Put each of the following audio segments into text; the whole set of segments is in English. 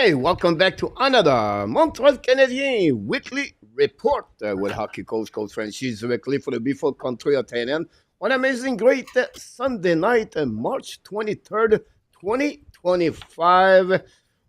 Hey, welcome back to another Montreal Canadiens Weekly Report with hockey coach Francis directly for the beautiful country of Thailand. One amazing great Sunday night, March 23rd, 2025.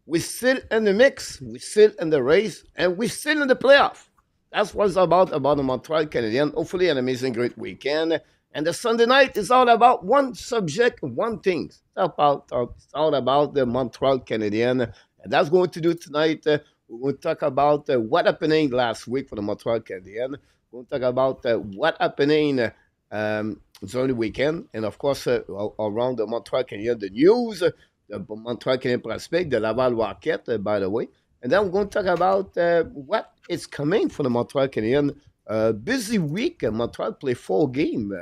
We're still in the mix, we're still in the race, and we're still in the playoff. That's what it's about the Montreal Canadiens. Hopefully, an amazing great weekend. And the Sunday night is all about one subject, one thing. It's all about the Montreal Canadiens. And that's going to do tonight. We're going to talk about what happening last week for the Montreal Canadiens. We're going to talk about what happening during the weekend. And of course, around the Montreal Canadiens, the news, the Montreal Canadiens prospect, the Laval Rocket, by the way. And then we're going to talk about what is coming for the Montreal Canadiens. Busy week. Montreal play 4 games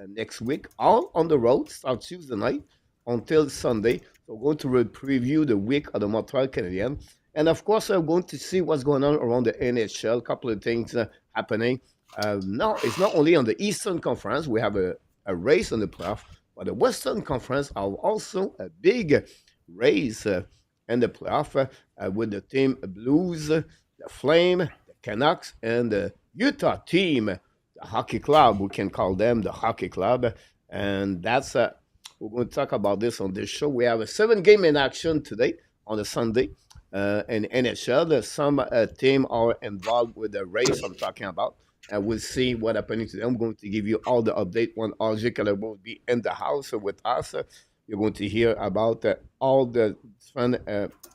next week, all on the road, start Tuesday night until Sunday. So we're going to preview the week of the Montreal Canadiens. And of course, we're going to see what's going on around the NHL. A couple of things happening. Now, it's not only on the Eastern Conference. We have a race on the playoff, but the Western Conference are also a big race in the playoff with the team Blues, the Flame, the Canucks, and the Utah team, the hockey club. We can call them the hockey club. And that's we're going to talk about this on this show. We have a 7-game in action today on a Sunday in NHL. Some team are involved with the race I'm talking about. And we'll see what happening today. I'm going to give you all the update when RJ Calabo will be in the house with us. You're going to hear about all the fun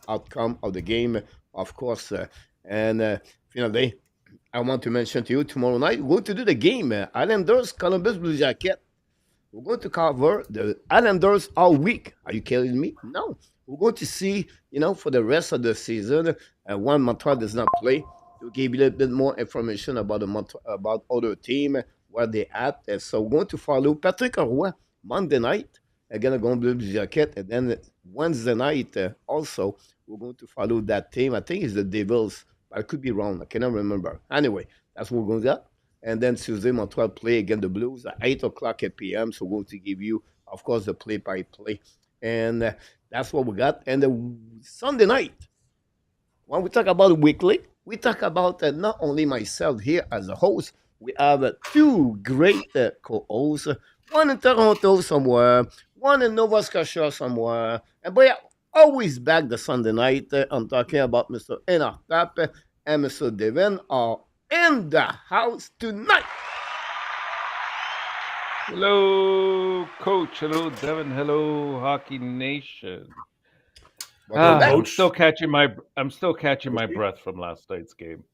outcome of the game, of course. And finally, I want to mention to you tomorrow night, we're going to do the game. Islanders, Columbus Blue Jacket. We're going to cover the Islanders all week. Are you kidding me? No. We're going to see, for the rest of the season, when Montreal does not play, to give you a little bit more information about about other team, where they at. So we're going to follow Patrick Roy Monday night. Again, going to Blue Jacket. And then Wednesday night, also, we're going to follow that team. I think it's the Devils. I could be wrong. I cannot remember. Anyway, that's what we're going to get. And then Tuesday, Montreal play against the Blues at 8 o'clock p.m. So we're going to give you, of course, the play-by-play. And that's what we got. And the Sunday night, when we talk about weekly, we talk about not only myself here as a host, we have 2 great co-hosts, one in Toronto somewhere, one in Nova Scotia somewhere. And boy, always back the Sunday night. I'm talking about Mr. Enoch Tapp and Mr. Devin are in the house tonight. Hello, Coach. Hello, Devin. Hello, Hockey Nation. Welcome back. I'm still catching my breath from last night's game.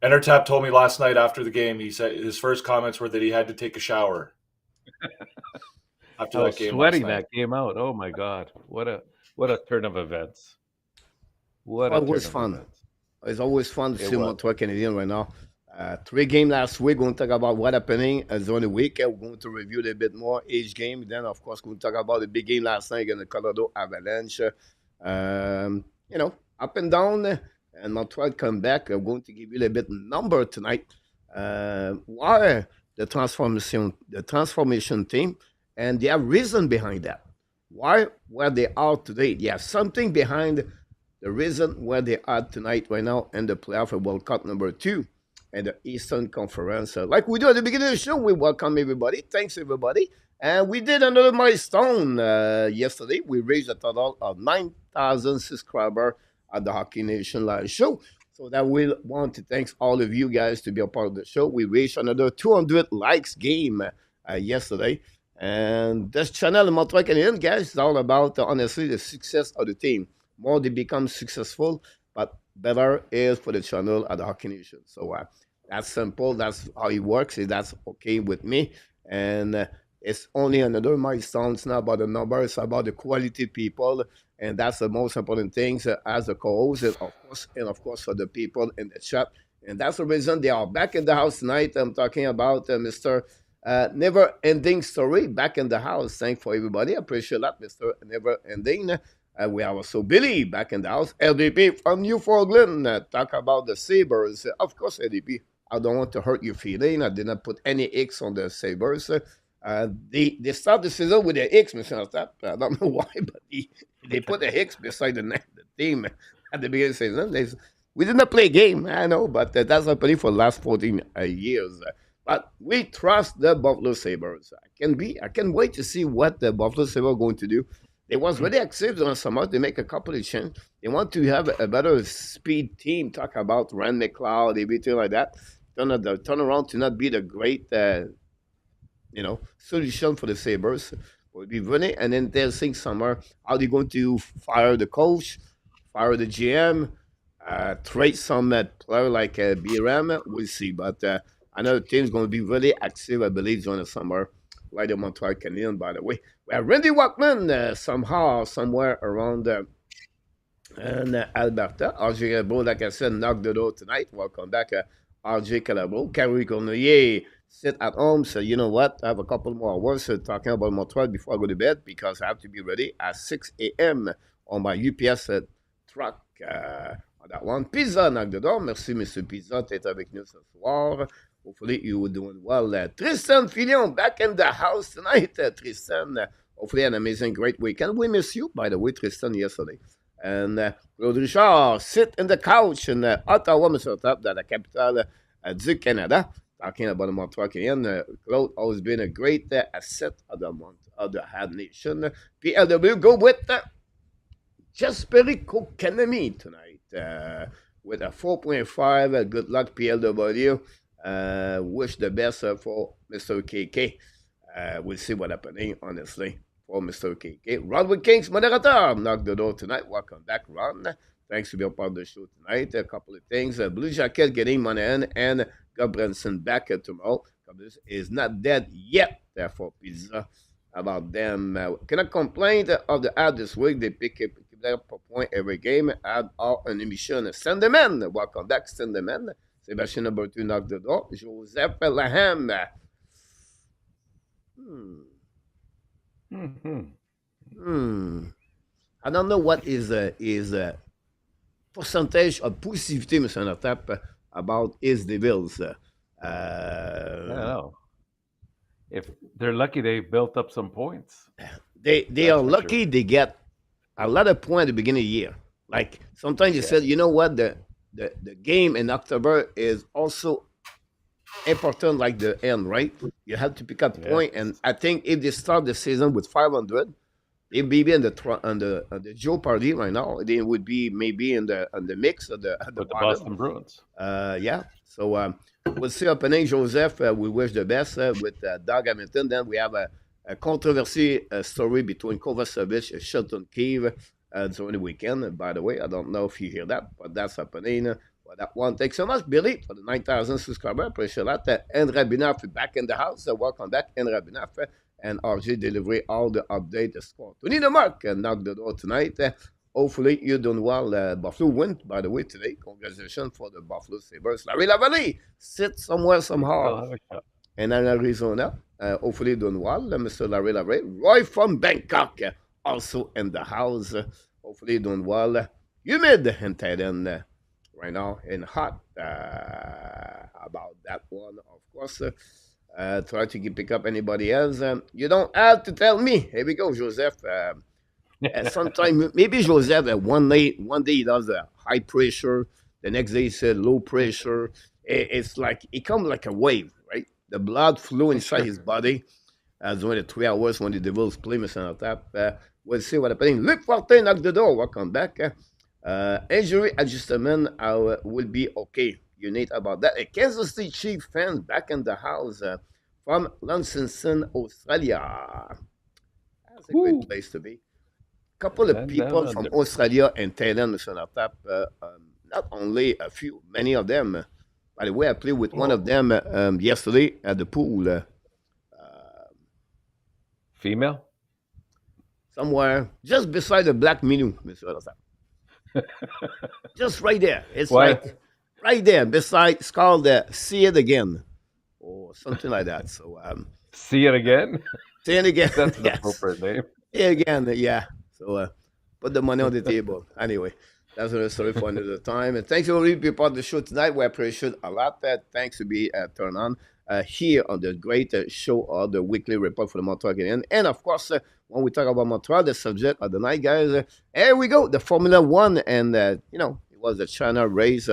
Entertap told me last night after the game, he said his first comments were that he had to take a shower. After I was that game sweating that game out. Oh my God! What a turn of events! Always fun. It's always fun to see Montreal Canadiens right now. 3 games last week. We're going to talk about what happening during the week. We're going to review a little bit more each game. Then, of course, we're going to talk about the big game last night against the Colorado Avalanche. Up and down. And Montreal come back. We're going to give you a little bit number tonight. Why the transformation team, and they have reason behind that. Why where they are today? They have something behind the reason where they are tonight, right now, in the playoff of World Cup number 2 and the Eastern Conference. Like we do at the beginning of the show, we welcome everybody. Thanks, everybody. And we did another milestone yesterday. We raised a total of 9,000 subscribers at the Hockey Nation Live show. So that we want to thank all of you guys to be a part of the show. We reached another 200 likes game yesterday. And this channel, Montreal Canadiens, guys, is all about, honestly, the success of the team. More they become successful, but better is for the channel at the Hockey Nation. So that's simple. That's how it works. That's okay with me. And it's only another milestone. It's not about the numbers. It's about the quality people. And that's the most important thing as a co-host, and of course for the people in the chat. And that's the reason they are back in the house tonight. I'm talking about Mr. Never Ending Story back in the house. Thanks for everybody. I appreciate that, Mr. Never Ending. We have also Billy back in the house. LDP from Newfoundland. Talk about the Sabres. Of course, LDP. I don't want to hurt your feeling. I did not put any X on the Sabres. They start the season with the X, Mr. Ostap. I don't know why, but they put a X beside the team at the beginning of the season. We did not play a game, I know, but that's happening for the last 14 years. But we trust the Buffalo Sabres. I can wait to see what the Buffalo Sabres are going to do. They was really active during summer. They make a couple of changes. They want to have a better speed team. Talk about Rand McLeod, everything like that. Turn around to not be the great, solution for the Sabres. Will be running an interesting summer. How they going to fire the coach, fire the GM, trade some player like BRM? We'll see. But another team is going to be really active, I believe, during the summer. Like the Montreal Canadiens, by the way. We have Randy Walkman somehow, somewhere around Alberta. RJ Calabro, like I said, knocked the door tonight. Welcome back, RJ Calabro. Carrie Cornelier sit at home. So, you know what? I have a couple more hours talking about Montreal before I go to bed because I have to be ready at 6 a.m. on my UPS truck. On that one. Pizza knocked the door. Merci, Monsieur Pizza, d'être avec nous ce soir. Hopefully you were doing well. Tristan Fillon back in the house tonight. Tristan, hopefully an amazing, great weekend. We miss you, by the way, Tristan, yesterday. And Claude Richard sit in the couch in Ottawa, Mr. Top, dans la capitale du Canada. Talking about the Montreal Canadiens. Claude always been a great asset of the Hab Nation. PLW go with Jesperi Kokanemi tonight with a 4.5. Good luck, PLW. Wish the best for Mr. KK. We'll see what happening, honestly, for Mr. KK. Ron with Kings, moderator, knocked the door tonight. Welcome back, Ron. Thanks for being part of the show tonight. A couple of things. Blue Jacket getting Monahan and Gobranson back tomorrow. This is not dead yet, therefore, Pizza. About them. Cannot complain of the ad this week. They pick up a point every game. Add all an emission. Send them in. Welcome back, send them in. Sébastien number 2 knocked the door. Joseph Laham. I don't know what is percentage of positivity, Mr. Notap, about his Devils. I don't know. If they're lucky, they built up some points. They are lucky they get a lot of points at the beginning of the year. Like sometimes you said, you know what, the game in October is also important like the end, right? You have to pick up point, and I think if they start the season with 500, they may be in the Joe party right now. They would be maybe in the mix of the Boston Bruins. Yeah. So we'll see happening. Joseph, we wish the best with Doug Hamilton. Then we have a controversy story between Kovacevic and Shelton Keefe during the weekend. By the way, I don't know if you hear that, but that's happening. For that one, thanks so much, Billy, for the 9,000 subscribers. Appreciate that. And Rabinaf back in the house. Welcome back, and Rabinaf. And RJ delivery all the update, the score. Tony the Mark knocked the door tonight. Hopefully you're doing well. Buffalo win, by the way, today. Congratulations for the Buffalo Sabres. Larry Lavalley sit somewhere, somehow in Arizona. Hopefully doing well. Mr. Larry Lavalley. Roy from Bangkok, also in the house. Hopefully doing well. Humid in Thailand right now and hot about that one, of course. Try to pick up anybody else. You don't have to tell me. Here we go, Joseph. Sometimes maybe Joseph one day he does a high pressure, the next day he said low pressure. It's like it comes like a wave, right? The blood flow inside his body during the 3 hours when the Devils play Mr. Tap. We'll see what happens. Luc Fortin knocked the door. Welcome back. Injury adjustment will be okay. You need about that. A Kansas City Chiefs fan back in the house from Launceston, Australia. That's a great place to be. Couple of people from Australia and Thailand, Mr. Laptop. Not only a few, many of them. By the way, I played with one of them yesterday at the pool. Female? Somewhere, just beside the Black Menu, Mr. Laptop. Just right there. It's like right there beside. It's called See It Again or something like that. So See It Again? See It Again. That's an appropriate name. See It Again, yeah. So put the money on the table. Anyway, that's another story for another time. And thanks for being part of the show tonight. We appreciate a lot. Thanks to be turned on. here on the great show of the weekly report for the Montreal Canadiens. And of course, when we talk about Montreal, the subject of the night, guys, here we go, the Formula One. And, it was the China race,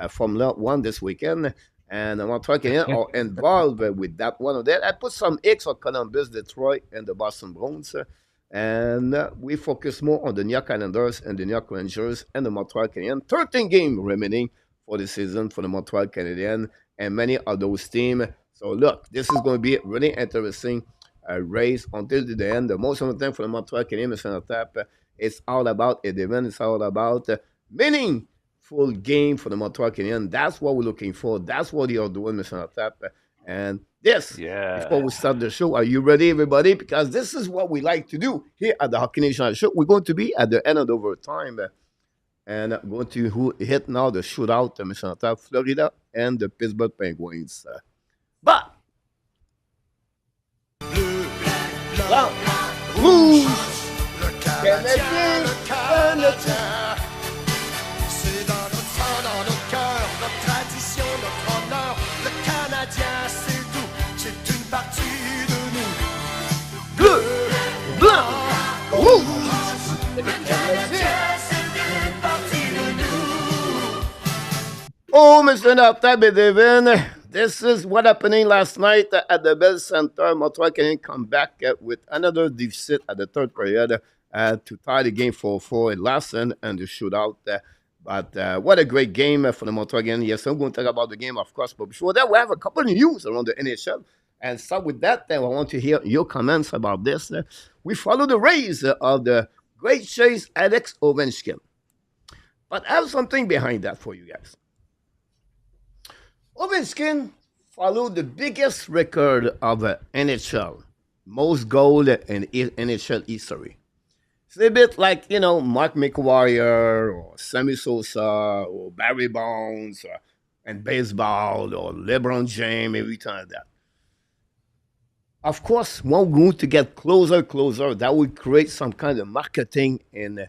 Formula One this weekend. And the Montreal Canadiens are involved with that one of that. I put some X on Columbus, Detroit, and the Boston Bruins. And we focus more on the New York Islanders and the New York Rangers and the Montreal Canadiens. 13 games remaining for the season for the Montreal Canadiens and many of those teams. So, look, this is going to be a really interesting race until the end. The most important thing for the Montreal Canadiens, Mr. Tap, it's all about a event. It's all about meaningful game for the Montreal Canadiens. That's what we're looking for. That's what they are doing, Mr. Tap. And this, before we start the show, are you ready, everybody? Because this is what we like to do here at the Hockey Nation Show. We're going to be at the end of the overtime. And going to hit now the shootout, Mr. Tap, Florida and the Pittsburgh Penguins. But blanc, rouge, Canadien, Canadien. C'est dans notre sang, dans nos cœurs, notre tradition, notre honneur. Le Canadien, c'est tout, c'est une partie de nous. Bleu, blanc, rouge, le Canadien. Oh, Mr. Tap and Devin, this is what happening last night at the Bell Center. Montreal Canadiens come back with another deficit at the third period to tie the game 4-4 in Larson and the shootout. But what a great game for the Montreal Canadiens. Yes, I'm going to talk about the game, of course. But before that, we have a couple of news around the NHL. And start with that, I want to hear your comments about this. We follow the race of the great chase Alex Ovechkin. But I have something behind that for you guys. Ovechkin followed the biggest record of NHL, most goals in NHL history. It's a bit like, Mark McGuire or Sammy Sosa or Barry Bonds and baseball or LeBron James, everything like that. Of course, when we're going to get closer, that will create some kind of marketing in the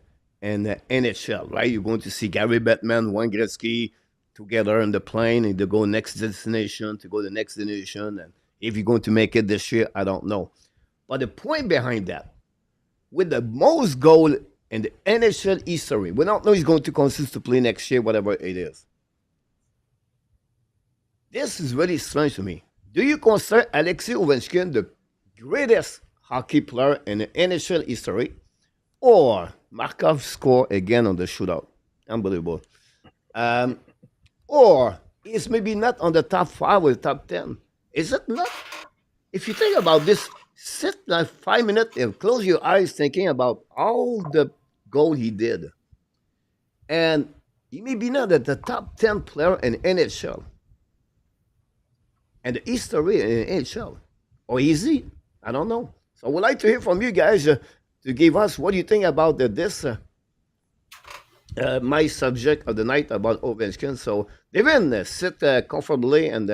NHL, right? You're going to see Gary Bettman, Wayne Gretzky, together in the plane and they go next destination to go to the next destination. And if you're going to make it this year, I don't know. But the point behind that, with the most goal in the NHL history, we don't know he's going to consist to play next year, whatever it is. This is really strange to me. Do you consider Alexei Ovechkin the greatest hockey player in the NHL history? Or Markov score again on the shootout? Unbelievable. Or it's maybe not on the top 5 or the top 10. Is it not? If you think about this, sit like 5 minutes and close your eyes thinking about all the goal he did. And he may be not at the top 10 player in NHL. And the history in NHL. Or is he? I don't know. So I would like to hear from you guys to give us what you think about this my subject of the night about Ovechkin. So, Devin, sit comfortably and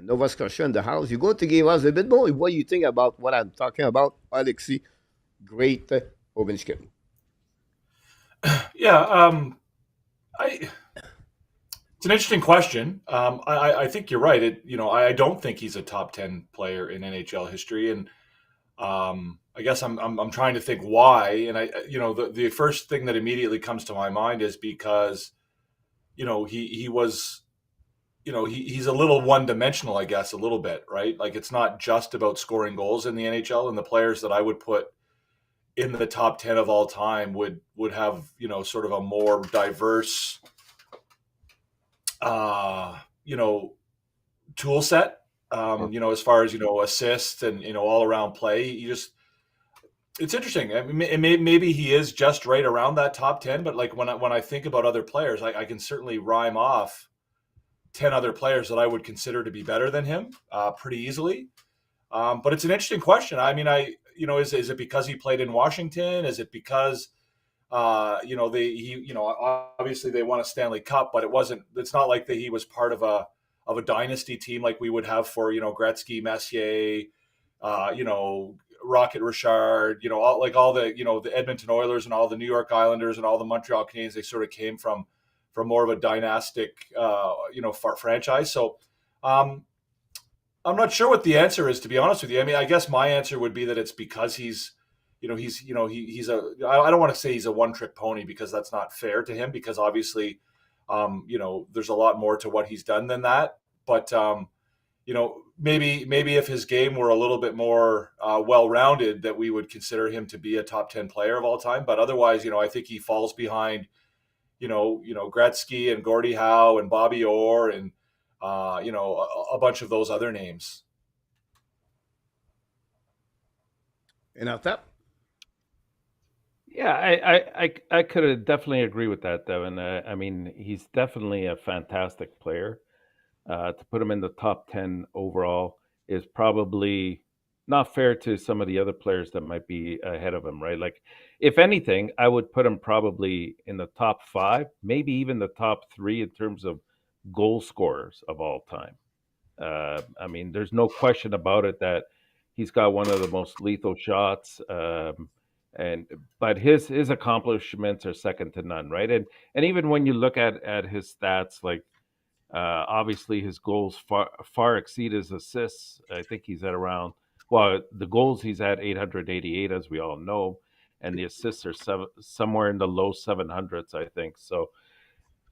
Nova Scotia in the house. You're going to give us a bit more what you think about what I'm talking about, Alexei, great Ovechkin. Yeah, it's an interesting question. I think you're right. I don't think he's a top 10 player in NHL history, and I guess I'm trying to think why. And the first thing that immediately comes to my mind is because, he was, he's a little one-dimensional, I guess, a little bit, right? Like it's not just about scoring goals in the NHL, and the players that I would put in the top 10 of all time would have, sort of a more diverse, tool set, as far as, assists and, all around play. It's interesting. I mean, maybe he is just right around that top 10, but like when I think about other players, I can certainly rhyme off 10 other players that I would consider to be better than him pretty easily. But it's an interesting question. I mean, is it because he played in Washington? Is it because, obviously they won a Stanley Cup, but it's not like that he was part of a dynasty team like we would have for, Gretzky, Messier, Rocket Richard, all the Edmonton Oilers and all the New York Islanders and all the Montreal Canadiens. They sort of came from more of a dynastic, franchise. So I'm not sure what the answer is, to be honest with you. I mean, I guess my answer would be that it's because he's I don't want to say he's a one-trick pony, because that's not fair to him, because obviously, there's a lot more to what he's done than that. But, maybe if his game were a little bit more well-rounded, that we would consider him to be a top 10 player of all time. But otherwise, I think he falls behind, Gretzky and Gordie Howe and Bobby Orr and, a bunch of those other names. And after that? Yeah, I could definitely agree with that, Devin. I mean, he's definitely a fantastic player. To put him in the top 10 overall is probably not fair to some of the other players that might be ahead of him, right? Like, if anything, I would put him probably in the top 5, maybe even the top 3 in terms of goal scorers of all time. I mean, there's no question about it that he's got one of the most lethal shots. But his accomplishments are second to none, right? And even when you look at his stats, like, obviously his goals far exceed his assists. I think he's at around, well, the goals he's at 888, as we all know, and the assists are somewhere in the low 700s, I think. So,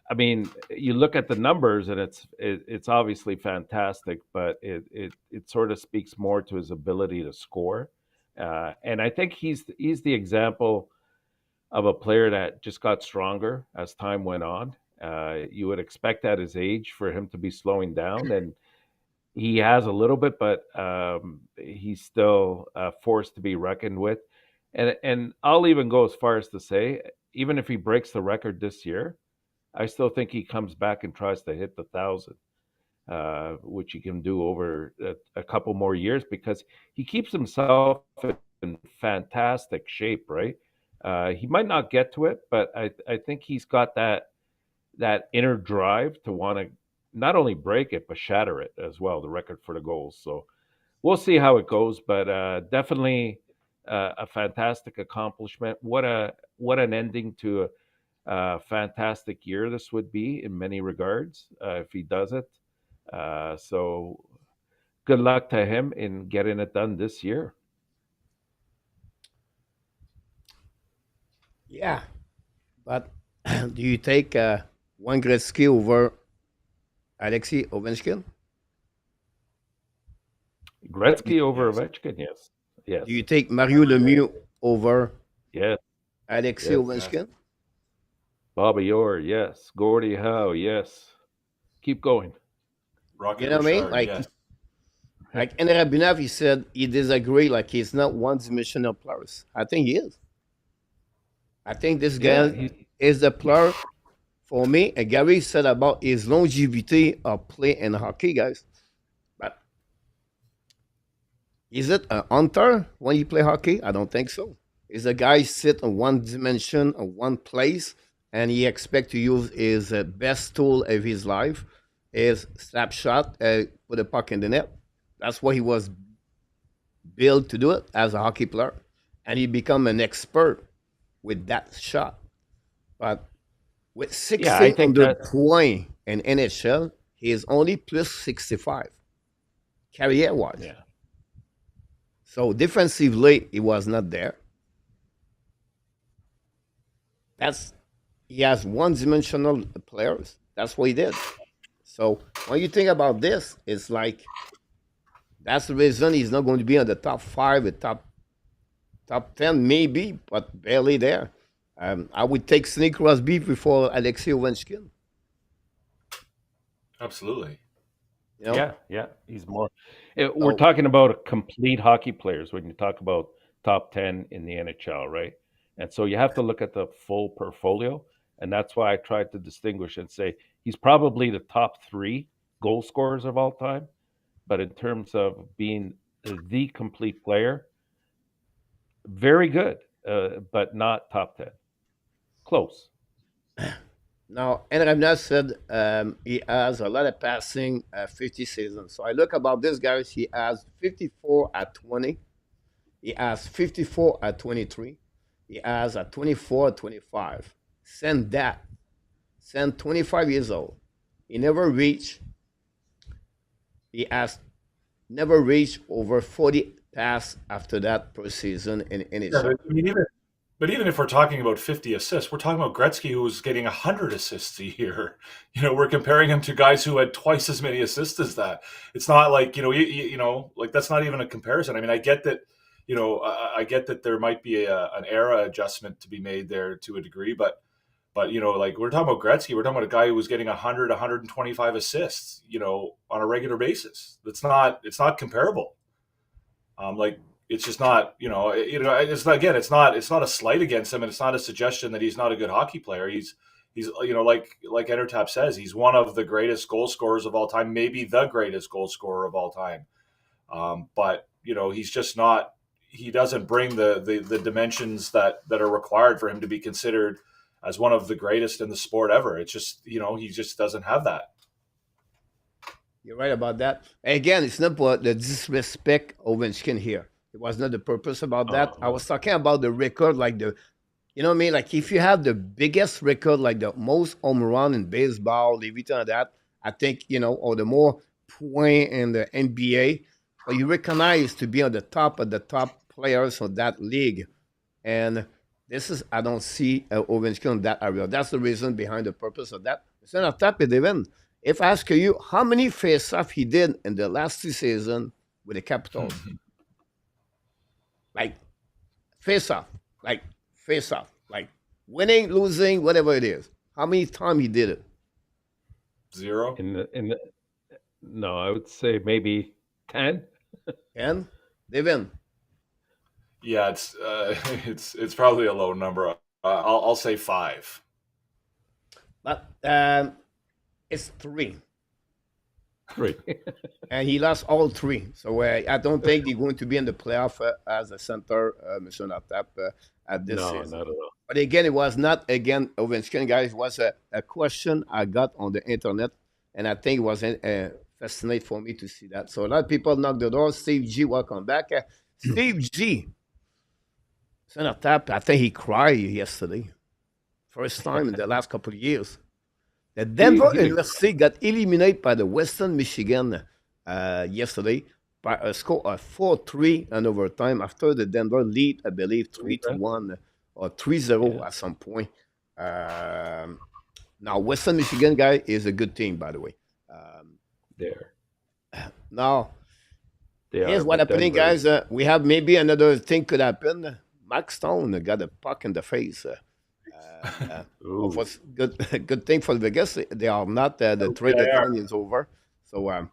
I mean, you look at the numbers, and it's obviously fantastic, but it sort of speaks more to his ability to score. And I think he's the example of a player that just got stronger as time went on. You would expect at his age for him to be slowing down, and he has a little bit, but he's still a force to be reckoned with. And I'll even go as far as to say, even if he breaks the record this year, I still think he comes back and tries to hit the 1,000, which he can do over a couple more years, because he keeps himself in fantastic shape, right? He might not get to it, but I think he's got that inner drive to want to not only break it, but shatter it as well, the record for the goals. So we'll see how it goes, but definitely a fantastic accomplishment. What an ending to a fantastic year this would be in many regards if he does it. So good luck to him in getting it done this year. Yeah, but do you take one Gretzky over Alexei Ovechkin? Gretzky over Ovechkin, yes. Yes. Do you take Mario Lemieux over Yes. Alexei Yes. Ovechkin? Bobby Orr, yes. Gordie Howe, yes. Keep going. Rocket You know what I mean? Richard, yes. Like Henry Rabinov, he said he disagree. Like, he's not one-dimensional player. I think he is. I think this guy is the player for me. And Gary said about his longevity of play in hockey, guys. But is it an hunter when you play hockey? I don't think so. Is a guy sit on one dimension or one place, and he expect to use his best tool of his life, his slap shot, put a puck in the net. That's what he was built to do it as a hockey player, and he become an expert with that shot. But with 1,600 points in NHL, he is only plus 65 career-wise. Yeah. So defensively, he was not there. He has one-dimensional players. That's what he did. So when you think about this, it's like that's the reason he's not going to be on the top 5, the top 10 maybe, but barely there. I would take Sidney Crosby before Alexei Ovechkin. Absolutely. You know? Yeah. He's more. We're talking about complete hockey players when you talk about top 10 in the NHL, right? And so you have to look at the full portfolio. And that's why I tried to distinguish and say he's probably the top 3 goal scorers of all time. But in terms of being the complete player, very good, but not top 10. Close. Now, Enrabna said he has a lot of passing 50 seasons. So I look about this guy. He has 54 at 20. He has 54 at 23. He has at 24 at 25. Send 25 years old. He never reached he has never reached over 40 passes after that per season in Yeah, NHL. but even if we're talking about 50 assists, we're talking about Gretzky, who was getting 100 assists a year. We're comparing him to guys who had twice as many assists as that. It's not like like that's not even a comparison. I mean, I get that. I get that there might be an era adjustment to be made there to a degree, but like we're talking about Gretzky, we're talking about a guy who was getting 100, 125 assists, on a regular basis. It's not comparable. Like it's just not, it's not, again, it's not a slight against him, and it's not a suggestion that he's not a good hockey player. He's like Entertap says, he's one of the greatest goal scorers of all time, maybe the greatest goal scorer of all time. But he's just not. He doesn't bring the dimensions that are required for him to be considered as one of the greatest in the sport ever. It's just, he just doesn't have that. You're right about that. Again, it's not what the disrespect Ovechkin here. It was not the purpose about that. I was talking about the record, like you know what I mean? Like if you have the biggest record, like the most home run in baseball, everything like that, I think, or the more point in the NBA, or you recognize to be on the top of the top players of that league. And I don't see Ovechkin in that area. That's the reason behind the purpose of that. It's not a top of the event. If I ask you how many face-off he did in the last 2 seasons with the Capitals, like face-off, like winning, losing, whatever it is, how many times he did it? 0. No, I would say maybe 10. 10? Devin? Yeah, it's probably a low number. I'll say 5. But it's 3. 3. And he lost all 3. So I don't think he's going to be in the playoff as a center, Mr. Natap, at this season. No, not at all. But again, it was not, Ovechkin, guys. It was a question I got on the internet, and I think it was fascinating for me to see that. So a lot of people knocked the door. Steve G, welcome back. Steve G. Mr. Natap, I think he cried yesterday. First time in the last couple of years. The Denver University got eliminated by the Western Michigan yesterday by a score of 4-3 in overtime after the Denver lead, I believe, 3-1 or 3-0 at some point. Now, Western Michigan guy is a good team, by the way. Now, here's what happening, guys. We have maybe another thing could happen. Max Stone got a puck in the face. Was good thing for Vegas. They are not the trade deadline is over, so will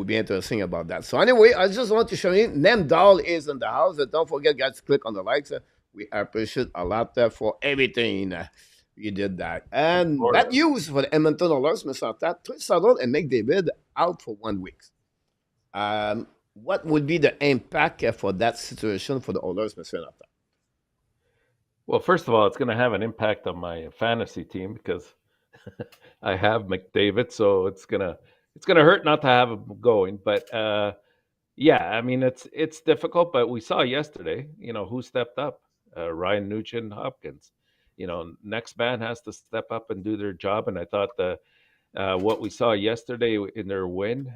be interesting about that. So anyway, I just want to show you Nemdal is in the house. Don't forget, guys, to click on the likes. We appreciate a lot for everything you did that. And bad news for the Edmonton Oilers, Mr. Tat, Tristan and McDavid out for 1 week. What would be the impact for that situation for the Oilers, Mr. Tat? Well, first of all, it's going to have an impact on my fantasy team because I have McDavid, so it's gonna hurt not to have him going. But yeah, I mean it's difficult. But we saw yesterday, who stepped up? Ryan Nugent-Hopkins. Next man has to step up and do their job. And I thought what we saw yesterday in their win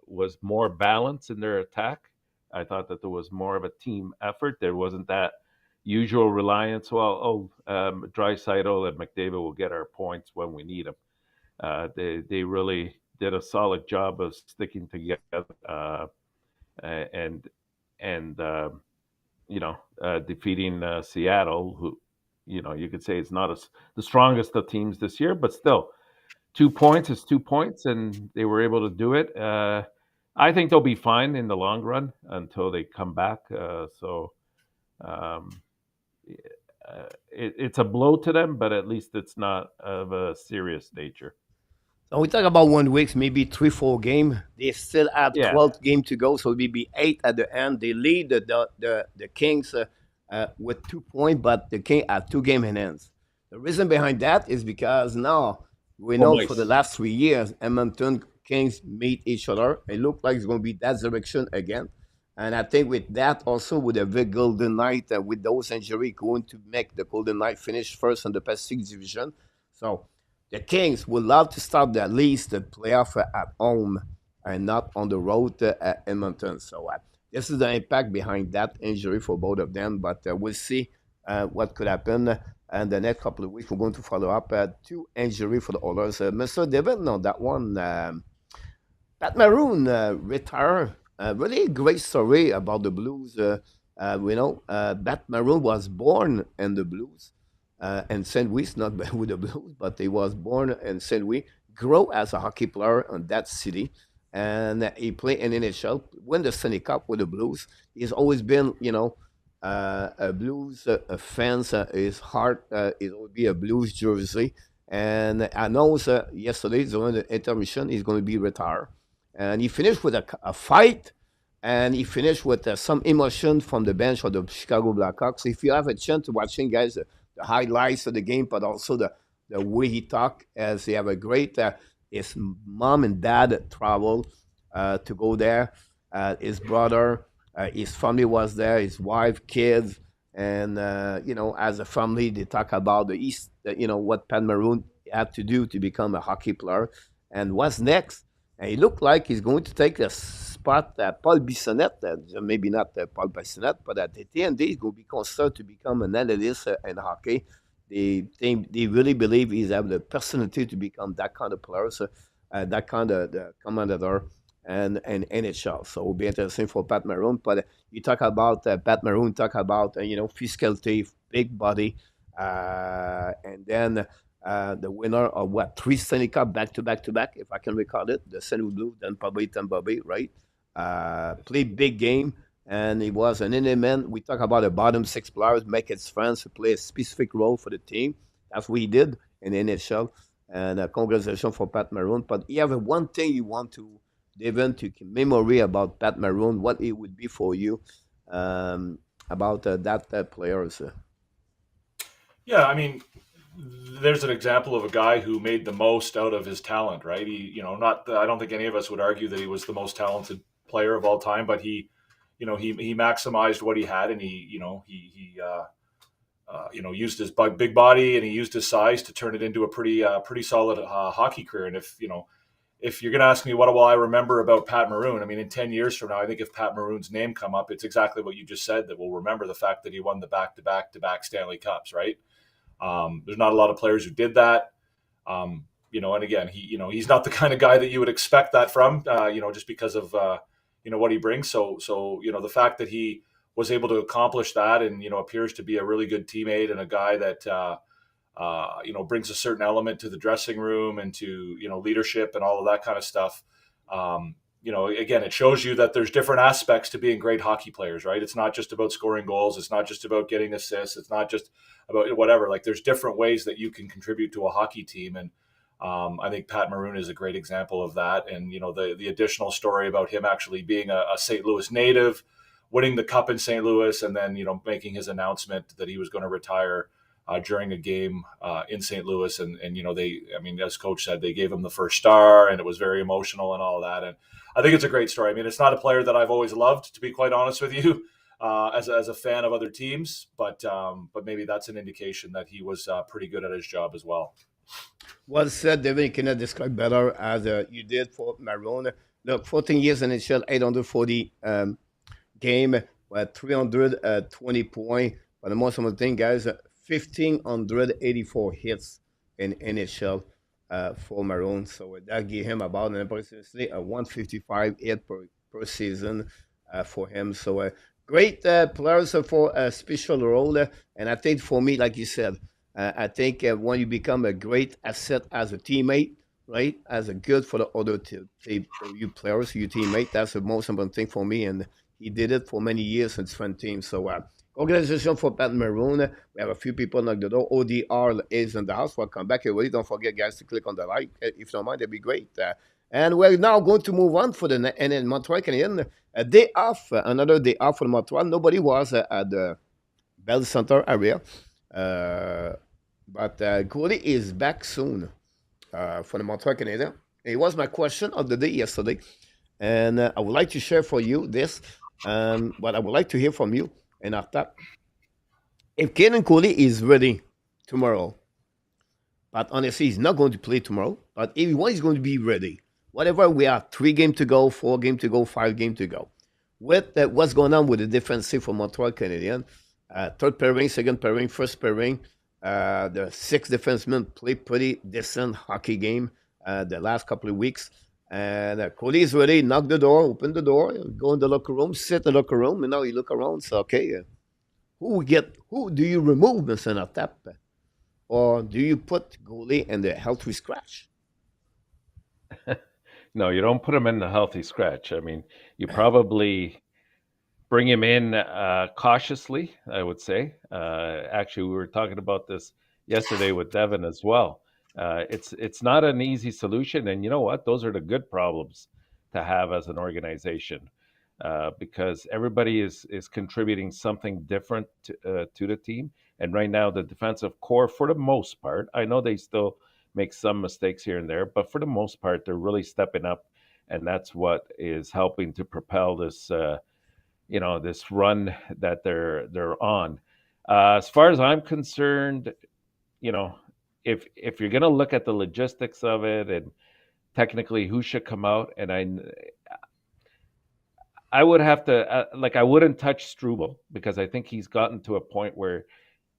was more balance in their attack. I thought that there was more of a team effort. There wasn't that usual reliance. Draisaitl and McDavid will get our points when we need them. They really did a solid job of sticking together and defeating Seattle, who you could say is not the strongest of teams this year, but still 2 points is 2 points, and they were able to do it. I think they'll be fine in the long run until they come back. It's a blow to them, but at least it's not of a serious nature. So we talk about 1 week, maybe 3-4 game. They still have 12 game to go, so maybe 8 at the end. They lead the Kings with 2 points, but the Kings have 2 game in hands. The reason behind that is because now we know for the last 3 years, Edmonton Kings meet each other. It looks like it's going to be that direction again. And I think with that, also with the Golden Knight, with those injuries, going to make the Golden Knight finish first in the Pacific Division. So the Kings would love to start at least the playoff at home and not on the road at Edmonton. So this is the impact behind that injury for both of them. But we'll see what could happen. And the next couple of weeks, we're going to follow up two injury for the Oilers. Mr. David, no, that one. Pat Maroon retired. Really great story about the Blues. Pat Maroon was born in the Blues in St. Louis, not with the Blues, but he was born in St. Louis, grew as a hockey player in that city, and he played in NHL, win the Stanley Cup with the Blues. He's always been, a Blues fan. His heart it will be a Blues jersey. And I know yesterday during the intermission he's going to be retired. And he finished with a fight, and he finished with some emotion from the bench of the Chicago Blackhawks. If you have a chance to watching, guys, the highlights of the game, but also the way he talked, as he have a great. His mom and dad traveled to go there. His brother, his family was there. His wife, kids, and as a family, they talk about the East. What Pat Maroon had to do to become a hockey player, and what's next. And he looked like he's going to take the spot that Paul Bissonnette, maybe not Paul Bissonnette, but at the TND, he's going to be considered to become an analyst in hockey. They really believe he's have the personality to become that kind of player, so, that kind of the commander and NHL. So it will be interesting for Pat Maroon. But you talk about Pat Maroon, talk about physicality, big body, and then the winner of what, three Stanley Cup back to back to back, if I can recall it, the St. Louis Blues, then probably Tampa Bay, right? Played big game, and he was an element. We talk about the bottom six players, make his friends to play a specific role for the team. That's what he did in the NHL. And congratulations for Pat Maroon. But you have one thing you want to, Devin, to memory about Pat Maroon, what it would be for you about that player. Yeah, I mean, there's an example of a guy who made the most out of his talent, right? Not. I don't think any of us would argue that he was the most talented player of all time, but he maximized what he had, and he used his big body and he used his size to turn it into a pretty solid hockey career. And if you're going to ask me what will I remember about Pat Maroon, I mean, in 10 years from now, I think if Pat Maroon's name come up, it's exactly what you just said, that we'll remember the fact that he won the back-to-back Stanley Cups, right? There's not a lot of players who did that. And again, he's not the kind of guy that you would expect that from, just because of, what he brings. So, the fact that he was able to accomplish that and, appears to be a really good teammate and a guy that, brings a certain element to the dressing room and to, leadership and all of that kind of stuff. Again, it shows you that there's different aspects to being great hockey players, right? It's not just about scoring goals. It's not just about getting assists. It's not just about whatever. Like, there's different ways that you can contribute to a hockey team. And I think Pat Maroon is a great example of that. And, the additional story about him actually being a St. Louis native, winning the cup in St. Louis, and then, making his announcement that he was going to retire during a game in St. Louis. And as coach said, they gave him the first star, and it was very emotional and all that. And I think it's a great story. I mean, it's not a player that I've always loved, to be quite honest with you, as a fan of other teams, but maybe that's an indication that he was pretty good at his job as well. Well said, David. You cannot describe better as you did for Maroon. Look, 14 years in NHL, 840 game, 320 points. But the most important thing, guys, 1,584 hits in NHL for Maroon. So that gave him about, approximately, a 155 hit per season for him. So great players for a special role. And I think for me, like you said, I think when you become a great asset as a teammate, right, as a good for the other you players, your teammate, that's the most important thing for me. And he did it for many years in different teams. So congratulations for Pat Maroon. We have a few people knock the door. ODR is in the house. Welcome back, everybody. Don't forget, guys, to click on the like. If you don't mind, that'd be great. And we're now going to move on for the and in Montreal Canadiens. A day off, another day off for Montreal. Nobody was at the Bell Center area. But goalie is back soon for the Montreal Canadiens. It was my question of the day yesterday. And I would like to share for you this. But I would like to hear from you. And after, if Caden Cooley is ready tomorrow, but honestly, he's not going to play tomorrow, but if he's going to be ready, whatever we are, 3 games to go, 4 games to go, 5 games to go. With what's going on with the defensive for Montreal Canadiens, third pairing, second pairing, first pairing, the 6 defensemen play pretty decent hockey game the last couple of weeks. And Cody is ready, knock the door, open the door, go in the locker room, sit in the locker room, and now you look around, say, okay, who do you remove, Mr. Natap? Or do you put goalie in the healthy scratch? No, you don't put him in the healthy scratch. I mean, you probably bring him in cautiously, I would say. Actually, we were talking about this yesterday with Devin as well. It's not an easy solution, and you know what? Those are the good problems to have as an organization, because everybody is contributing something different to the team. And right now, the defensive core, for the most part, I know they still make some mistakes here and there, but for the most part, they're really stepping up, and that's what is helping to propel this. This run that they're on. As far as I'm concerned, you know, if you're going to look at the logistics of it and technically who should come out, and I would have to I wouldn't touch Struble because I think he's gotten to a point where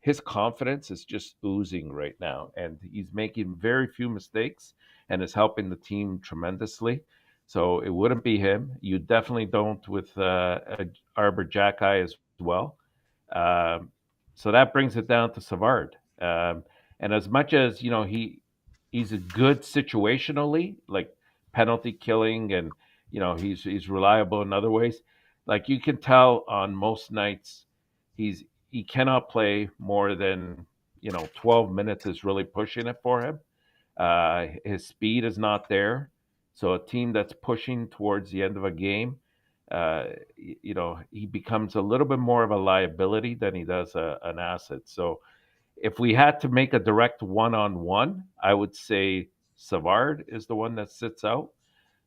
his confidence is just oozing right now, and he's making very few mistakes and is helping the team tremendously. So it wouldn't be him. You definitely don't with Arbor Jackeye as well. So that brings it down to Savard. And as much as he's a good situationally, like penalty killing, and he's reliable in other ways. Like you can tell on most nights, he cannot play more than 12 minutes is really pushing it for him. His speed is not there. So a team that's pushing towards the end of a game, he becomes a little bit more of a liability than he does an asset. So if we had to make a direct one-on-one, I would say Savard is the one that sits out.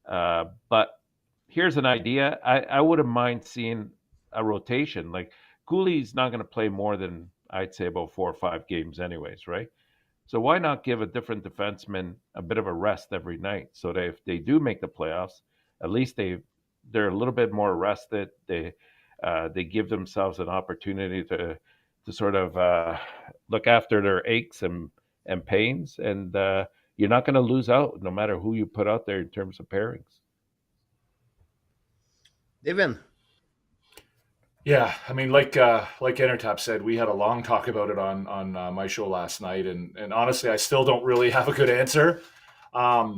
But here's an idea. I wouldn't mind seeing a rotation. Like Goulie's not going to play more than, I'd say, about 4 or 5 games anyways, right? So why not give a different defenseman a bit of a rest every night so that if they do make the playoffs, at least they're a little bit more rested. They give themselves an opportunity to sort of look after their aches and pains, and you're not going to lose out no matter who you put out there in terms of pairings. Devin. Yeah, I mean, like Entertap said, we had a long talk about it on my show last night, and honestly, I still don't really have a good answer. I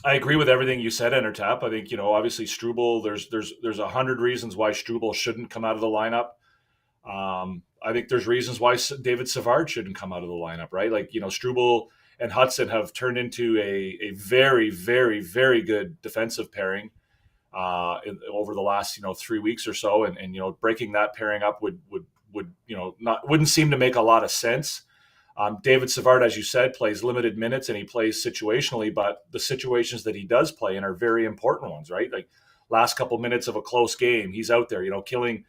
agree with everything you said, Entertap. I think obviously Struble. There's 100 reasons why Struble shouldn't come out of the lineup. I think there's reasons why David Savard shouldn't come out of the lineup, right? Like Struble and Hudson have turned into a very, very, very good defensive pairing. Over the last 3 weeks or so, and breaking that pairing up would wouldn't seem to make a lot of sense. David Savard, as you said, plays limited minutes and he plays situationally, but the situations that he does play in are very important ones, right? Like last couple minutes of a close game, he's out there, killing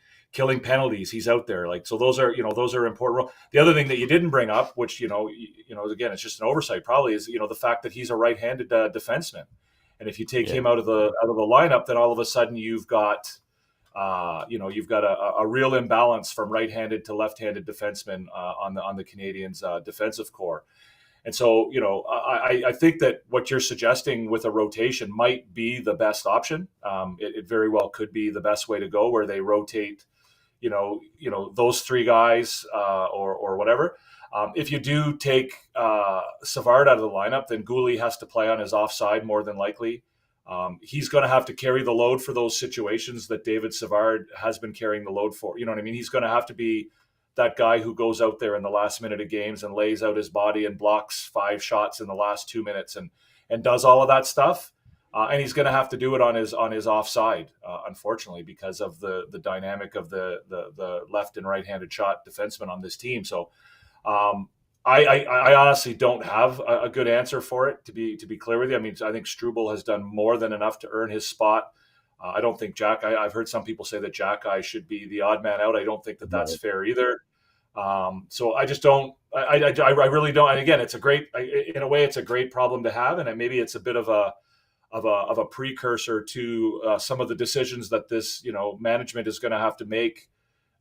penalties, he's out there. Like so, those are important. The other thing that you didn't bring up, which again, it's just an oversight, probably, is the fact that he's a right-handed defenseman. And if you take him out of the lineup, then all of a sudden you've got a real imbalance from right-handed to left-handed defensemen on the Canadiens' defensive core. And so I think that what you're suggesting with a rotation might be the best option. It very well could be the best way to go, where they rotate those 3 guys or whatever. If you do take Savard out of the lineup, then Gouli has to play on his offside more than likely. He's going to have to carry the load for those situations that David Savard has been carrying the load for. You know what I mean? He's going to have to be that guy who goes out there in the last minute of games and lays out his body and blocks 5 shots in the last 2 minutes and does all of that stuff. And he's going to have to do it on his offside, unfortunately, because of the dynamic of the left and right-handed shot defenseman on this team. So I honestly don't have a good answer for it, to be clear with you. I mean, I think Struble has done more than enough to earn his spot. I don't think I've heard some people say that Jackeye should be the odd man out. I don't think that's fair either. So I just don't. I really don't. And again, it's a great problem to have, and maybe it's a bit of of a precursor to some of the decisions that this management is going to have to make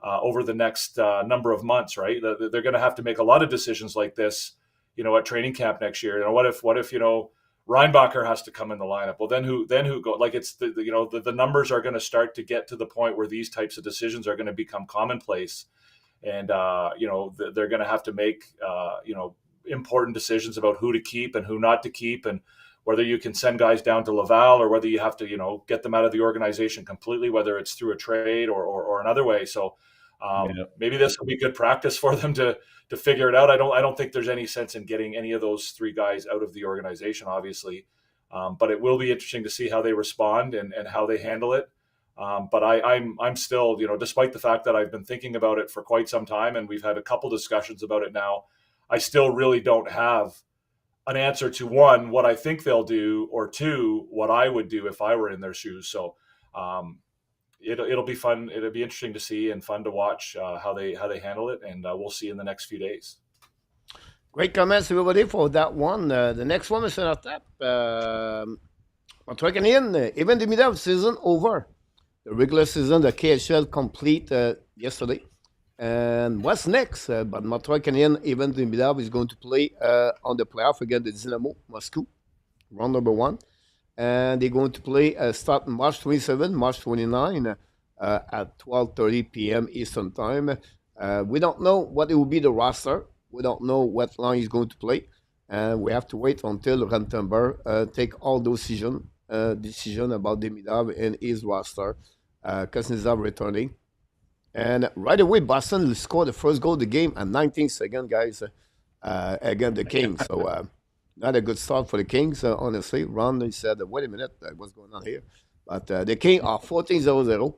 over the next number of months. Right, they're going to have to make a lot of decisions like this, at training camp next year. What if Reinbacher has to come in the lineup? Well, then who go? Like, it's the numbers are going to start to get to the point where these types of decisions are going to become commonplace, and they're going to have to make important decisions about who to keep and who not to keep, and whether you can send guys down to Laval or whether you have to get them out of the organization completely, whether it's through a trade or another way. So maybe this will be good practice for them to figure it out. I don't think there's any sense in getting any of those three guys out of the organization, obviously. But it will be interesting to see how they respond and how they handle it. But I'm still, despite the fact that I've been thinking about it for quite some time, and we've had a couple discussions about it now, I still really don't have an answer to, one, what I think they'll do, or two, what I would do if I were in their shoes. So it'll be fun. It'll be interesting to see and fun to watch how they handle it, and we'll see in the next few days. Great comments, everybody, for that one. The next one is on tap. Montreal Canadiens, even the middle of the season over. The regular season, the KHL complete yesterday. And what's next? But Montreal Canadiens, even the middle, is going to play on the playoff against the Dynamo Moscow, round number 1. And they're going to play starting March 27, March 29 at 12:30 p.m. Eastern Time. We don't know what it will be the roster. We don't know what line he's going to play. And we have to wait until Rantenberg take all those decision about Demidov and his roster. Kuznetsov returning. And right away, Boston scored the first goal of the game at 19 seconds, guys, against the Kings. So not a good start for the Kings, honestly. Ron said, wait a minute, what's going on here? But the Kings are 14-0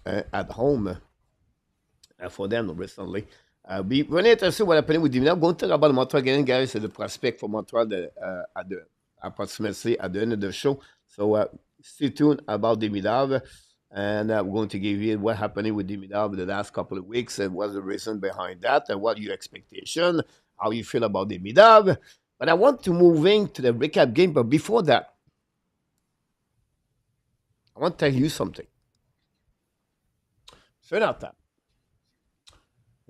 at home for them recently. We're really interested in what happened with Demidov. I'm going to talk about Montreal again, guys, the prospect for Montreal approximately at the end of the show. So stay tuned about Demidov. And we're going to give you what happened with Demidov the last couple of weeks and what's the reason behind that and what your expectation, how you feel about Demidov. But I want to move into the recap game. But before that, I want to tell you something. Turn out that.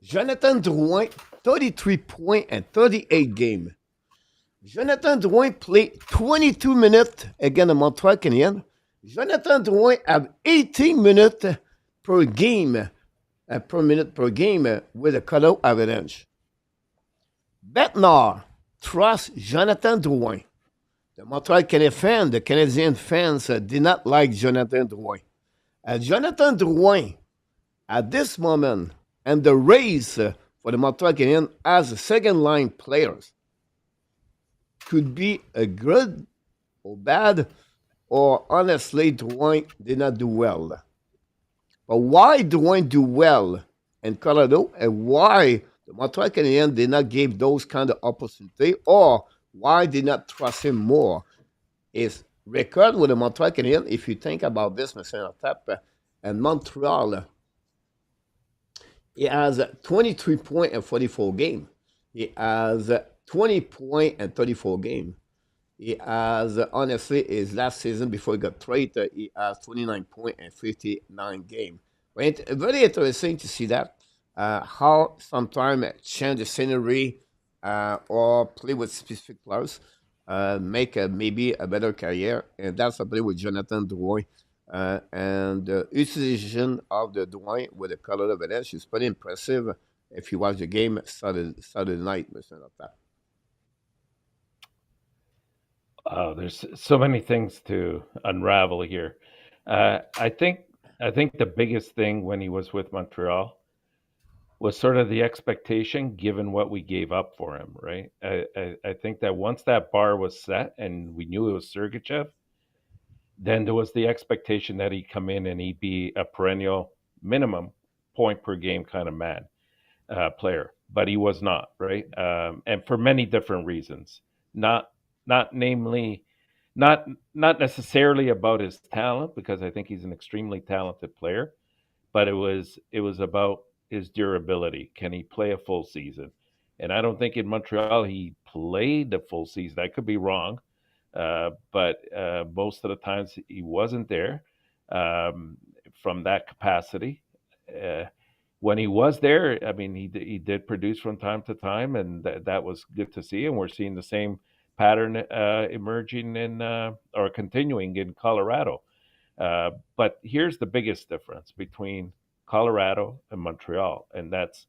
Jonathan Drouin, 33 points and 38 games. Jonathan Drouin played 22 minutes against the Montreal Canadiens. Jonathan Drouin have 18 minutes per game, with a cutout Avalanche. Betnard trusts Jonathan Drouin. The Montreal Canadiens fans, the Canadian fans, did not like Jonathan Drouin. Jonathan Drouin, at this moment, and the race for the Montreal Canadiens as second-line players could be a good or bad, or honestly, Drouin did not do well. But why Drouin do well in Colorado, and why the Montreal Canadiens did not give those kind of opportunity, or why did not trust him more, is record with the Montreal Canadiens. If you think about this, Mr. Tap, and Montreal, he has 23 points and 44 games. He has 20 points and 34 games. He has, honestly, his last season before he got traded, he has 29 points and 59 games. Very interesting to see that, how sometimes change the scenery or play with specific players, make maybe a better career. And that's happening with Jonathan Drouin. And the utilization of the Drouin with the color of Avalanche is pretty impressive if you watch the game Saturday night, Mr. Nota. There's so many things to unravel here. I think the biggest thing when he was with Montreal was sort of the expectation, given what we gave up for him, right? I think that once that bar was set and we knew it was Sergachev, then there was the expectation that he'd come in and he'd be a perennial minimum point per game kind of player. But he was not, right? And for many different reasons. Not necessarily about his talent, because I think he's an extremely talented player, but it was about his durability. Can he play a full season? And I don't think in Montreal he played the full season. I could be wrong, but most of the times he wasn't there from that capacity. When he was there, I mean, he did produce from time to time, and that was good to see. And we're seeing the same pattern emerging or continuing in Colorado. But here's the biggest difference between Colorado and Montreal, and that's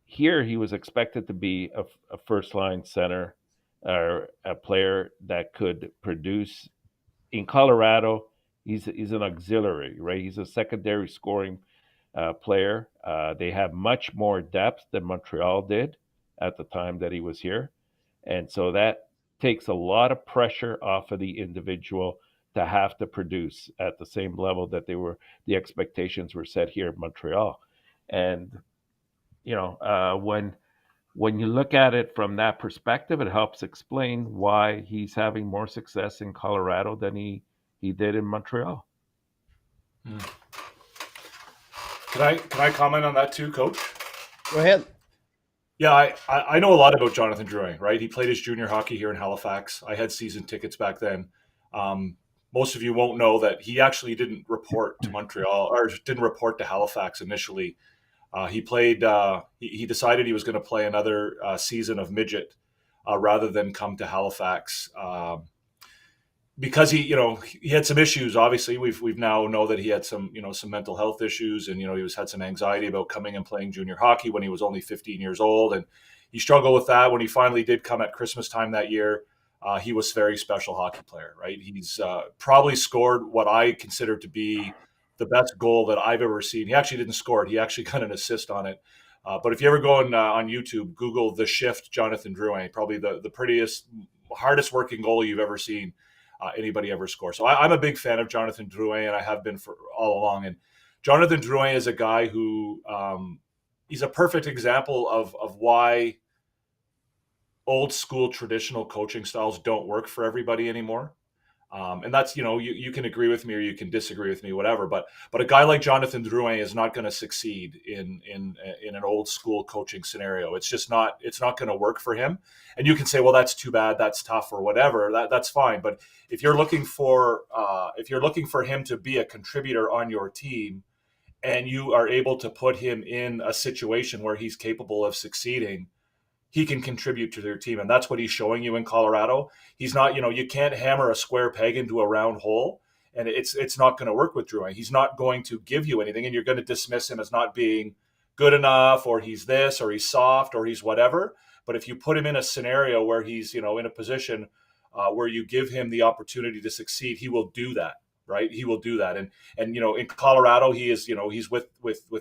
here he was expected to be a first line center or a player that could produce. In Colorado, he's an auxiliary, right? He's a secondary scoring player. They have much more depth than Montreal did at the time that he was here. And so that takes a lot of pressure off of the individual to have to produce at the same level that the expectations were set here in Montreal. And, when you look at it from that perspective, it helps explain why he's having more success in Colorado than he did in Montreal. Can I comment on that too, Coach? Go ahead. Yeah, I know a lot about Jonathan Drouin, right? He played his junior hockey here in Halifax. I had season tickets back then. Most of you won't know that he actually didn't report to Montreal or didn't report to Halifax initially. He played. He decided he was going to play another season of midget rather than come to Halifax because he had some issues. Obviously, we've now know that he had some mental health issues, and he had some anxiety about coming and playing junior hockey when he was only 15 years old, and he struggled with that. When he finally did come at Christmas time that year, he was a very special hockey player. Right, he's probably scored what I consider to be the best goal that I've ever seen. He actually didn't score it. He actually got an assist on it. But if you ever go on YouTube, Google The Shift Jonathan Drouin, probably the prettiest, hardest working goalie you've ever seen anybody ever score. So I'm a big fan of Jonathan Drouin, and I have been for all along. And Jonathan Drouin is a guy who he's a perfect example of why old school traditional coaching styles don't work for everybody anymore. And that's, you can agree with me or you can disagree with me, whatever. But a guy like Jonathan Drouin is not going to succeed in an old school coaching scenario. It's just not. It's not going to work for him. And you can say, well, that's too bad. That's tough or whatever. That's fine. But if you're looking for him to be a contributor on your team, and you are able to put him in a situation where he's capable of succeeding, he can contribute to their team. And that's what he's showing you in Colorado. He's not, you can't hammer a square peg into a round hole, and it's not going to work with Drouin. He's not going to give you anything, and you're going to dismiss him as not being good enough, or he's this, or he's soft, or he's whatever. But if you put him in a scenario where he's, in a position where you give him the opportunity to succeed, he will do that. Right, he will do that, and in Colorado, he is, he's with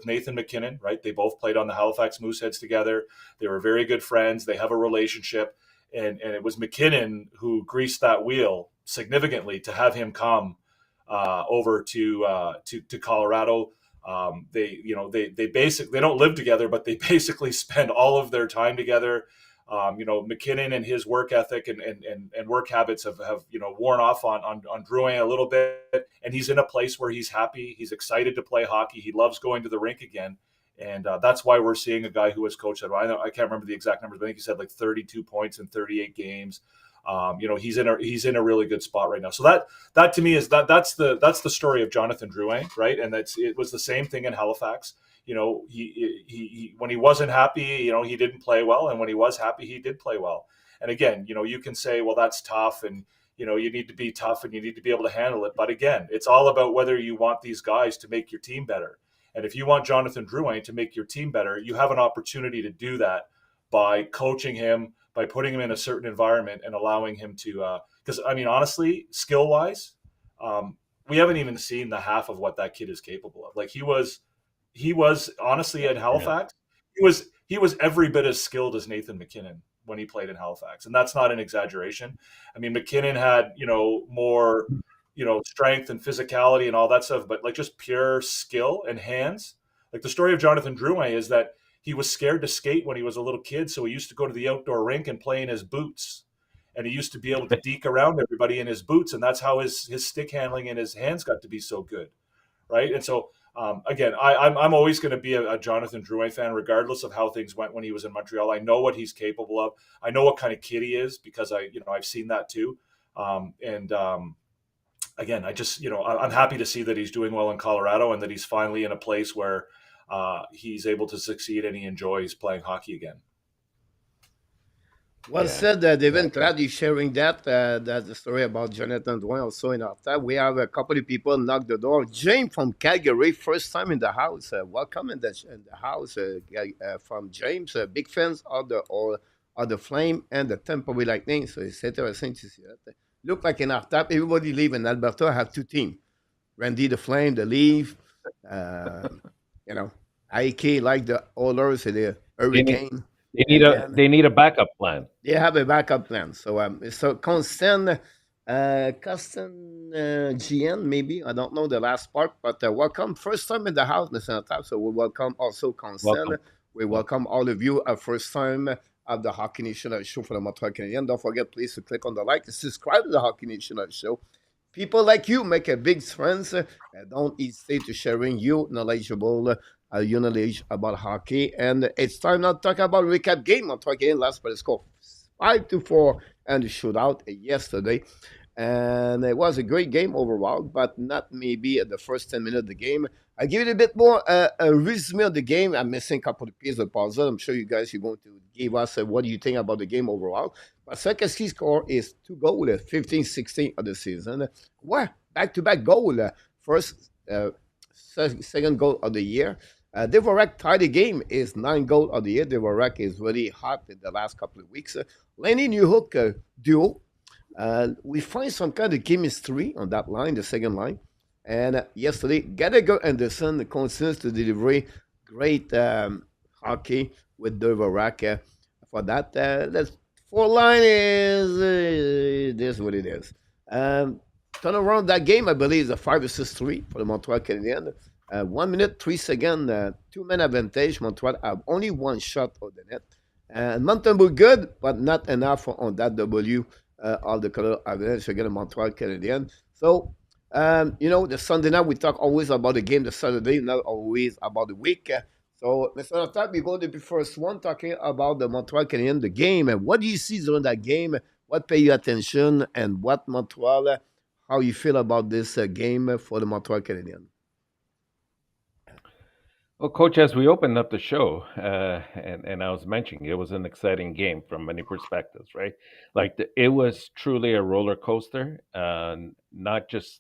Nathan MacKinnon. Right, they both played on the Halifax Mooseheads together. They were very good friends. They have a relationship, and it was MacKinnon who greased that wheel significantly to have him come over to Colorado. They basically, they don't live together, but they basically spend all of their time together. MacKinnon and his work ethic and work habits have worn off on Drouin a little bit, and he's in a place where he's happy. He's excited to play hockey. He loves going to the rink again, and that's why we're seeing a guy who was coached at, I can't remember the exact numbers, but I think he said like 32 points in 38 games. He's in a really good spot right now. So that to me is that's the story of Jonathan Drouin, right? And it was the same thing in Halifax. He when he wasn't happy, he didn't play well, and when he was happy, he did play well. And again, you can say, well, that's tough, and you need to be tough and you need to be able to handle it. But again, it's all about whether you want these guys to make your team better. And if you want Jonathan Drouin to make your team better, you have an opportunity to do that by coaching him, by putting him in a certain environment and allowing him to. Because honestly, skill wise, we haven't even seen the half of what that kid is capable of. Like he was honestly at Halifax. He was every bit as skilled as Nathan MacKinnon when he played in Halifax, and that's not an exaggeration. MacKinnon had more strength and physicality and all that stuff, but like just pure skill and hands. Like the story of Jonathan Drouin is that he was scared to skate when he was a little kid, so he used to go to the outdoor rink and play in his boots, and he used to be able to deke around everybody in his boots, and that's how his stick handling and his hands got to be so good, right? And so. Again, I'm always going to be a Jonathan Drouin fan, regardless of how things went when he was in Montreal. I know what he's capable of. I know what kind of kid he is because I've seen that too. And again, I just, I'm happy to see that he's doing well in Colorado and that he's finally in a place where he's able to succeed and he enjoys playing hockey again. Well Yeah, said, David. exactly. Glad you sharing that. That's the story about Jonathan Drouin also in our time. We have a couple of people knock the door. James from Calgary, first time in the house. Welcome in the house from James. Big fans of the Flame and the Tampa Bay Lightning. So it's interesting to see that. Look like in our top, everybody live in Alberta have two teams. Randy the Flame, the Leaf. Uh, you know, IK like the Oilers, the They need Hurricane. they need And a then they need a backup plan. they have a backup plan. So Constant GN, maybe. I don't know the last part, but welcome. First time in the house, Mr. Tap. So we welcome also Constant. Welcome. We Welcome. welcome all of you. First time of the Hockey Nation show for the Montreal Canadiens. Don't forget, please, to click on the like and subscribe to the Hockey Nation show. People like you make a big friends. Don't hesitate to sharing your knowledge about hockey. And it's time now to talk about recap game. I'm talking last but score 5-4 and the shootout yesterday. And it was a great game overall, but not maybe at the first 10 minutes of the game. I give it a bit more a resume of the game. I'm missing a couple of pieces of the puzzle. I'm sure you guys are going to give us what do you think about the game overall. But second key score is 2 goals, 15-16 of the season. Well, back-to-back goal. First, second goal of the year. Dvorak tied the game is 9 goals of the year. Dvorak is really hot in the last couple of weeks. Lenny Newhook duo. We find some kind of chemistry on that line, the second line. And yesterday, Gallagher Anderson continues to deliver great hockey with Dvorak. For that, let's four line is this what it is. Turn around that game, I believe, is a 5-6-3 for the Montreal Canadiens. 1 minute, 3 seconds, 2-man advantage. Montreal have only one shot on the net. And Mountain were good, but not enough on that W. All the color advantage against Montreal Canadiens. So, the Sunday night, we talk always about the game the Saturday, not always about the week. So, Mr. Natak, we're going to be first one talking about the Montreal Canadiens, the game. And what do you see during that game? What pay you attention? And what Montreal, how you feel about this game for the Montreal Canadiens? Well, Coach, as we opened up the show, and I was mentioning, it was an exciting game from many perspectives, right? It was truly a roller coaster, not just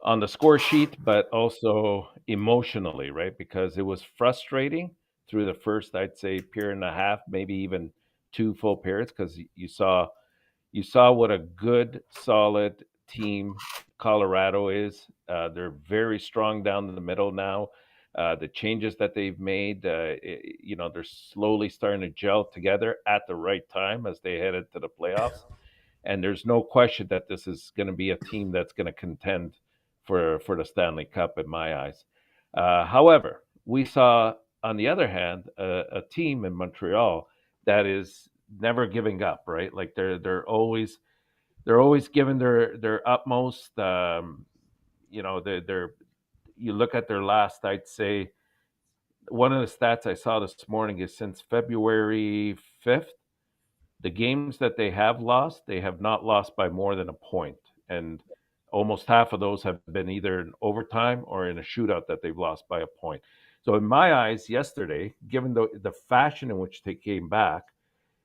on the score sheet, but also emotionally, right? Because it was frustrating through the first, I'd say, period and a half, maybe even 2 full periods, because you saw what a good, solid team Colorado is. They're very strong down in the middle now. The changes that they've made, they're slowly starting to gel together at the right time as they head into the playoffs. And there's no question that this is going to be a team that's going to contend for the Stanley Cup in my eyes. However, we saw, on the other hand, a team in Montreal that is never giving up, right? Like they're always giving their utmost. They're you look at their last, I'd say, one of the stats I saw this morning is since February 5th, the games that they have lost, they have not lost by more than a point. And almost half of those have been either in overtime or in a shootout that they've lost by a point. So in my eyes, yesterday, given the fashion in which they came back,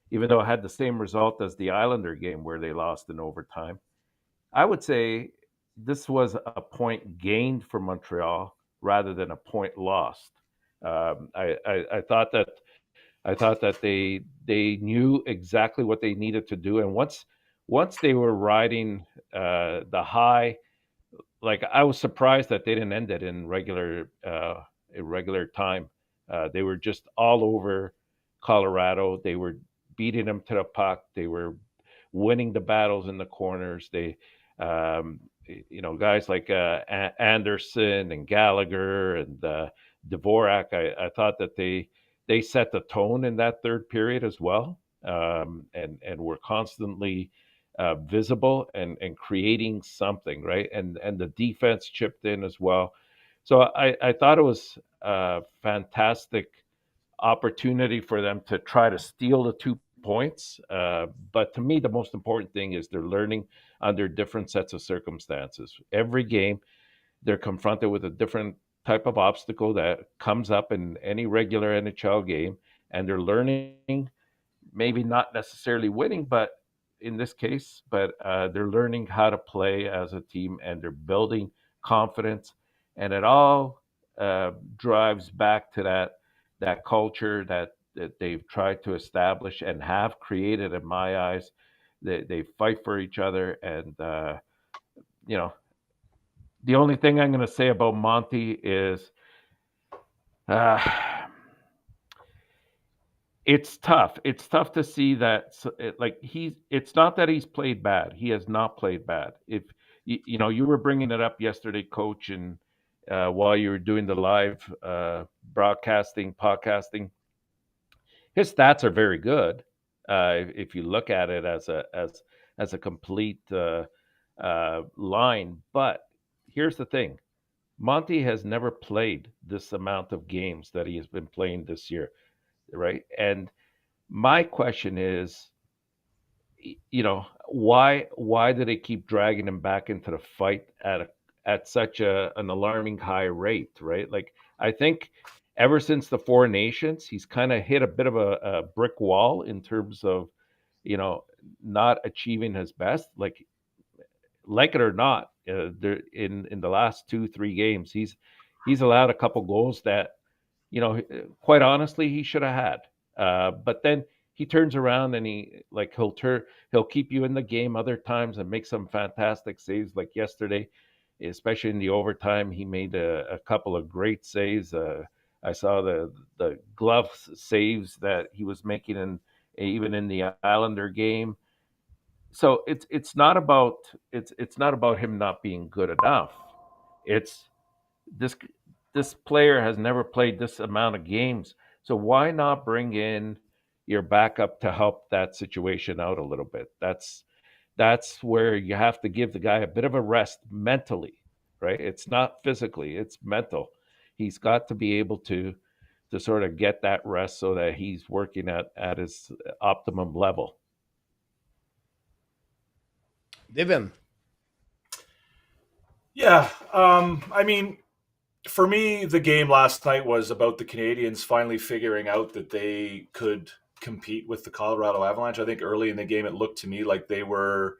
even though it had the same result as the Islander game where they lost in overtime, I would say this was a point gained for Montreal rather than a point lost. I thought that they knew exactly what they needed to do, and once they were riding the high, like I was surprised that they didn't end it in regular time. They were just all over Colorado. They were beating them to the puck. They were winning the battles in the corners. Guys like Anderson and Gallagher and Dvorak. I thought that they set the tone in that third period as well, and were constantly visible and creating something, right? And the defense chipped in as well. So I thought it was a fantastic opportunity for them to try to steal the 2 points. But to me, the most important thing is they're learning under different sets of circumstances. Every game, they're confronted with a different type of obstacle that comes up in any regular NHL game, and they're learning, maybe not necessarily winning, but in this case, but they're learning how to play as a team, and they're building confidence, and it all drives back to that culture that they've tried to establish and have created in my eyes. They fight for each other, and you know, the only thing I'm going to say about Monty is uh, it's tough. It's tough to see that, like, it's not that he's played bad. He has not played bad. If you know, you were bringing it up yesterday, Coach, and while you were doing the live podcasting, his stats are very good. If you look at it as a complete line, but here's the thing: Monty has never played this amount of games that he has been playing this year, right? And my question is, you know, why do they keep dragging him back into the fight at such an alarming high rate, right? Like, I think ever since the Four Nations, he's kind of hit a bit of a brick wall in terms of, you know, not achieving his best. Like it or not, there in the last 2-3 games, he's allowed a couple goals that, you know, quite honestly, he should have had. But then he turns around and he'll keep you in the game other times and make some fantastic saves. Like yesterday, especially in the overtime, he made a couple of great saves. I saw the glove saves that he was making even in the Islander game. So it's not about him not being good enough. It's this this player has never played this amount of games. So why not bring in your backup to help that situation out a little bit? That's where you have to give the guy a bit of a rest mentally, right? It's not physically, it's mental. He's got to be able to sort of get that rest so that he's working at his optimum level. Devin. Yeah, I mean, for me, the game last night was about the Canadiens finally figuring out that they could compete with the Colorado Avalanche. I think early in the game, it looked to me like they were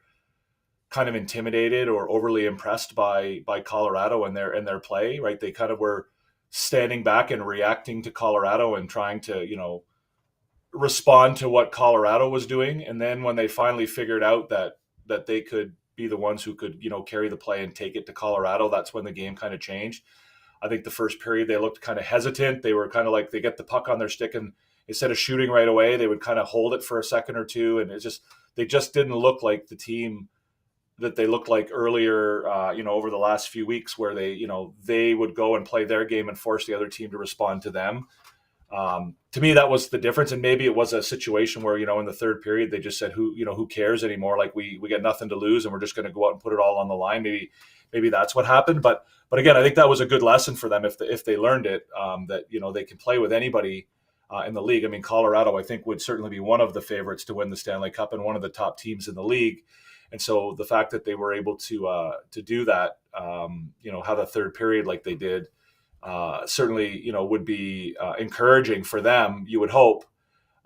kind of intimidated or overly impressed by Colorado and their play. Right, they kind of were standing back and reacting to Colorado and trying to, you know, respond to what Colorado was doing. And then when they finally figured out that they could be the ones who could, you know, carry the play and take it to Colorado, that's when the game kind of changed. I think the first period they looked kind of hesitant. They were kind of like, they get the puck on their stick, and instead of shooting right away, they would kind of hold it for a second or two. And they just didn't look like the team that they looked like earlier, you know, over the last few weeks, where they would go and play their game and force the other team to respond to them. To me, that was the difference. And maybe it was a situation where, you know, in the third period, they just said, who cares anymore? Like, we got nothing to lose and we're just going to go out and put it all on the line. Maybe that's what happened. But again, I think that was a good lesson for them if they learned it, that, you know, they can play with anybody in the league. I mean, Colorado, I think, would certainly be one of the favorites to win the Stanley Cup and one of the top teams in the league. And so the fact that they were able to do that, you know, have a third period like they did, certainly, you know, would be encouraging for them, you would hope.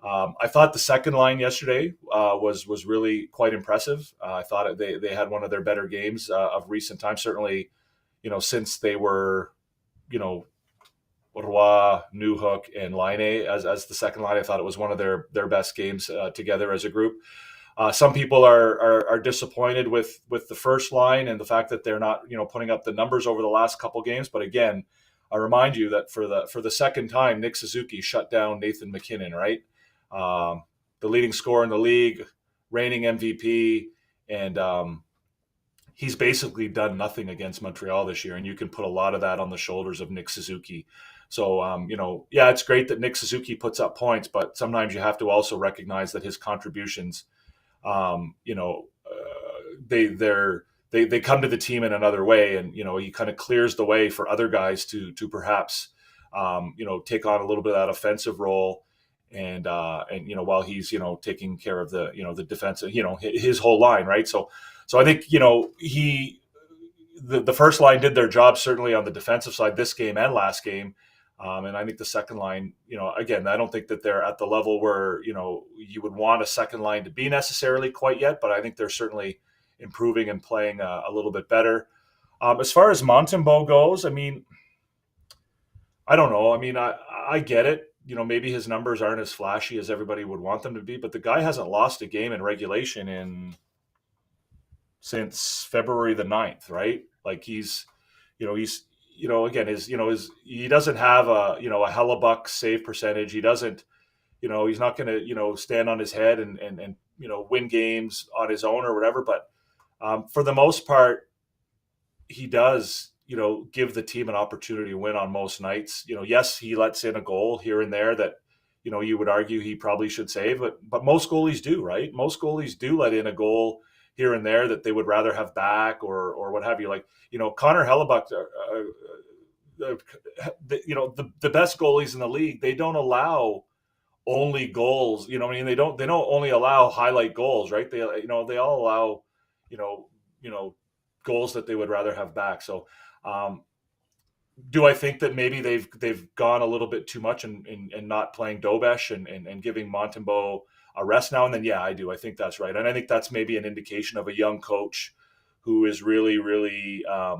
I thought the second line yesterday was really quite impressive. I thought they had one of their better games of recent times, certainly, you know, since they were, you know, Roy, Newhook, and Laine as the second line. I thought it was one of their best games together as a group. Some people are disappointed with the first line and the fact that they're not, you know, putting up the numbers over the last couple games. But again, I remind you that for the second time, Nick Suzuki shut down Nathan MacKinnon, right? The leading scorer in the league, reigning MVP, and he's basically done nothing against Montreal this year. And you can put a lot of that on the shoulders of Nick Suzuki. So, you know, yeah, it's great that Nick Suzuki puts up points, but sometimes you have to also recognize that his contributions, you know, they come to the team in another way, and, you know, he kind of clears the way for other guys to perhaps, you know, take on a little bit of that offensive role. and while he's taking care of the the defensive his whole line, right? So I think the first line did their job certainly on the defensive side this game and last game. And I think the second line, again, I don't think that they're at the level where, you would want a second line to be necessarily quite yet, but I think they're certainly improving and playing a little bit better. As far as Montembeault goes, I mean, I don't know. I mean, I get it. Maybe his numbers aren't as flashy as everybody would want them to be, but the guy hasn't lost a game in regulation since February the 9th, right? Like he's again, he doesn't have a hellebuck save percentage. He doesn't, he's not going to, stand on his head and win games on his own or whatever. But for the most part, he does, give the team an opportunity to win on most nights. Yes, he lets in a goal here and there that, you would argue he probably should save, but most goalies do, right? Most goalies do let in a goal here and there that they would rather have back or what have you. Like, Connor Hellebuck, the best goalies in the league, they don't allow only goals. They don't only allow highlight goals, right? They they all allow goals that they would rather have back. So do I think that maybe they've gone a little bit too much in not playing Dobesh and giving Montembeault a rest now and then? Yeah, I do. I think that's right. And I think that's maybe an indication of a young coach who is really, really I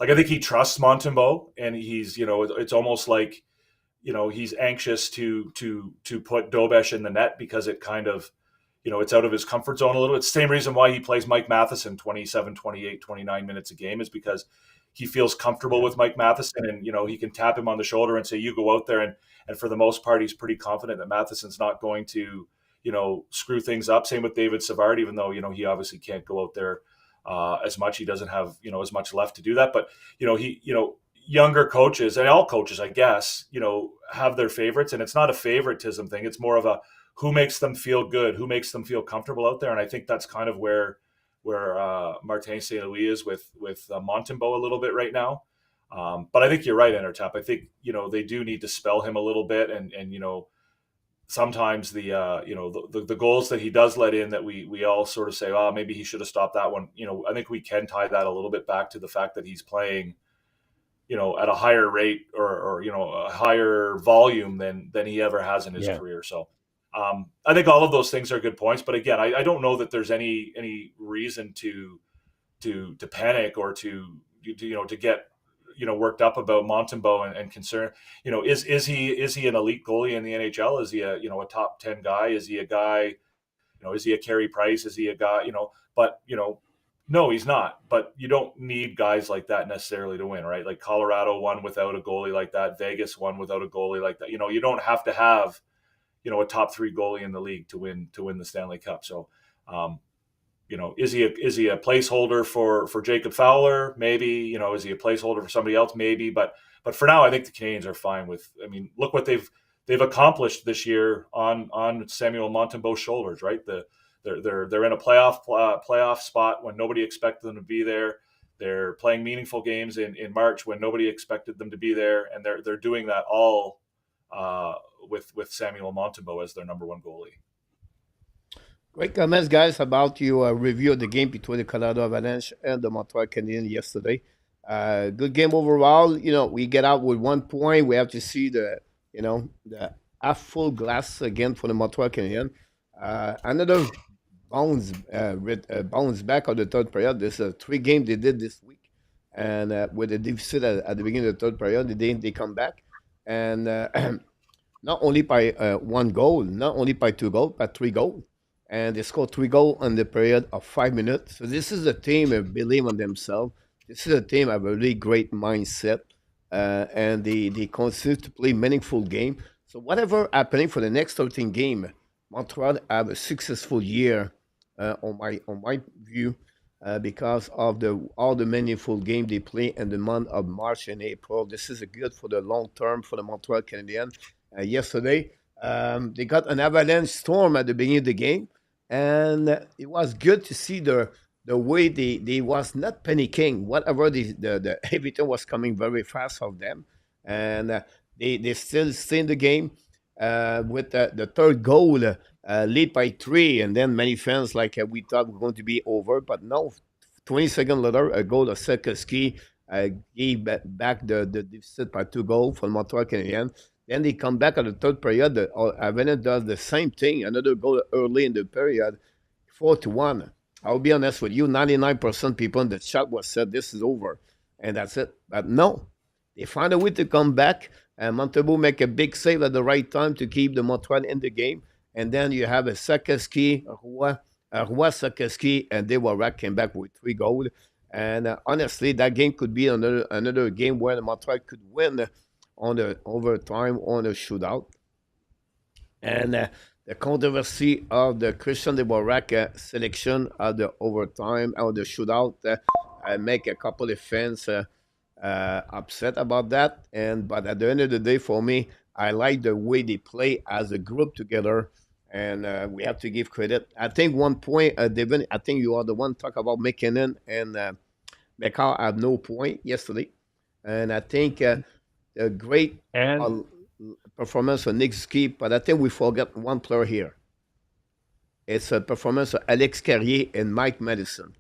think he trusts Montembeault, and he's, it's almost like, he's anxious to put Dobesh in the net because it kind of, it's out of his comfort zone a little. It's the same reason why he plays Mike Matheson 27, 28, 29 minutes a game, is because he feels comfortable with Mike Matheson, and, he can tap him on the shoulder and say, you go out there. And for the most part, he's pretty confident that Matheson's not going to, screw things up. Same with David Savard, even though, he obviously can't go out there as much. He doesn't have, as much left to do that. But, younger coaches, and all coaches, I guess, have their favorites. And it's not a favoritism thing. It's more of a who makes them feel good, who makes them feel comfortable out there. And I think that's kind of where Martin St. Louis is with Montembeault a little bit right now. But I think you're right, Entertap. I think, they do need to spell him a little bit. And sometimes the goals that he does let in that we all sort of say, oh, maybe he should have stopped that one. I think we can tie that a little bit back to the fact that he's playing, at a higher rate or a higher volume than he ever has in his career. So I think all of those things are good points. But again, I don't know that there's any reason to panic or to get worked up about Montembeault and concern. Is he an elite goalie in the NHL? Is he a top 10 guy? Is he a guy? Is he a Carey Price? Is he a guy? But no, he's not. But you don't need guys like that necessarily to win, right? Like Colorado won without a goalie like that. Vegas won without a goalie like that. You don't have to have a top 3 goalie in the league to win the Stanley Cup. So, is he a placeholder for Jacob Fowler? Maybe. Is he a placeholder for somebody else? Maybe. But for now, I think the Canadiens are fine with. I mean, look what they've accomplished this year on Samuel Montembeault's shoulders, right? They're in a playoff spot when nobody expected them to be there. They're playing meaningful games in March when nobody expected them to be there, and they're doing that all with Samuel Montembeault as their number one goalie. Great comments, guys, about your review of the game between the Colorado Avalanche and the Montreal Canadiens yesterday. Good game overall. We get out with 1 point. We have to see the half full glass again for the Montreal Canadiens. Another bounce back of the third period. There's 3 games they did this week, and with the deficit at the beginning of the third period, they come back, and not only by 1 goal, not only by 2 goals, but 3 goals. And they scored 3 goals in the period of 5 minutes. So this is a team that believe in themselves. This is a team that have a really great mindset, and they continue to play meaningful game. So whatever happening for the next 13 game, Montreal have a successful year on my view because of all the meaningful game they play in the month of March and April. This is good for the long term for the Montreal Canadiens. Yesterday, they got an avalanche storm at the beginning of the game. And it was good to see the way they was not panicking. Whatever the everything was coming very fast of them, and they still stay in the game. with the third goal, lead by 3, and then many fans we thought were going to be over, but no. 20 seconds later, a goal of Sekeski gave back the deficit by 2 goals for Montreal Canadiens. Then they come back at the third period. Avalanche does the same thing, another goal early in the period, 4-1. I'll be honest with you, 99% people in the chat was said this is over, and that's it. But no, they find a way to come back, and Montembeault make a big save at the right time to keep the Montreal in the game. And then you have a Sekeski, Roy Sekeski, and Drouin came back with 3 goals. And honestly, that game could be another game where the Montreal could win on the overtime, on a shootout. And the controversy of the Christian Dvorak selection of the overtime or the shootout make a couple of fans upset about that. But at the end of the day, for me, I like the way they play as a group together, and we have to give credit. I think one point, Devin, I think you are the one talk about McKinnon and McCall had no point yesterday, and I think a great And performance of Nick Ski, but I think we forget one player here. It's a performance of Alex Carrier and Mike Matheson.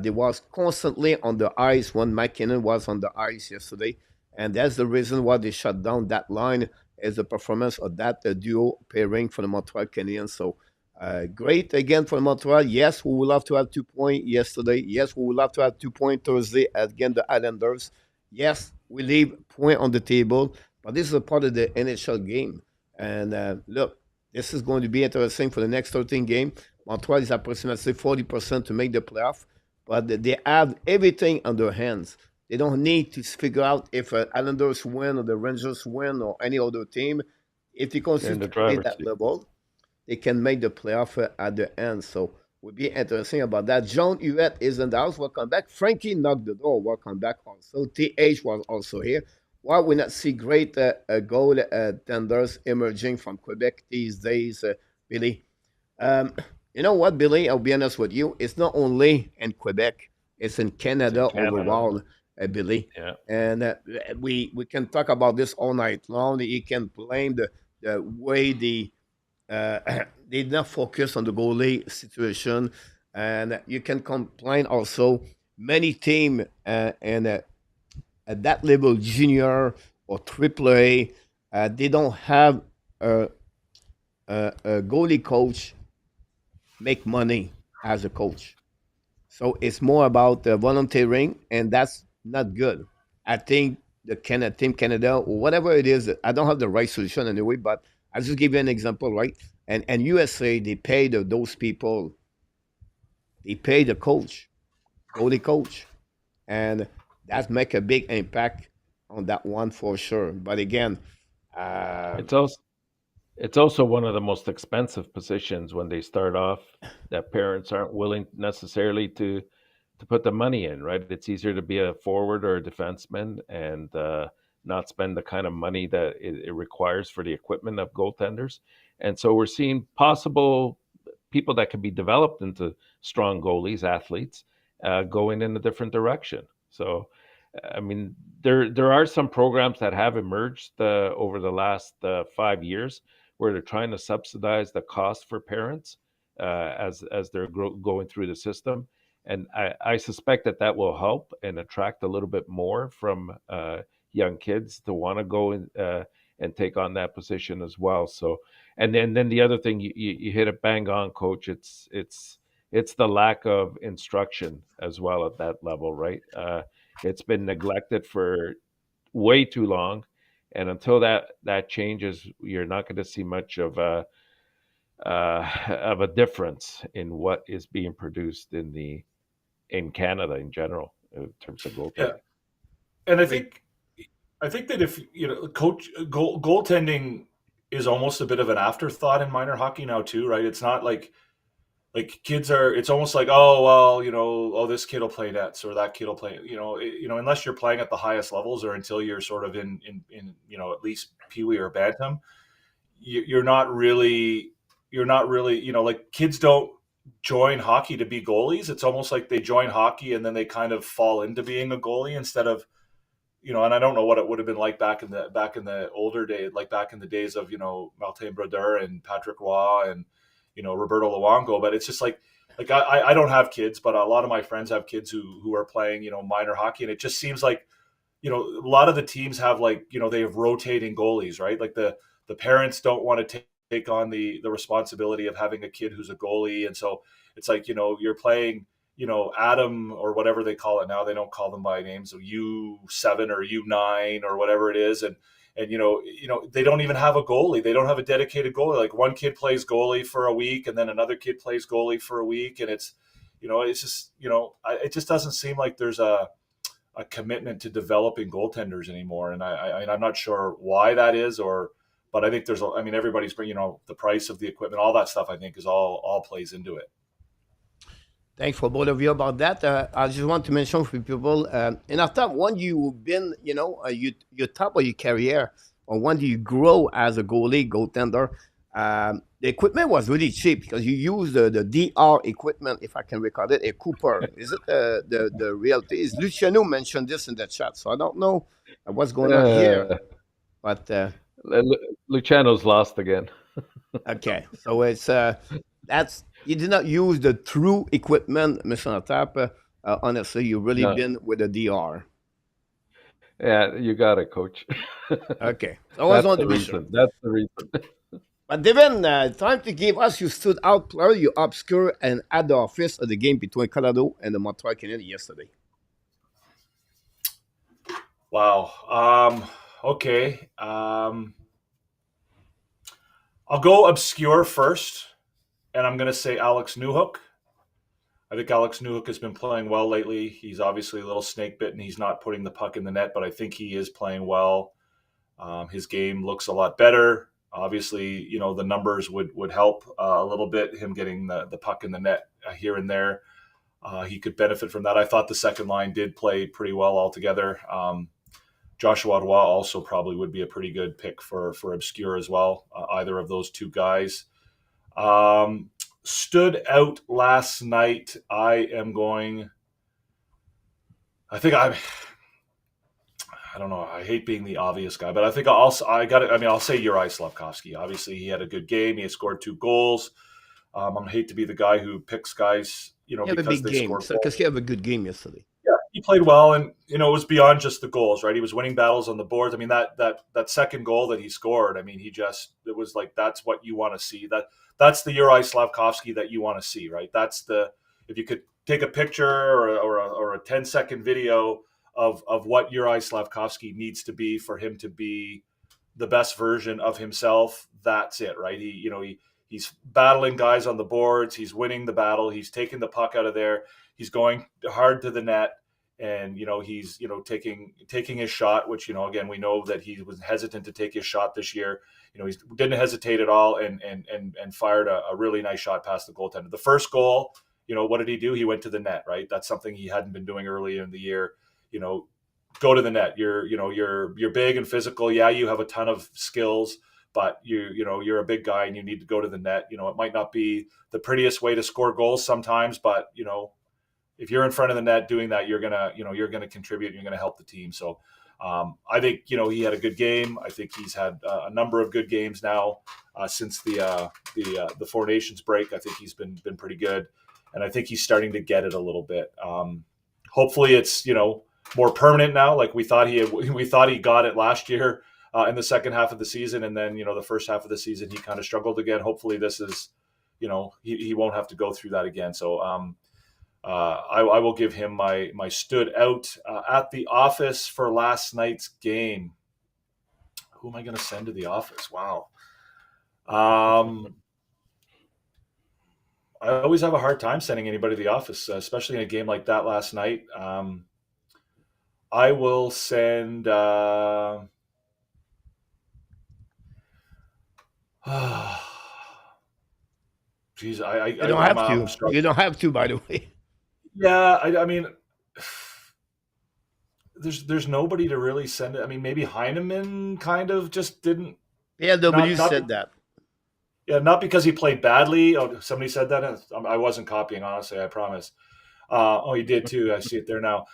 They was constantly on the ice when McKinnon was on the ice yesterday, and that's the reason why they shut down that line is the performance of that duo pairing for the Montreal Canadiens. So great again for Montreal. Yes, we would love to have 2 points yesterday. Yes, we would love to have 2 points Thursday against the Islanders. Yes, we leave point on the table, but this is a part of the NHL game. And look, this is going to be interesting for the next 13 games. Montreal is approximately 40% to make the playoff, but they have everything on their hands. They don't need to figure out if Islanders win or the Rangers win or any other team. If they they're in continue the to play driver's that seat. level, they can make the playoff at the end. So will be interesting about that. John Huet is in the house. Welcome back. Frankie knocked the door. Welcome back also. TH was also here. Why we not see great goal tenders emerging from Quebec these days, Billy? Um, you know what, Billy? I'll be honest with you. It's not only in Quebec, it's in It's in Canada Canada. overall, Billy. Yeah. And we can talk about this all night long. You can blame the way uh, they did not focus on the goalie situation, and you can complain also. Many team and at that level, junior or triple A, they don't have a, a goalie coach make money as a coach. So it's more about volunteering, and that's not good. I think the Canada, Team Canada, or whatever it is, I don't have the right solution anyway, but I'll just give you an example, right? And USA, they pay those people, they pay the coach, goalie coach, and that make a big impact on that one for sure. But again, uh, It's also it's also one of the most expensive positions when they start off that parents aren't willing necessarily to put the money in, right? It's easier to be a forward or a defenseman and not spend the kind of money that it requires for the equipment of goaltenders. And so we're seeing possible people that can be developed into strong goalies, athletes, going in a different direction. So, I mean, there are some programs that have emerged over the last 5 years where they're trying to subsidize the cost for parents as they're going through the system, and I suspect that that will help and attract a little bit more from young kids to want to go and take on that position as well. So, and then the other thing you hit it bang on, coach. It's the lack of instruction as well at that level, right? It's been neglected for way too long, and until that changes, you're not going to see much of a difference in what is being produced in Canada in general in terms of Yeah, goaltending. and agree. I think that if coach goaltending is almost a bit of an afterthought in minor hockey now too, right? It's not like kids are. It's almost like, oh well, oh, this kid will play nets or that kid will play. Unless you're playing at the highest levels or until you're sort of in at least peewee or bantam, you're not really like kids don't join hockey to be goalies. It's almost like they join hockey and then they kind of fall into being a goalie instead of and I don't know what it would have been like back in the older days, like back in the days of, Martin Brodeur and Patrick Roy and, Roberto Luongo. But it's just like I don't have kids, but a lot of my friends have kids who are playing, minor hockey. And it just seems like, a lot of the teams have they have rotating goalies, right? Like the parents don't want to take on the responsibility of having a kid who's a goalie. And so it's like, you're playing, Adam or whatever they call it now. They don't call them by names, so U7 or U9 or whatever it is. And they don't even have a goalie. They don't have a dedicated goalie. Like one kid plays goalie for a week and then another kid plays goalie for a week. And it's just, it just doesn't seem like there's a commitment to developing goaltenders anymore. And I'm not sure why that is, but I think everybody's bringing, the price of the equipment, all that stuff, I think is all plays into it. Thanks for both of you about that. I just want to mention for people, in our top one, you've been, your top of your career, or when you grow as a goaltender, the equipment was really cheap because you use the DR equipment, if I can recall it, a Cooper. Is it the reality? Is Luciano mentioned this in the chat, so I don't know what's going on here. But Luciano's lost again. Okay, so it's that's. You did not use the true equipment, Mr. Natap. Honestly, you've really been with the DR. Yeah, you got it, Coach. Okay. So I was on the reason. That's the reason. But Devin, time to give us your stood out player, your obscure and at the office of the game between Colorado and the Montreal Canadiens yesterday. Wow. Okay. I'll go obscure first. And I'm going to say Alex Newhook. I think Alex Newhook has been playing well lately. He's obviously a little snake bitten. He's not putting the puck in the net, but I think he is playing well. His game looks a lot better. Obviously, the numbers would help a little bit, him getting the puck in the net here and there. He could benefit from that. I thought the second line did play pretty well altogether. Joshua Roy also probably would be a pretty good pick for obscure as well, either of those two guys. Stood out last night. I don't know. I hate being the obvious guy, but I think I'll say Juraj Slafkovsky. Obviously, he had a good game. He had scored 2 goals. I hate to be the guy who picks guys, because they scored goals. Because he had a good game yesterday. Yeah, he played well, and it was beyond just the goals, right? He was winning battles on the boards. I mean, that second goal that he scored. I mean, it was like that's what you want to see. That's the Juraj Slafkovsky that you want to see, right? If you could take a picture or a 10-second video of what Juraj Slafkovsky needs to be for him to be the best version of himself, that's it, right? He's battling guys on the boards. He's winning the battle. He's taking the puck out of there. He's going hard to the net, and he's taking his shot, which again we know that he was hesitant to take his shot this year. He didn't hesitate at all and fired a really nice shot past the goaltender. The first goal, what did he do? He went to the net, right? That's something he hadn't been doing earlier in the year. Go to the net. You're big and physical. Yeah, you have a ton of skills, but you're a big guy and you need to go to the net. It might not be the prettiest way to score goals sometimes, but if you're in front of the net doing that, you're gonna contribute. You're gonna help the team. So I think he had a good game. I think he's had a number of good games now since the Four Nations break. I think he's been pretty good, and I think he's starting to get it a little bit. Hopefully, it's more permanent now. Like we thought he got it last year in the second half of the season, and then the first half of the season he kind of struggled again. Hopefully, this is he won't have to go through that again. So. I will give him my stood out at the office for last night's game. Who am I going to send to the office? Wow. I always have a hard time sending anybody to the office, especially in a game like that last night. I will send. Geez, you don't have to. You don't have to, by the way. Yeah, I mean, there's nobody to really send it. I mean, maybe Heineman kind of just didn't. Yeah, nobody said that. Yeah, not because he played badly. Oh, somebody said that. I wasn't copying, honestly. I promise. Oh, he did too. I see it there now.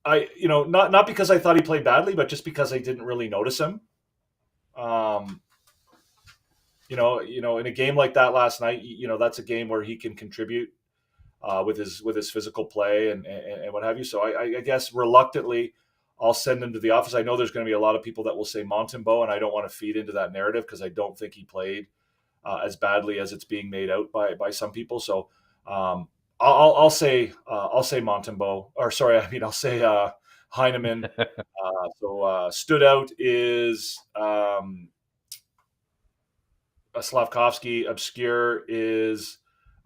not because I thought he played badly, but just because I didn't really notice him. In a game like that last night, that's a game where he can contribute with his physical play and what have you. So I guess reluctantly, I'll send him to the office. I know there's going to be a lot of people that will say Montembeault, and I don't want to feed into that narrative because I don't think he played as badly as it's being made out by some people. So I'll say Montembeault, or sorry, I'll say Heineman. So stood out is Slavkovsky, obscure is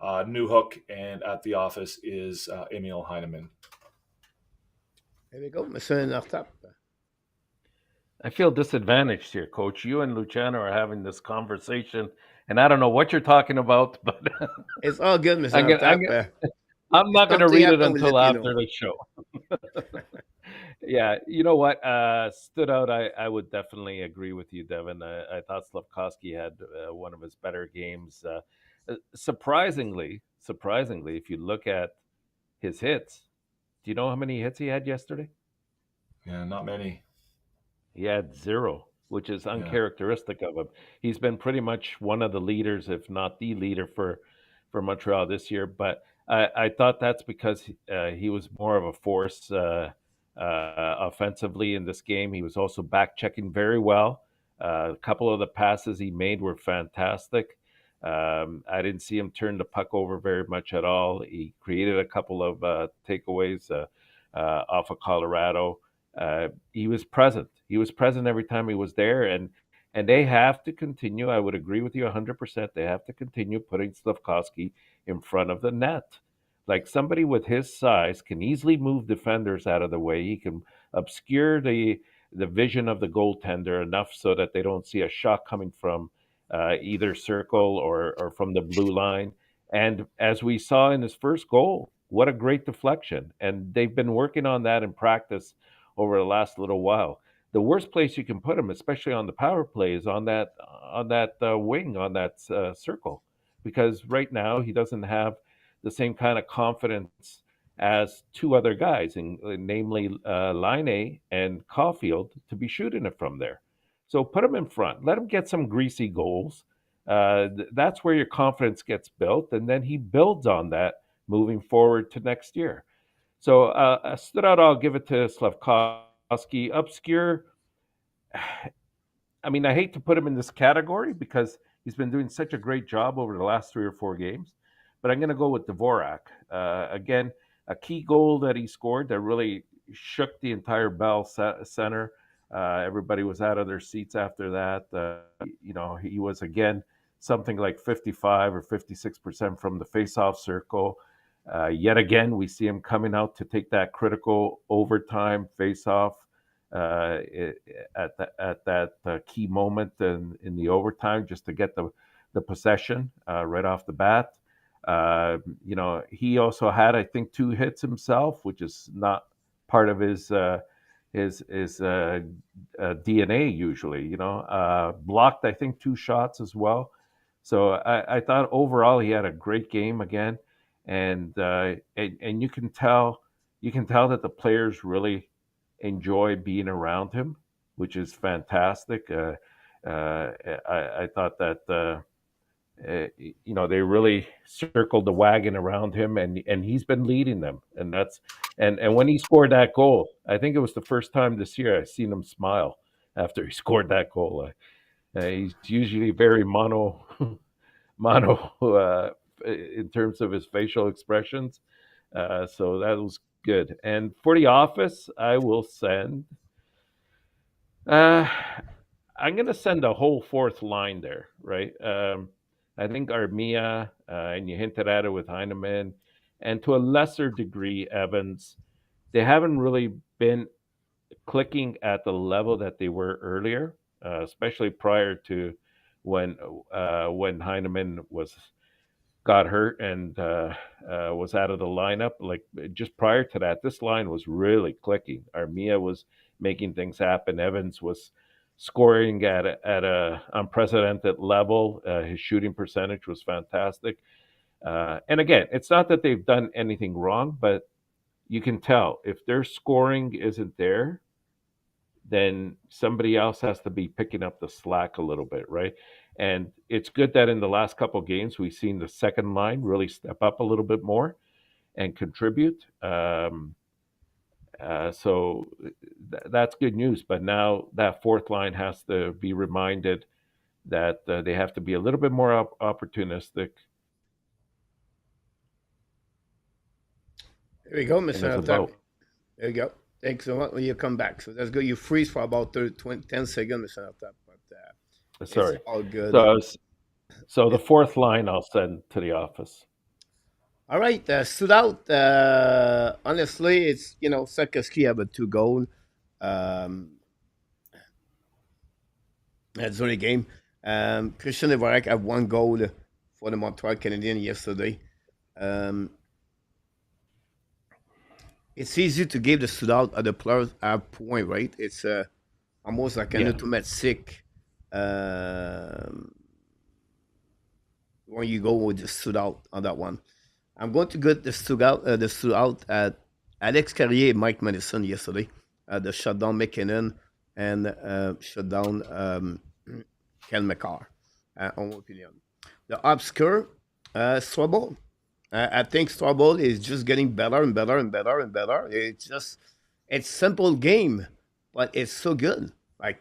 Newhook, and at the office is Emil Heineman. There we go, Monsieur Nartap. I feel disadvantaged here, Coach. You and Luciano are having this conversation, and I don't know what you're talking about, but It's all good, Monsieur Nartap. I'm not going to read it until after the show. Yeah, you know what? Stood out. I would definitely agree with you, Devin. I thought Slavkovsky had one of his better games. Surprisingly, if you look at his hits, do you know how many hits he had yesterday? Yeah, not many. He had 0, which is uncharacteristic of him. He's been pretty much one of the leaders, if not the leader, for Montreal this year. But I thought that's because he was more of a force offensively in this game. He was also back checking very well. A couple of the passes he made were fantastic. I didn't see him turn the puck over very much at all. He created a couple of takeaways off of Colorado. He was present. He was present every time he was there, and they have to continue. I would agree with you 100%. They have to continue putting Slavkovsky in front of the net. Like, somebody with his size can easily move defenders out of the way. He can obscure the vision of the goaltender enough so that they don't see a shot coming from either circle or from the blue line. And as we saw in his first goal, what a great deflection. And they've been working on that in practice over the last little while. The worst place you can put him, especially on the power play, is on that wing, on that circle, because right now he doesn't have the same kind of confidence as two other guys, namely Laine and Caulfield, to be shooting it from there. So put him in front. Let him get some greasy goals. That's where your confidence gets built, and then he builds on that moving forward to next year. So stood out, I'll give it to Slavkovsky. Obscure, I mean, I hate to put him in this category because he's been doing such a great job over the last 3 or 4 games, but I'm going to go with Dvorak. Again, a key goal that he scored that really shook the entire Bell Center. Everybody was out of their seats after that. He was, again, something like 55 or 56% from the faceoff circle. Yet again, we see him coming out to take that critical overtime faceoff at that key moment in the overtime, just to get the possession right off the bat. He also had, I think, 2 hits himself, which is not part of his DNA usually. Blocked, I think, 2 shots as well. So I thought overall he had a great game again, and you can tell that the players really enjoy being around him, which is fantastic. I thought that. They really circled the wagon around him, and he's been leading them, and when he scored that goal, I think it was the first time this year I've seen him smile after he scored that goal. He's usually very mono in terms of his facial expressions, so that was good. And for the office, I will send. I'm going to send a whole fourth line there, right? I think Armia, and you hinted at it with Heineman, and to a lesser degree, Evans, they haven't really been clicking at the level that they were earlier, especially prior to when Heineman got hurt and was out of the lineup. Like, just prior to that, this line was really clicking. Armia was making things happen. Evans was scoring at a unprecedented level. His shooting percentage was fantastic. And again, it's not that they've done anything wrong, but you can tell if their scoring isn't there, then somebody else has to be picking up the slack a little bit, right? And it's good that in the last couple of games we've seen the second line really step up a little bit more and contribute. So that's good news. But now that fourth line has to be reminded that they have to be a little bit more opportunistic. There you go, And Mr. it's Alta. about There you go. Thanks a lot when you come back. So that's good. You freeze for about 30, 20, 10 seconds, Mr. Alta. But sorry. it's all good. So the fourth line I'll send to the office. All right, stood out. Honestly, it's Sakaski have a 2 goal. That's the game. Christian Levarek have 1 goal for the Montreal Canadiens yesterday. It's easy to give the stood out at the players have point, right? It's almost like an automatic when you go with the stood out on that one. I'm going to get the stood out at Alex Carrier and Mike Matheson yesterday. The shutdown McKinnon and shutdown Kel McCarr, on my opinion. The obscure Strobel. I think Strobel is just getting better and better and better and better. It's simple game, but it's so good. Like,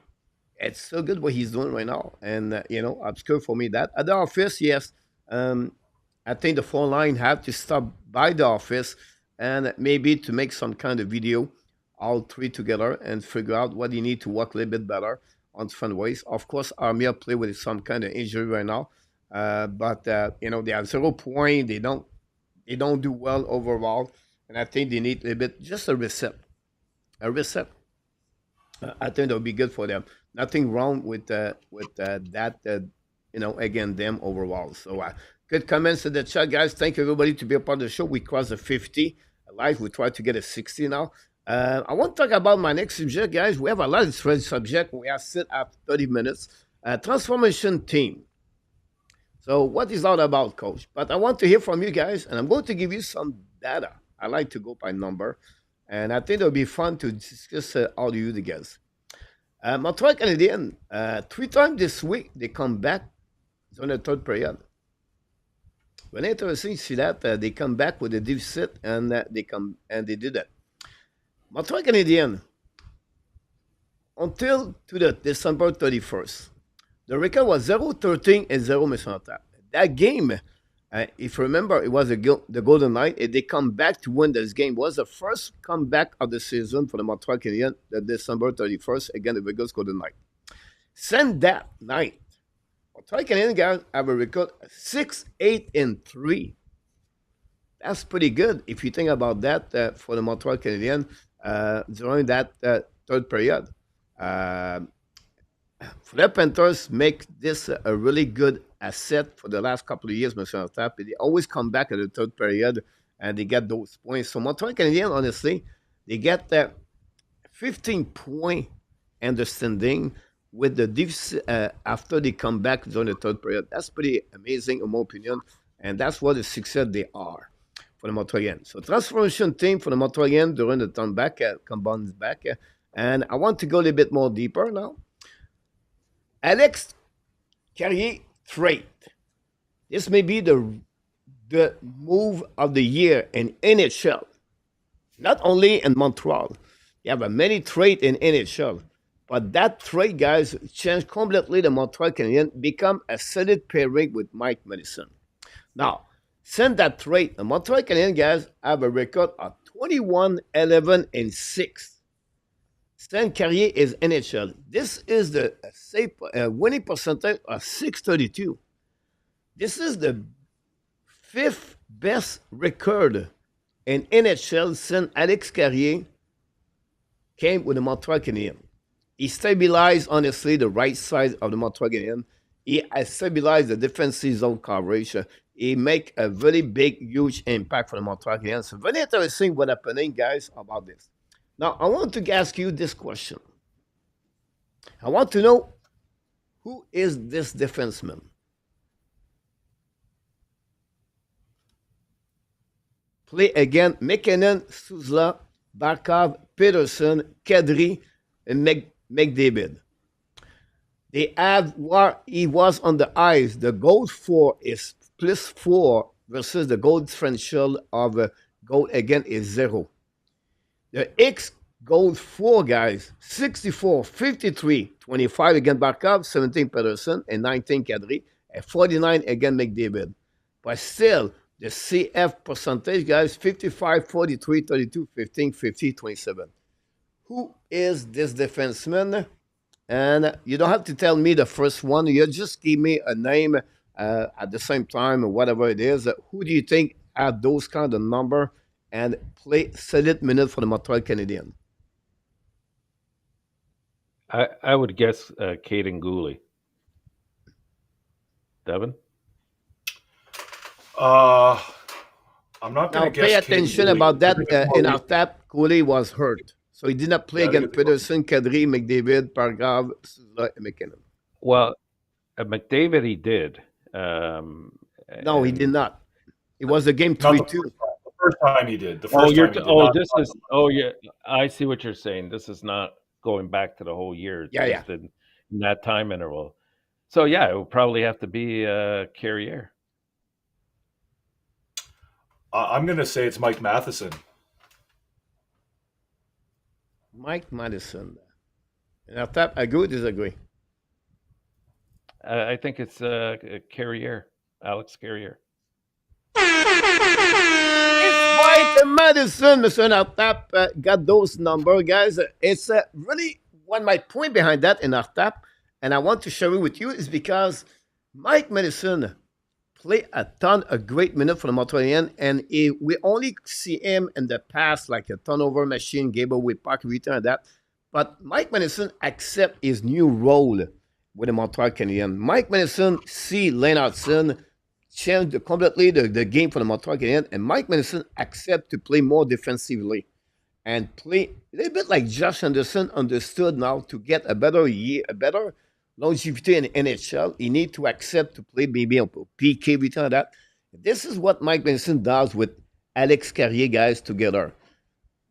it's so good what he's doing right now. And, obscure for me that. At the office, yes, I think the phone line have to stop by the office and maybe to make some kind of video, all three together, and figure out what you need to work a little bit better on different ways. Of course, Armia play with some kind of injury right now, but they have 0 point. They don't do well overall, and I think they need a bit just a reset. I think that would be good for them. Nothing wrong with that. Again, them overall. So good comments in the chat, guys. Thank you everybody to be a part of the show. We crossed the 50 live. We try to get a 60 now. I want to talk about my next subject, guys. We have a lot of subject. We are set after 30 minutes. Transformation team. So what is all about, Coach? But I want to hear from you guys, and I'm going to give you some data. I like to go by number, and I think it'll be fun to discuss all of you together. Montreal Canadiens, 3 times this week, they come back on the third period. Very interesting to see that they come back with a deficit, and they did that. Montreal Canadiens, until to the December 31st, the record was 0-13 and 0 missed on tap. That game, if you remember, it was the Golden Knight. They come back to win this game. It was the first comeback of the season for the Montreal Canadiens, the December 31st, again, the Vegas Golden Knight. Since that night, Montreal Canadiens guys have a record 6-8-3. That's pretty good if you think about that for the Montreal Canadiens during that third period. Fred Panthers make this a really good asset for the last couple of years, Mr. Tap. They always come back at the third period and they get those points. So Montreal Canadiens, honestly, they get 15-point understanding with the deficit after they come back during the third period. That's pretty amazing, in my opinion, and that's what the success they are for the Montreal. So transformation team for the Montreal during the turn back, comes back, and I want to go a little bit more deeper now. Alex Carrier trade. This may be the move of the year in NHL. Not only in Montreal. You have a many trade in NHL. But that trade, guys, changed completely the Montreal Canadiens, become a solid pairing with Mike Matheson. Now, since that trade, the Montreal Canadiens, guys, have a record of 21-11-6. Stan Carrier is NHL. This is the winning percentage of 632. This is the 5th best record in NHL since Alex Carrier came with the Montreal Canadiens. He stabilized, honestly, the right side of the Montreal Canadiens. He has stabilized the defensive zone coverage. He make a very big, huge impact for the Montreal Canadiens. So very interesting what's happening, guys, about this. Now, I want to ask you this question. I want to know, who is this defenseman? Play again McKinnon, Suzla, Barkov, Peterson, Kadri, and McDavid. They have where he was on the ice. The goal for is +4 versus the goal differential of goal again is 0. The X goal for guys 64, 53, 25 against Barkov, 17 Peterson, and 19 Kadri, and 49 against McDavid. But still, the CF percentage, guys, 55, 43, 32, 15, 50, 27. Who is this defenseman? And you don't have to tell me the first one. You just give me a name at the same time or whatever it is. Who do you think had those kind of number and play solid minute for the Montreal Canadiens? I would guess Caden Gooley. Devin? I'm not Now going to guess. pay attention about that. In our tap, Cooley was hurt. So he did not play against Peterson, Kadri, McDavid, Pargav, Souza, and McKinnon. Well, McDavid he did. No, he did not. It was the game 3-2. The first time he did. The first time he did. Yeah. I see what you're saying. This is not going back to the whole year. Yeah. In that time interval. So yeah, it would probably have to be Carrier. I'm going to say it's Mike Matheson. Mike Matheson. And our tap, agree or disagree? I think it's Carrier, Alex Carrier. It's Mike Matheson, Mr. Our tap got those numbers, guys. It's really one my point behind that in our tap, and I want to share it with you is because Mike Matheson play a ton of great minutes for the Montreal, and we only see him in the past like a turnover machine, gave away puck return and that. But Mike Matheson accept his new role with the Montreal Canadiens. Mike Matheson see Lennartson change completely the game for the Montreal Canadiens, and Mike Matheson accept to play more defensively and play a little bit like Josh Anderson understood now to get a better year, a better longevity in the NHL. He need to accept to play maybe on PK return that. This is what Mike Matheson does with Alex Carrier guys together.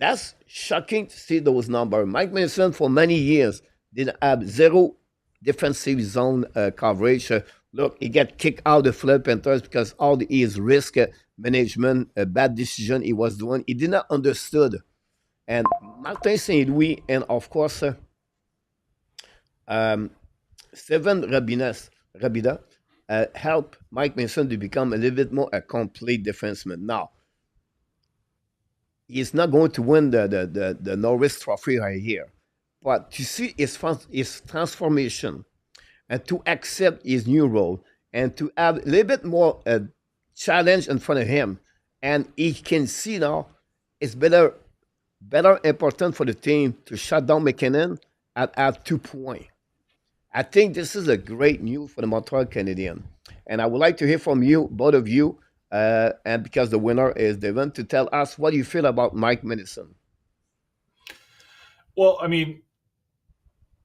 That's shocking to see those numbers. Mike Matheson for many years did have zero defensive zone coverage. Look, he got kicked out of the Florida Panthers because all his risk management, bad decision he was doing. He did not understood. And Martin St. Louis and of course Steven Rabida helped Mike Matheson to become a little bit more a complete defenseman. Now, he's not going to win the Norris Trophy right here. But to see his transformation and to accept his new role and to have a little bit more challenge in front of him, and he can see now it's better important for the team to shut down McKinnon at 2 points. I think this is a great news for the Montreal Canadiens. And I would like to hear from you, both of you, and because the winner is Devin, to tell us what you feel about Mike Matheson. Well, I mean,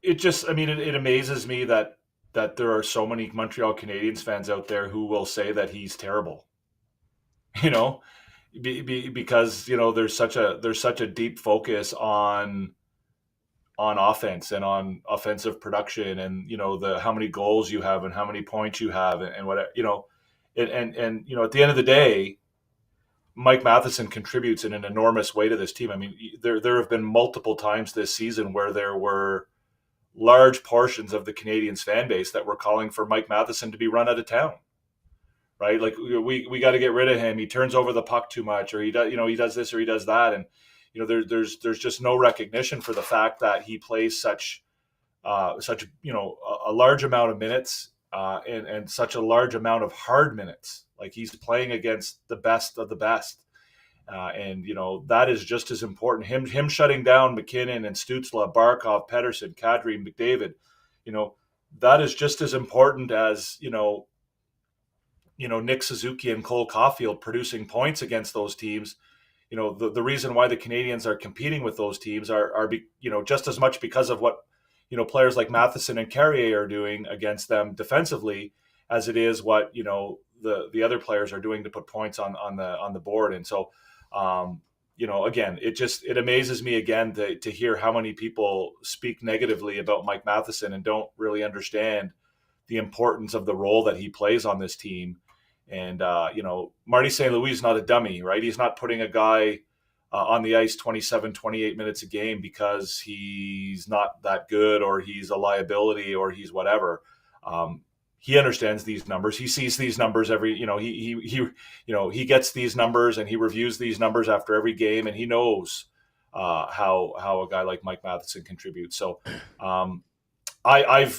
it amazes me that there are so many Montreal Canadiens fans out there who will say that he's terrible. Because there's such a deep focus on offense and on offensive production, and the how many goals you have and how many points you have and whatever, and at the end of the day, Mike Matheson contributes in an enormous way to this team. I mean, there have been multiple times this season where there were large portions of the Canadiens fan base that were calling for Mike Matheson to be run out of town. Right? Like we got to get rid of him. He turns over the puck too much, or he does this or he does that. And, there's just no recognition for the fact that he plays such a large amount of minutes and such a large amount of hard minutes. Like he's playing against the best of the best. And that is just as important. Him shutting down McKinnon and Stützle, Barkov, Pettersson, Kadri, and McDavid, that is just as important as, Nick Suzuki and Cole Caulfield producing points against those teams. The reason why the Canadiens are competing with those teams are just as much because of what, players like Matheson and Carrier are doing against them defensively as it is what, the other players are doing to put points on the board. And so Again, it amazes me again to hear how many people speak negatively about Mike Matheson and don't really understand the importance of the role that he plays on this team. And, Marty St. Louis is not a dummy, right? He's not putting a guy on the ice 27, 28 minutes a game because he's not that good or he's a liability or he's whatever. He understands these numbers. He sees these numbers he gets these numbers and he reviews these numbers after every game, and he knows how a guy like Mike Matheson contributes. So, I'm not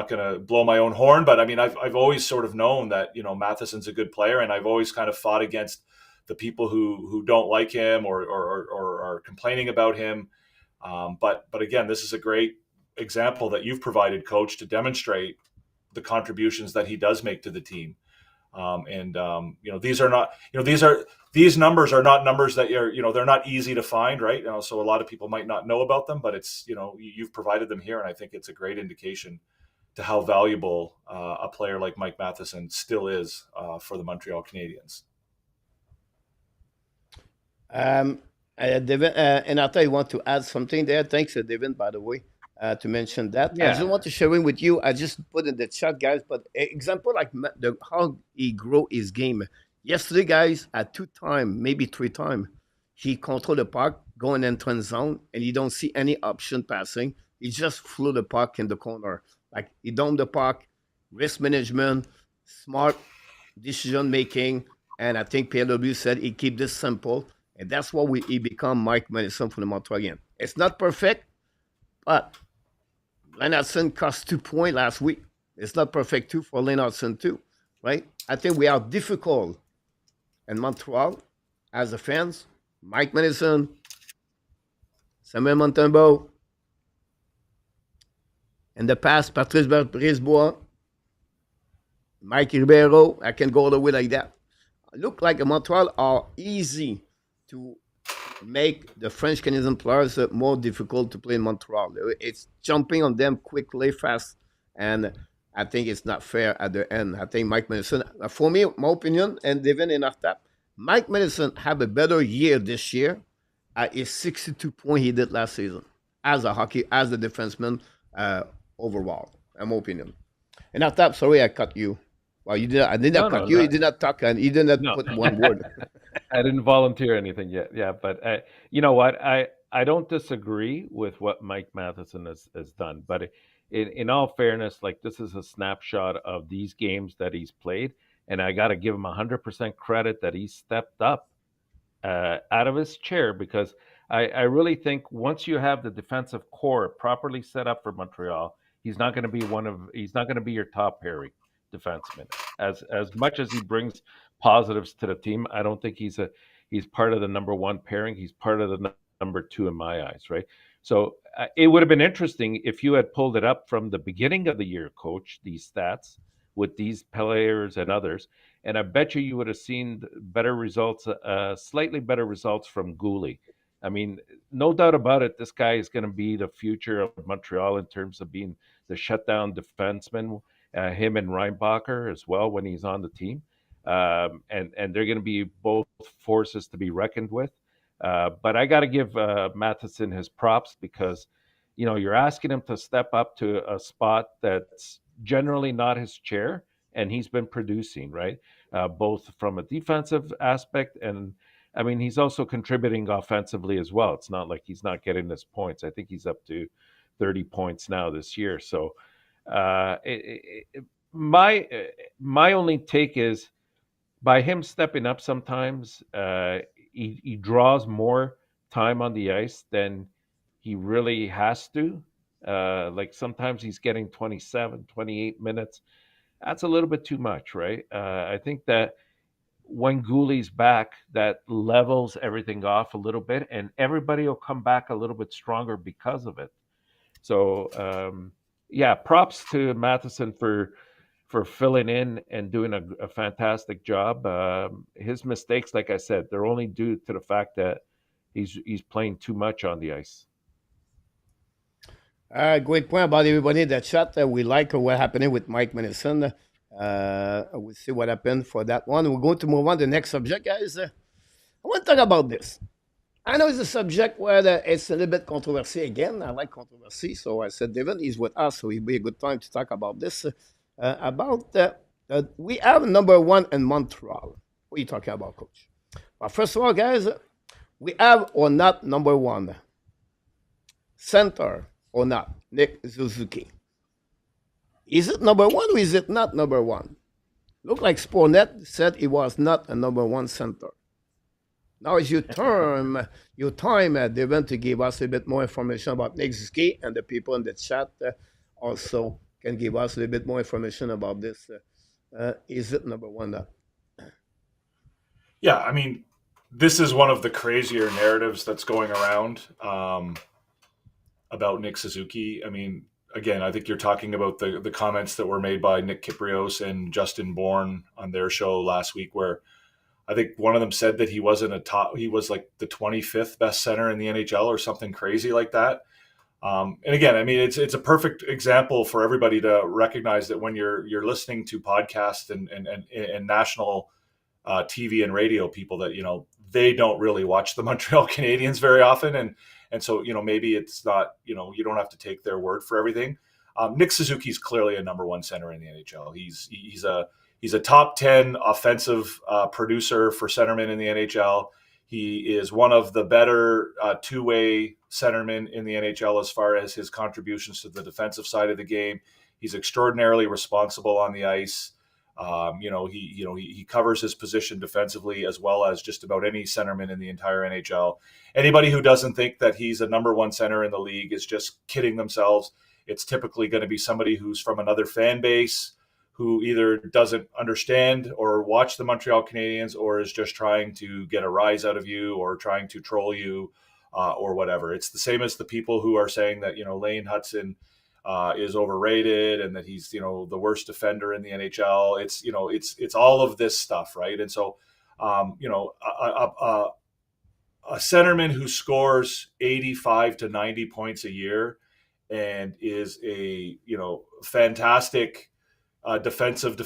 going to blow my own horn, but I mean, I've always sort of known that, Matheson's a good player, and I've always kind of fought against the people who don't like him or are complaining about him. But again, this is a great example that you've provided, Coach, to demonstrate the contributions that he does make to the team. These numbers are not numbers that they're not easy to find, right? So a lot of people might not know about them, but it's, you've provided them here. And I think it's a great indication to how valuable a player like Mike Matheson still is for the Montreal Canadiens. Devin, and I thought you want to add something there. Thanks, Devin, by the way, to mention that. I just want to share it with you. I just put in the chat, guys, but example like how he grow his game. Yesterday, guys, at 2 times, maybe 3 times, he control the puck, go in entrance zone, and you don't see any option passing. He just flew the puck in the corner. Like, he domed the puck, risk management, smart decision making, and I think PLW said he keep this simple. And that's why he become Mike Matheson for the Montreal again. It's not perfect, but Leonardson cost 2 points last week. It's not perfect too for Leonardson too, right? I think we are difficult in Montreal as a fans. Mike Matheson, Samuel Montembeault, in the past, Patrice Brisebois, Mike Ribeiro. I can go all the way like that. Look like Montreal are easy to make the French Canadian players more difficult to play in Montreal. It's jumping on them quickly, fast, and I think it's not fair at the end. I think Mike Matheson, for me, my opinion, and Devin in after, Mike Matheson have a better year this year at his 62 points he did last season as a defenseman overall, in my opinion. And after, sorry I cut you. Well, you did. I did not cut you. You did not talk, and you did not put one word. I didn't volunteer anything yet. Yeah, but you know what? I don't disagree with what Mike Matheson has done. But in all fairness, like, this is a snapshot of these games that he's played, and I got to give him 100% credit that he stepped up out of his chair, because I really think once you have the defensive core properly set up for Montreal, he's not going to be your top pairing defenseman. As much as he brings positives to the team, I don't think he's part of the number 1 pairing. He's part of the number 2 in my eyes, right? So it would have been interesting if you had pulled it up from the beginning of the year, Coach, these stats with these players and others, and I bet you would have seen better results, slightly better results from goalie. I mean, no doubt about it, this guy is going to be the future of Montreal in terms of being the shutdown defenseman. Him and Reinbacher as well when he's on the team. And they're going to be both forces to be reckoned with. But I got to give Matheson his props, because, you're asking him to step up to a spot that's generally not his chair, and he's been producing, right? Both from a defensive aspect, and I mean, he's also contributing offensively as well. It's not like he's not getting his points. I think he's up to 30 points now this year. So my only take is, by him stepping up sometimes, he draws more time on the ice than he really has to. Like, sometimes he's getting 27, 28 minutes. That's a little bit too much, right? I think that when Goulie's back, that levels everything off a little bit, and everybody will come back a little bit stronger because of it. So, yeah, props to Matheson for filling in and doing a fantastic job. His mistakes, like I said, they're only due to the fact that he's playing too much on the ice. Great point about everybody in the chat. We like what happening with Mike Matheson. We'll see what happened for that one. We're going to move on to the next subject, guys. I want to talk about this. I know it's a subject where it's a little bit controversy again. I like controversy, so I said David is with us, so it'll be a good time to talk about this. We have number one in Montreal. What are you talking about, Coach? Well, first of all, guys, we have or not number one center or not Nick Suzuki. Is it number one or is it not number one? Look like Spornet said it was not a number one center. Now it's your time, Devin, to give us a bit more information about Nick Suzuki, and the people in the chat also can give us a little bit more information about this. Is it number one? Yeah, I mean, this is one of the crazier narratives that's going around about Nick Suzuki. I mean, again, I think you're talking about the comments that were made by Nick Kyprios and Justin Bourne on their show last week, where I think one of them said that he was like the 25th best center in the NHL or something crazy like that. And again, I mean, it's a perfect example for everybody to recognize that when you're listening to podcasts and national TV and radio people, that, you know, they don't really watch the Montreal Canadiens very often. And so, you know, maybe it's not, you know, you don't have to take their word for everything. Nick Suzuki is clearly a number one center in the NHL. He's a top 10 offensive producer for centermen in the NHL. He is one of the better two-way centermen in the NHL as far as his contributions to the defensive side of the game. He's extraordinarily responsible on the ice. He covers his position defensively as well as just about any centerman in the entire NHL. Anybody who doesn't think that he's a number one center in the league is just kidding themselves. It's typically going to be somebody who's from another fan base, who either doesn't understand or watch the Montreal Canadiens, or is just trying to get a rise out of you or trying to troll you or whatever. It's the same as the people who are saying that, you know, Lane Hudson is overrated and that he's, you know, the worst defender in the NHL. It's all of this stuff, right? And so, a centerman who scores 85 to 90 points a year and is a, you know, fantastic defensive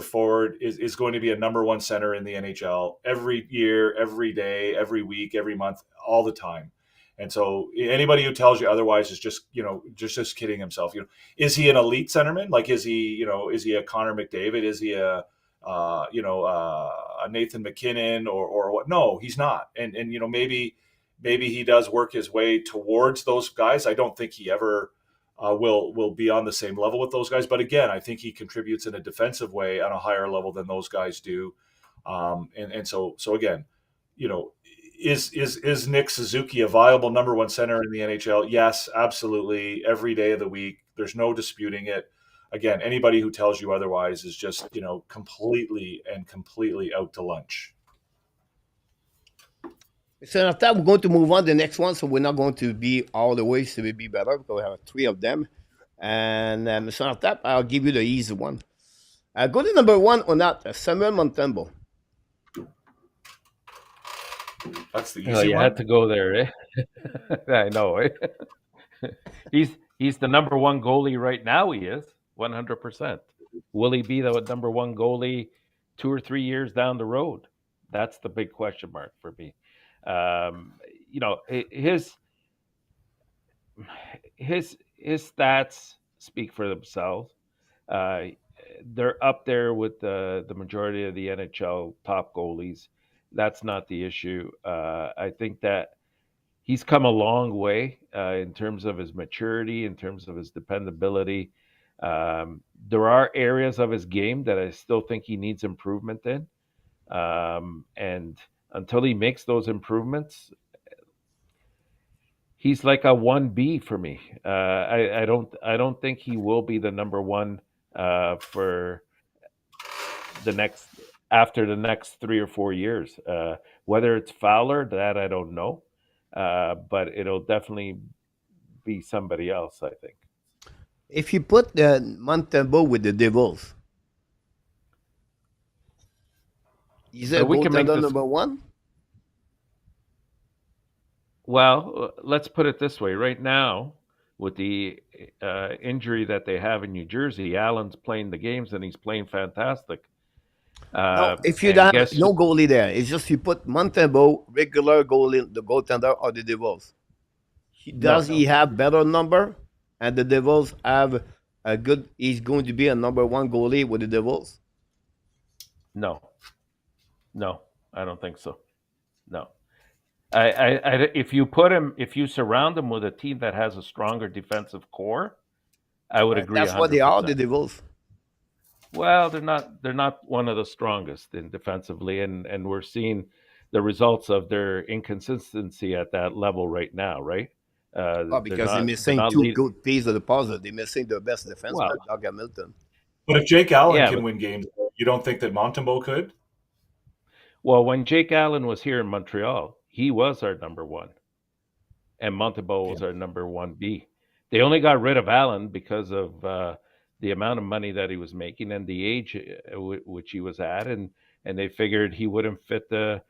forward is going to be a number one center in the NHL every year, every day, every week, every month, all the time. And so anybody who tells you otherwise is just, you know, just kidding himself. You know, is he an elite centerman? Like, is he a Connor McDavid? Is he a Nathan McKinnon or what? No, he's not. And you know, maybe he does work his way towards those guys. I don't think he ever will be on the same level with those guys. But again, I think he contributes in a defensive way on a higher level than those guys do. So again, you know, is Nick Suzuki a viable number one center in the NHL? Yes, absolutely. Every day of the week, there's no disputing it. Again, anybody who tells you otherwise is just, you know, completely out to lunch. So after that, we're going to move on to the next one. So we're not going to be all the way to be better because we have three of them. And so after that, I'll give you the easy one. Go to number one or not, Samuel Montembeault. That's the easy one. You had to go there, eh? I know, eh? He's the number one goalie right now. He is 100%. Will he be the number one goalie 2 or 3 years down the road? That's the big question mark for me. You know, his stats speak for themselves. They're up there with the majority of the NHL top goalies. That's not the issue. I think that he's come a long way in terms of his maturity, in terms of his dependability. There are areas of his game that I still think he needs improvement in. And until he makes those improvements, he's like a 1B for me. I don't think he will be the number one for after the next 3 or 4 years. Whether it's Fowler, that I don't know, but it'll definitely be somebody else, I think. If you put Montembeault with the Devils, is it goaltender number one? Well, let's put it this way. Right now, with the injury that they have in New Jersey. Allen's playing the games and he's playing fantastic. No, if you And don't have guess no goalie there, it's just you put Montembeault, regular goalie, the goaltender, or the Devils. Does he have better number? And the Devils have a good. He's going to be a number one goalie with the Devils. no, I don't think so. No, I if you surround him with a team that has a stronger defensive core, I would agree. That's what they are, the 100%. Devils. Well, they're not one of the strongest in defensively, and we're seeing the results of their inconsistency at that level right now, right? Oh, because they're They're missing not two lead. good pieces of the puzzle. They're missing their best defenseman, Well, Doug Hamilton. But if Jake Allen yeah, can but win games, you don't think that Montembeault could? when Jake Allen was here in Montreal, he was our number one, and Montembeault was our number 1B. They only got rid of Allen because of the amount of money that he was making and the age which he was at, and they figured he wouldn't fit the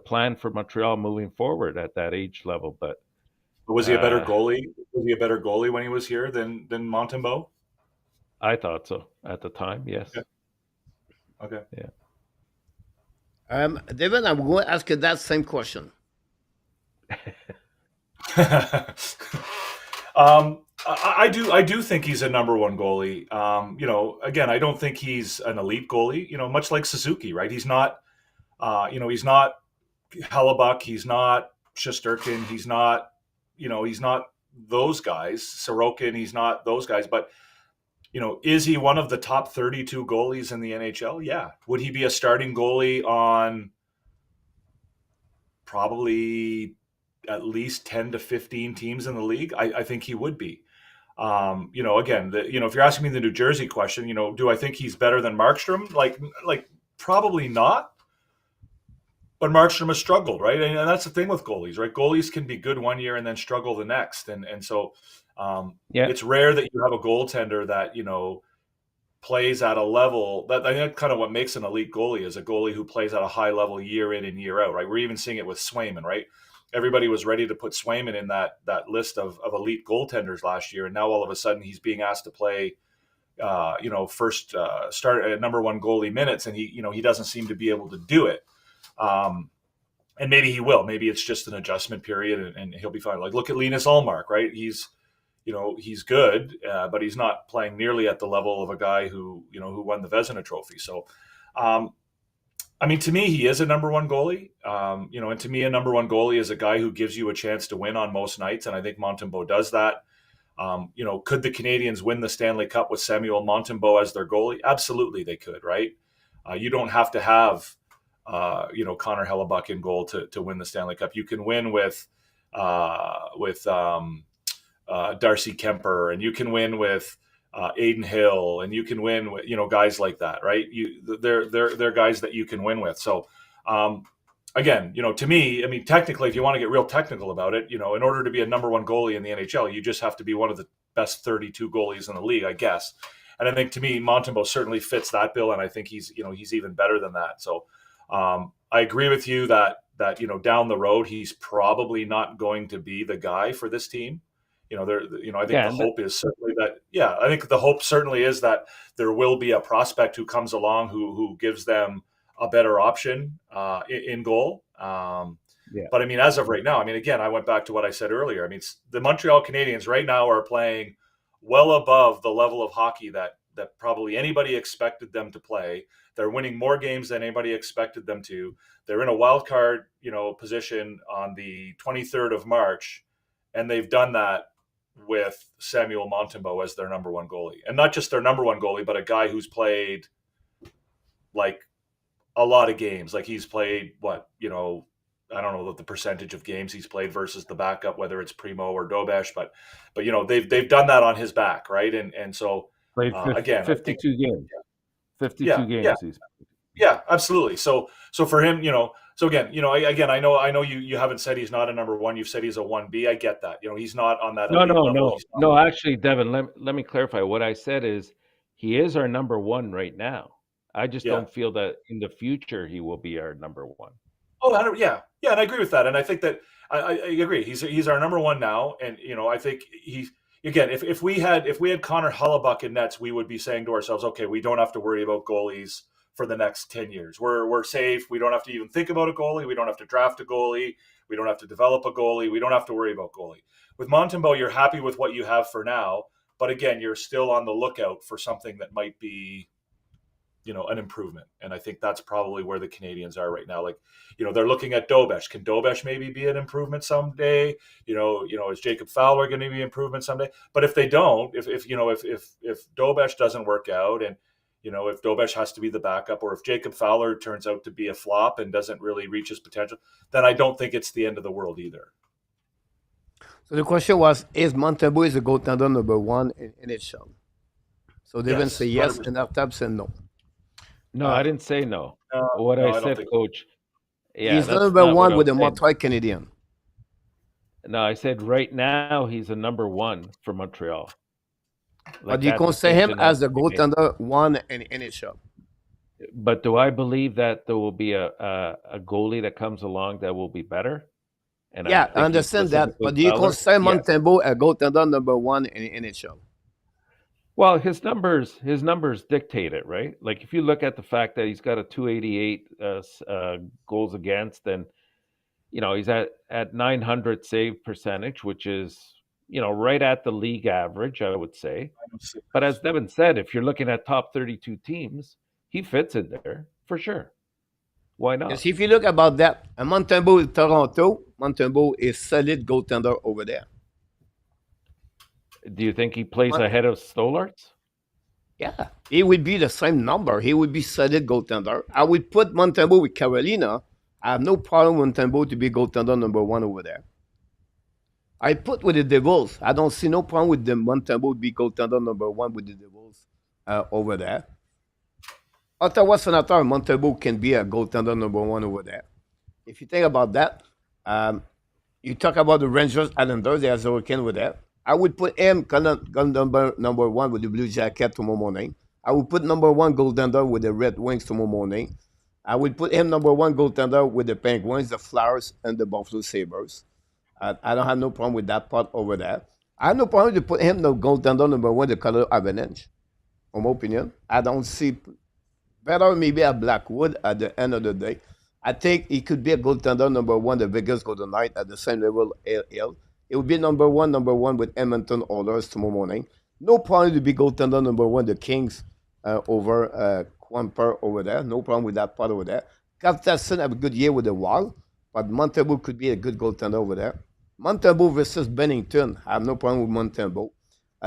plan for Montreal moving forward at that age level. But But was he a better uh, goalie? Was he a better goalie when he was here than Montembeault? I thought so at the time. Yes. Okay. Yeah. David, I'm going to ask you that same question. I do think he's a number one goalie. Again, I don't think he's an elite goalie. Much like Suzuki, right? He's not. He's not Hellebuck. He's not Shesterkin. He's not. He's not those guys. Sorokin. He's not those guys. But is he one of the top 32 goalies in the NHL? Yeah. Would he be a starting goalie on probably at least 10 to 15 teams in the league? I think he would be. Again, if you're asking me the New Jersey question, do I think he's better than Markstrom? Like probably not. But Markstrom has struggled, right? And that's the thing with goalies, right? Goalies can be good one year and then struggle the next. And so it's rare that you have a goaltender that, plays at a level that I think kind of what makes an elite goalie is a goalie who plays at a high level year in and year out, right? We're even seeing it with Swayman, right? Everybody was ready to put Swayman in that list of elite goaltenders last year. And now all of a sudden he's being asked to play, first start at number one goalie minutes. And he doesn't seem to be able to do it. And maybe he will. Maybe it's just an adjustment period, and he'll be fine. Like look at Linus Ullmark, right? He's good, but he's not playing nearly at the level of a guy who won the Vezina Trophy. So, to me, he is a number one goalie. And to me, a number one goalie is a guy who gives you a chance to win on most nights, and I think Montembeault does that. Could the Canadiens win the Stanley Cup with Samuel Montembeault as their goalie? Absolutely, they could, right? You don't have to have Connor Hellebuck in goal to win the Stanley Cup. You can win with Darcy Kemper, and you can win with Aiden Hill, and you can win with guys like that, right? They're guys that you can win with. So again, to me, technically, if you want to get real technical about it, in order to be a number one goalie in the NHL, you just have to be one of the best 32 goalies in the league, I guess. And I think to me, Montembeault certainly fits that bill, and I think he's even better than that. So I agree with you that down the road he's probably not going to be the guy for this team. I think the hope is certainly that. Yeah, I think the hope certainly is that there will be a prospect who comes along who gives them a better option in goal. But as of right now, again, I went back to what I said earlier. The Montreal Canadiens right now are playing well above the level of hockey that probably anybody expected them to play. They're winning more games than anybody expected them to. They're in a wild card, position on the 23rd of March, and they've done that with Samuel Montembeault as their number one goalie. And not just their number one goalie, but a guy who's played like a lot of games. Like he's played I don't know the percentage of games he's played versus the backup, whether it's Primo or Dobesh, but they've done that on his back, right? And so played again, 52 games. 52 games. Yeah, absolutely. So for him, so again, I know you haven't said he's not a number one. You've said he's a 1B. I get that. He's not on that. No. Actually, Devin, let me clarify. What I said is he is our number one right now. I just don't feel that in the future he will be our number one. Oh, yeah, and I agree with that. And I think that I agree. He's our number one now, and I think again, if we had Connor Hellebuck in nets, we would be saying to ourselves, okay, we don't have to worry about goalies for the next 10 years. We're safe. We don't have to even think about a goalie. We don't have to draft a goalie. We don't have to develop a goalie. We don't have to worry about goalie. With Montembeault, you're happy with what you have for now, but again, you're still on the lookout for something that might be, an improvement. And I think that's probably where the Canadiens are right now. Like, they're looking at Dobesh. Can Dobesh maybe be an improvement someday? Is Jacob Fowler going to be an improvement someday? But if they don't, if Dobesh doesn't work out, and if Dobesh has to be the backup, or if Jacob Fowler turns out to be a flop and doesn't really reach his potential, then I don't think it's the end of the world either. So the question was, is Montembeault is the goaltender number one in NHL? So they didn't say yes, 100%. And Artab said no. No, I didn't say no. What I said, Coach. Yeah, he's number one with the Montreal Canadiens. No, I said right now he's a number one for Montreal. But you consider him as the goaltender one in NHL. But do I believe that there will be a goalie that comes along that will be better? And I understand that. But do you consider Montembeault a goaltender number one in NHL? Well, his numbers dictate it, right? Like if you look at the fact that he's got a 288 goals against, and he's at 900 save percentage, which is right at the league average, I would say. But as Devin said, if you're looking at top 32 teams, he fits in there for sure. Why not? Because if you look about that, Montembeault in Toronto, Montembeault is solid goaltender over there. Do you think he plays ahead of Stolarz? Yeah, he would be the same number. He would be solid goaltender. I would put Montembeault with Carolina. I have no problem with Montembeault to be goaltender number one over there. I put with the Devils. I don't see no problem with the Montembeault to be goaltender number one with the Devils over there. Ottawa Senator, Montembeault can be a goaltender number one over there. If you think about that, you talk about the Rangers, Islanders, they have Ovechkin over there. I would put him number one with the Blue Jacket tomorrow morning. I would put number one goaltender with the Red Wings tomorrow morning. I would put him number one goaltender with the Penguins, the Flyers, and the Buffalo Sabres. I don't have no problem with that part over there. I have no problem to put him the goaltender number one, the Colorado Avalanche. In my opinion, I don't see better maybe a Blackwood at the end of the day. I think he could be a goaltender number one, the Vegas Golden Knights at the same level. It would be number one with Edmonton Oilers tomorrow morning. No problem to be goaltender number one, the Kings over Quamper over there. No problem with that part over there. Matheson have a good year with the Wild, but Montembeault could be a good goaltender over there. Montembeault versus Bennington. I have no problem with Montembeault.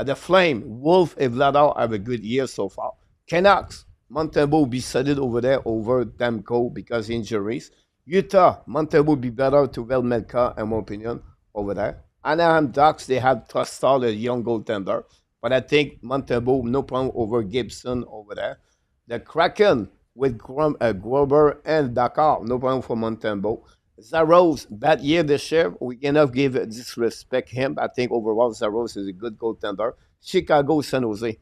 The Flame, Wolf and Vladar have a good year so far. Canucks, Montembeault will be solid over there over Demko because injuries. Utah, Montembeault will be better to Velmelka, in my opinion, over there. Anaheim Ducks, they have Tostal, a young goaltender. But I think Montembeault, no problem over Gibson over there. The Kraken with Grober and Dakar, no problem for Montembeault. Zaros, bad year this year. We cannot disrespect him. I think overall Zaros is a good goaltender. Chicago, San Jose.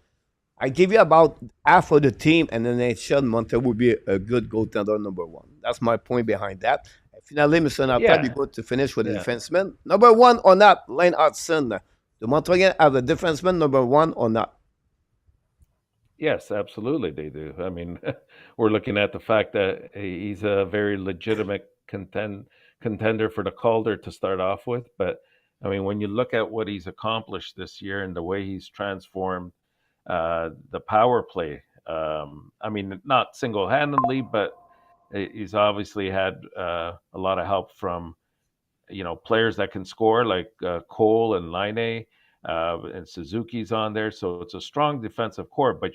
I give you about half of the team, and then Montembeault will be a good goaltender number one. That's my point behind that. Finally, Mr. Nartab, you go to finish with the defenseman. Number one or not, Lane Hudson. Do Montreal have a defenseman number one or not? Yes, absolutely they do. I mean, we're looking at the fact that he's a very legitimate contender for the Calder to start off with. But, I mean, when you look at what he's accomplished this year and the way he's transformed the power play, I mean, not single-handedly, but he's obviously had a lot of help from, players that can score like Cole and Laine, and Suzuki's on there. So it's a strong defensive core, but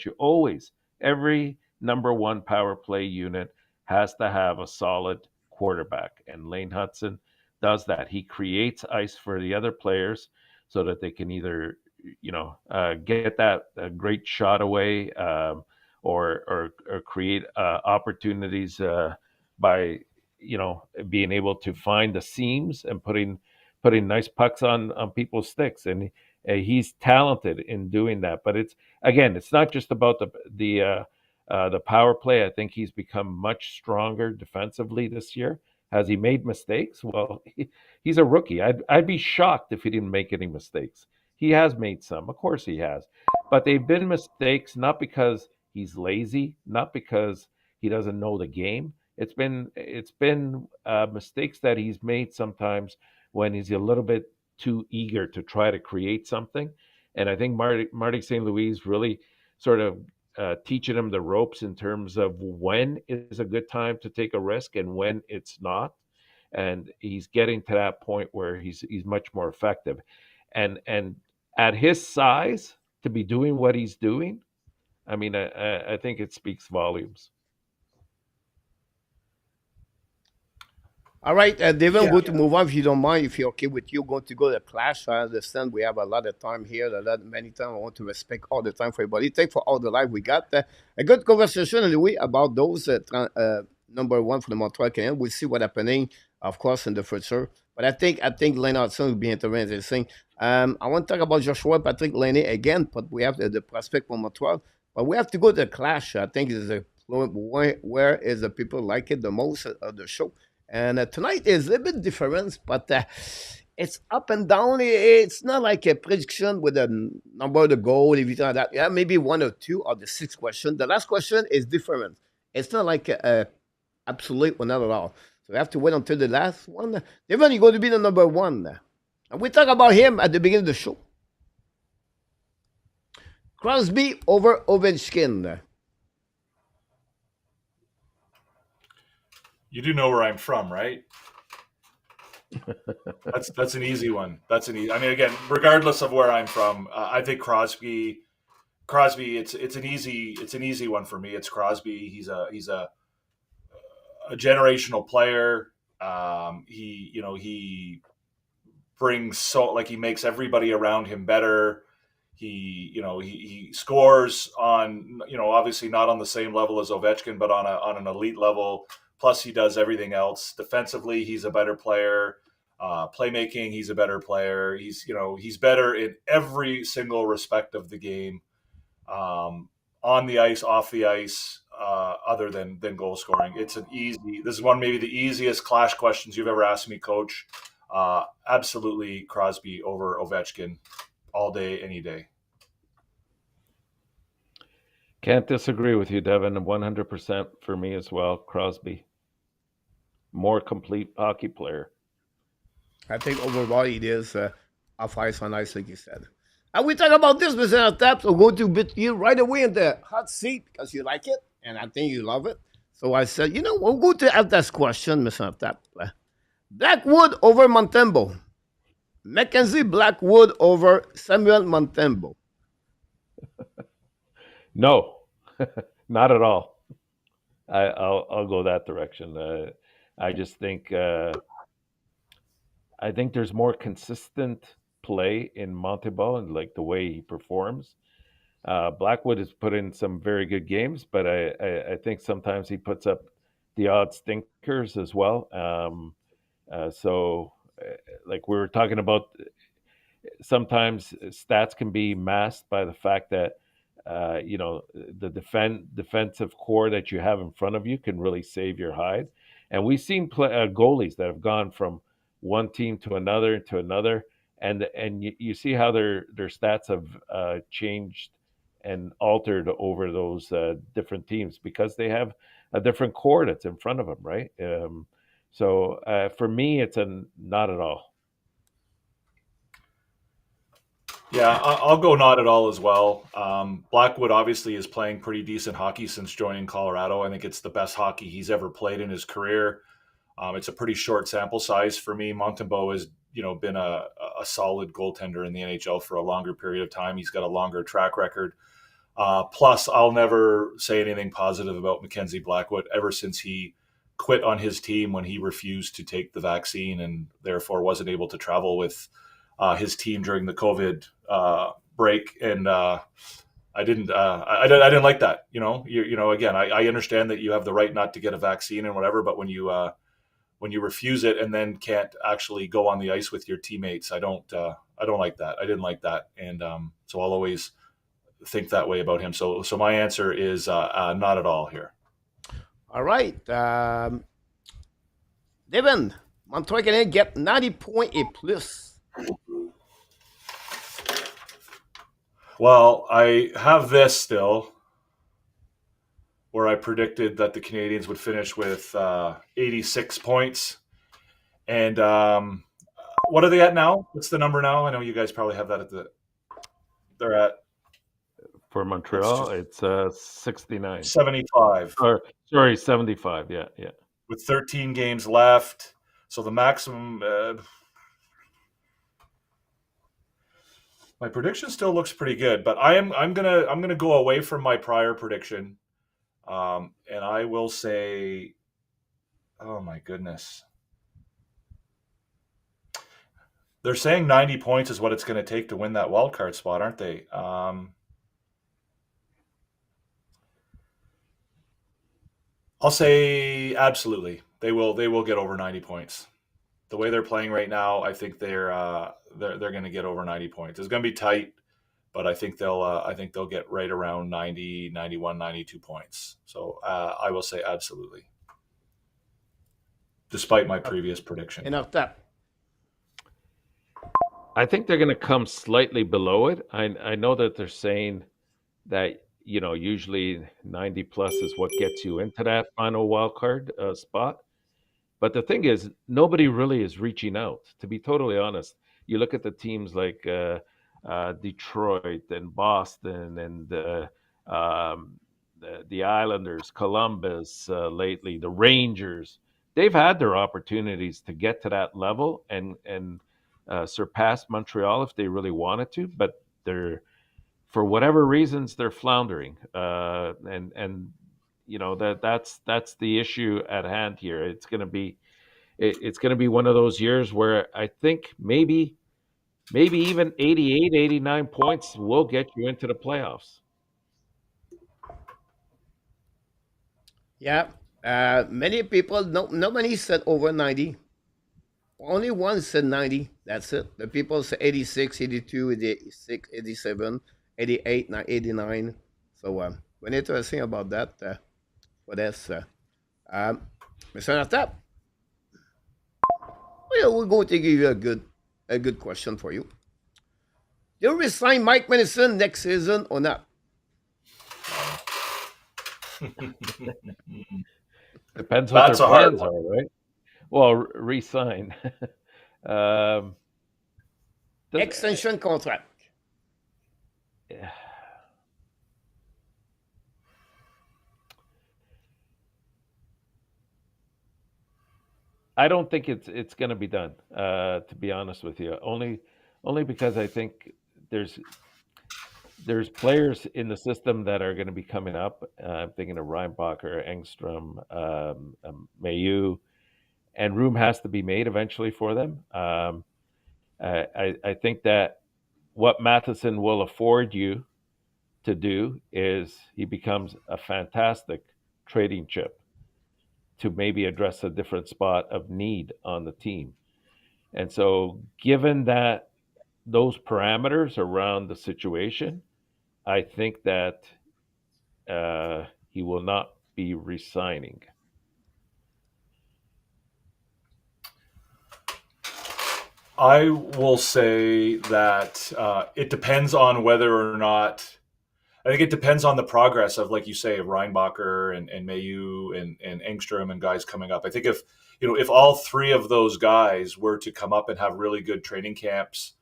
every number one power play unit has to have a solid quarterback. And Lane Hudson does that. He creates ice for the other players so that they can either, get that great shot away, or create opportunities by being able to find the seams and putting nice pucks on people's sticks, and he's talented in doing that. But it's not just about the power play. I think he's become much stronger defensively this year. Has he made mistakes? Well, he's a rookie. I'd be shocked if he didn't make any mistakes. he has made some. Of course he has. But they've been mistakes not because he's lazy, not because he doesn't know the game. It's been mistakes that he's made sometimes when he's a little bit too eager to try to create something. And I think Marty St. Louis really sort of teaching him the ropes in terms of when is a good time to take a risk and when it's not. And he's getting to that point where he's much more effective. And at his size, to be doing what he's doing, I mean, I think it speaks volumes. All right, David, I'm Yeah. going to move on if you don't mind. If you're okay with you, going to go to clash. I understand we have a lot of time here, many time. I want to respect all the time for everybody. Thank for all the life we got. A good conversation anyway about those number one for the Montreal Canadiens. We'll see what's happening, of course, in the future. But I think Leonard will be interesting. I want to talk about Joshua Patrick Laine again, but we have the prospect for Montreal. But we have to go to the clash. I think is a where is the people like it the most of the show. And tonight is a little bit different, but it's up and down. It's not like a prediction with a number of the goal, everything like that. Yeah, maybe one or two of the six questions. The last question is different. It's not like a absolute one, not at all. So we have to wait until the last one. Devon, you're going to be the number one. And we talk about him at the beginning of the show. Crosby over Ovechkin. You do know where I'm from, right? That's an easy one. That's an easy. I mean, again, regardless of where I'm from, I think Crosby. It's an easy one for me. It's Crosby. He's a generational player. He brings he makes everybody around him better. He scores on, obviously not on the same level as Ovechkin, but on an elite level. Plus, he does everything else. Defensively, he's a better player. Playmaking, he's a better player. He's better in every single respect of the game, on the ice, off the ice, other than goal scoring. This is maybe the easiest clash questions you've ever asked me, Coach. Absolutely, Crosby over Ovechkin, all day, any day. Can't disagree with you, Devin. 100% for me as well. Crosby, more complete hockey player. I think overall it is off ice on ice, like you said. And we talk about this, Mr. Taps. We'll go to bit you right away in the hot seat because you like it, and I think you love it. So I said, we'll go to ask this question, Mr. Taps. Blackwood over Montembeault. Mackenzie Blackwood over Samuel Montembeault. No, not at all. I'll go that direction. I just think I think there's more consistent play in Montembeault and like the way he performs. Blackwood has put in some very good games, but I think sometimes he puts up the odd stinkers as well. Like we were talking about, sometimes stats can be masked by the fact that the defensive core that you have in front of you can really save your hide. And we've seen goalies that have gone from one team to another, and you see how their stats have changed and altered over those different teams because they have a different core that's in front of them, right? So for me, it's a not at all. Yeah, I'll go not at all as well. Blackwood obviously is playing pretty decent hockey since joining Colorado. I think it's the best hockey he's ever played in his career. It's a pretty short sample size for me. Montembeault has, been a solid goaltender in the NHL for a longer period of time. He's got a longer track record. Plus, I'll never say anything positive about Mackenzie Blackwood ever since he quit on his team when he refused to take the vaccine and therefore wasn't able to travel with his team during the COVID break. And I didn't like that. Again, I understand that you have the right not to get a vaccine and whatever, but when you refuse it and then can't actually go on the ice with your teammates, I don't like that. I didn't like that, and so I'll always think that way about him. So my answer is not at all here. All right, Devin, Montreal Canadiens get 90 points et plus. Well, I have this still, where I predicted that the Canadiens would finish with 86 points. And what are they at now? What's the number now? I know you guys probably have that they're at. For Montreal, it's 69. 75. Or, sorry, 75. Yeah. With 13 games left. So the maximum... my prediction still looks pretty good, but I'm gonna go away from my prior prediction, and I will say, oh my goodness, they're saying 90 points is what it's going to take to win that wild card spot, aren't they? I'll say absolutely they will get over 90 points. The way they're playing right now, I think they're going to get over 90 points. It's going to be tight, but I think they'll get right around 90, 91, 92 points. So I will say absolutely, despite my previous prediction. Enough that. I think they're going to come slightly below it. I know that they're saying that, usually 90 plus is what gets you into that final wild card spot. But the thing is, nobody really is reaching out. To be totally honest, you look at the teams like Detroit and Boston and the Islanders, Columbus lately, the Rangers. They've had their opportunities to get to that level and surpass Montreal if they really wanted to, but they're, for whatever reasons, they're floundering. That's the issue at hand here. It's going to be one of those years where I think maybe even 88, 89 points will get you into the playoffs. Yeah. Many people, nobody said over 90. Only one said 90. That's it. The people say 86, 82, 86, 87, 88, 89. So we're interesting about that. For this. Mr. Natap, we're going to give you a good question for you. Do you resign Mike Matheson next season or not? Depends what their plans are, right? Well, resign. Extension contract. Yeah. I don't think it's going to be done. To be honest with you, only because I think there's players in the system that are going to be coming up. I'm thinking of Reinbacher, Engstrom, Mayu, and room has to be made eventually for them. I think that what Matheson will afford you to do is he becomes a fantastic trading chip to maybe address a different spot of need on the team. And so given that those parameters around the situation, I think that he will not be resigning. I will say that it depends on whether or not. I think it depends on the progress of, like you say, of Reinbacher and Mayu and Engstrom and guys coming up. I think if all three of those guys were to come up and have really good training camps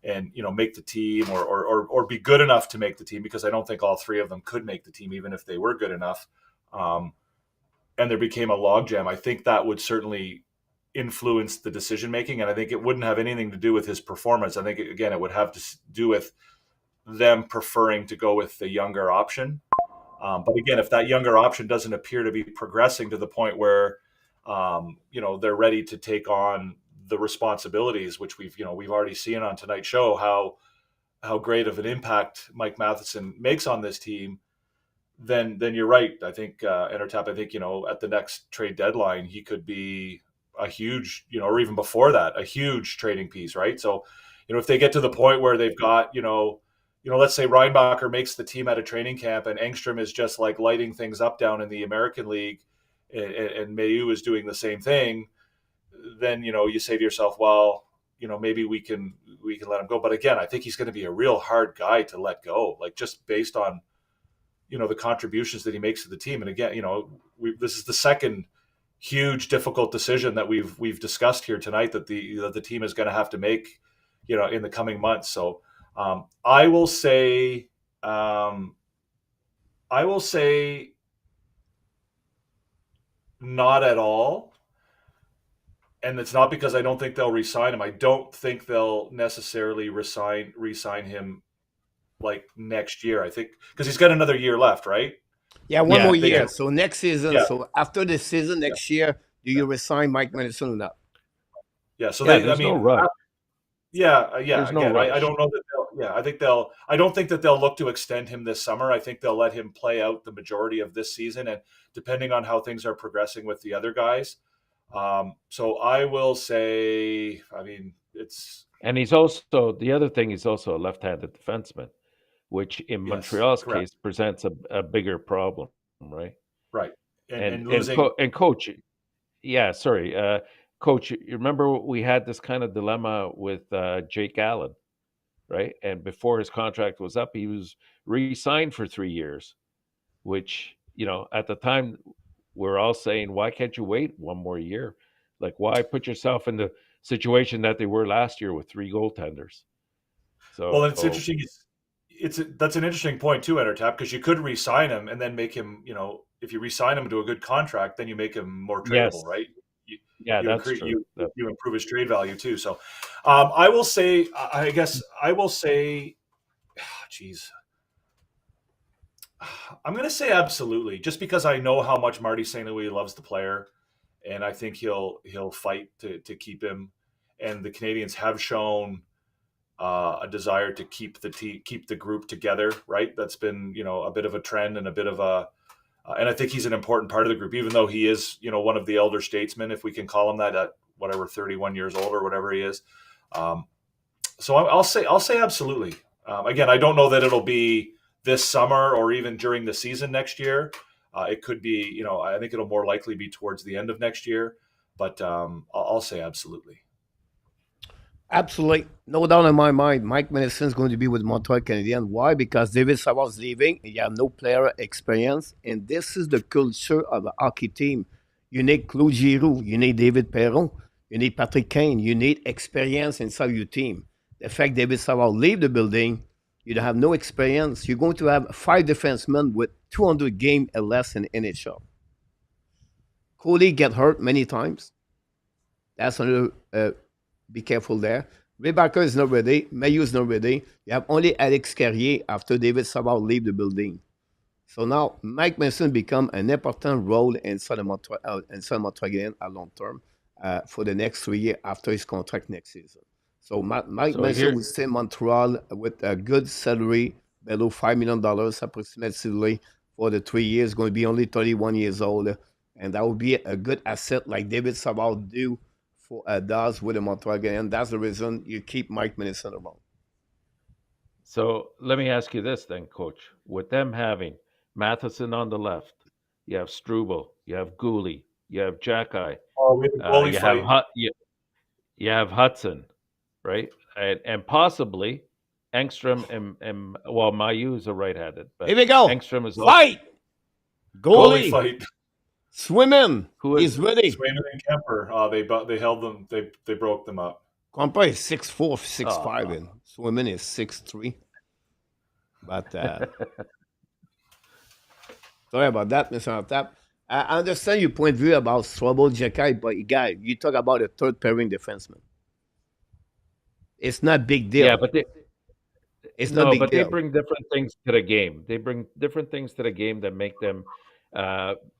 and make the team or be good enough to make the team, because I don't think all three of them could make the team even if they were good enough, and there became a logjam, I think that would certainly influence the decision making, and I think it wouldn't have anything to do with his performance. I think it would have to do with them preferring to go with the younger option. But again, if that younger option doesn't appear to be progressing to the point where they're ready to take on the responsibilities, which we've already seen on tonight's show how great of an impact Mike Matheson makes on this team, then you're right. I think Entertap, at the next trade deadline he could be a huge, or even before that, a huge trading piece, right? So, if they get to the point where they've got, let's say Reinbacher makes the team at a training camp and Engstrom is just like lighting things up down in the American League and Mayu is doing the same thing, then, you say to yourself, well, maybe we can let him go. But again, I think he's going to be a real hard guy to let go, like just based on the contributions that he makes to the team. And again, this is the second huge difficult decision that we've discussed here tonight that the team is going to have to make, in the coming months. So I will say not at all. And it's not because I don't think they'll re-sign him. I don't think they'll necessarily re-sign him like next year. I think because he's got another year left, right? Yeah, one more year. can- So next season, Yeah. so after the season next year, do you resign Mike Matheson or not? Yeah. So There's no rush. Yeah. There's no Again, I rush. don't know that I don't think that they'll look to extend him this summer. I think they'll let him play out the majority of this season, and depending on how things are progressing with the other guys. So I will say, it's And he's also the other thing. He's also a left-handed defenseman, which in Montreal's correct. case presents a bigger problem, right? right. And And losing, coach, yeah, sorry, coach. You remember we had this kind of dilemma with Jake Allen, right? And before his contract was up, he was re-signed for 3 years, which at the time we're all saying, why can't you wait one more year? Like, why put yourself in the situation that they were last year with 3 goaltenders? So, well, it's interesting. That's an interesting point too, Entertap, because you could re-sign him and then make him, if you re-sign him to a good contract, then you make him more tradable, Yes. right? Yeah, you that's incre- true. you improve his trade value too. So, I will say, geez, I'm going to say absolutely, just because I know how much Marty St. Louis loves the player, and I think he'll fight to keep him. And the Canadiens have shown a desire to keep the group together, right? That's been a bit of a trend and a bit of a, and I think he's an important part of the group, even though he is one of the elder statesmen, if we can call him that, at whatever 31 years old or whatever he is. So I'll say absolutely. Again, I don't know that it'll be this summer or even during the season next year. It could be, I think it'll more likely be towards the end of next year, but I'll say absolutely. Absolutely. No doubt in my mind, Mike Matheson is going to be with Montreal Canadiens. Why? Because David Savard's leaving. You have no player experience. And this is the culture of a hockey team. You need Claude Giroux. You need David Perron. You need Patrick Kane. You need experience inside your team. The fact David Savard leave the building, you have no experience. You're going to have 5 defensemen with 200 games or less in NHL. Cody get hurt many times. That's another... be careful there. Rebecca is not ready. Mayu is not ready. You have only Alex Carrier after David Savard leave the building. So now Mike Matheson become an important role inside the Montreal at long term for the next 3 years after his contract next season. So Mike Matheson will stay in Montreal with a good salary, below $5 million approximately for the 3 years. Going to be only 31 years old, and that will be a good asset like David Savard does with the Montreal Canadiens. That's the reason you keep Mike Matheson around. So let me ask you this then, Coach. With them having Matheson on the left, you have Struble, you have Goalie, you have Jacky, you have Hudson, right? And possibly Engstrom and Mayu is a right-handed. But Here we go. Engstrom is fight. Goalie fight. Swimmin. Who is He's ready. Swayman and Kemper, they held them. They broke them up. Kemper is 6'4", 6'5", and Swimmin is 6'3". But sorry about that, Mr. Antap. I understand your point of view about Struble, Jacky, but you talk about a third pairing defenseman. It's not a big deal. Yeah, but it's not a big deal. They bring different things to the game. They bring different things to the game that make them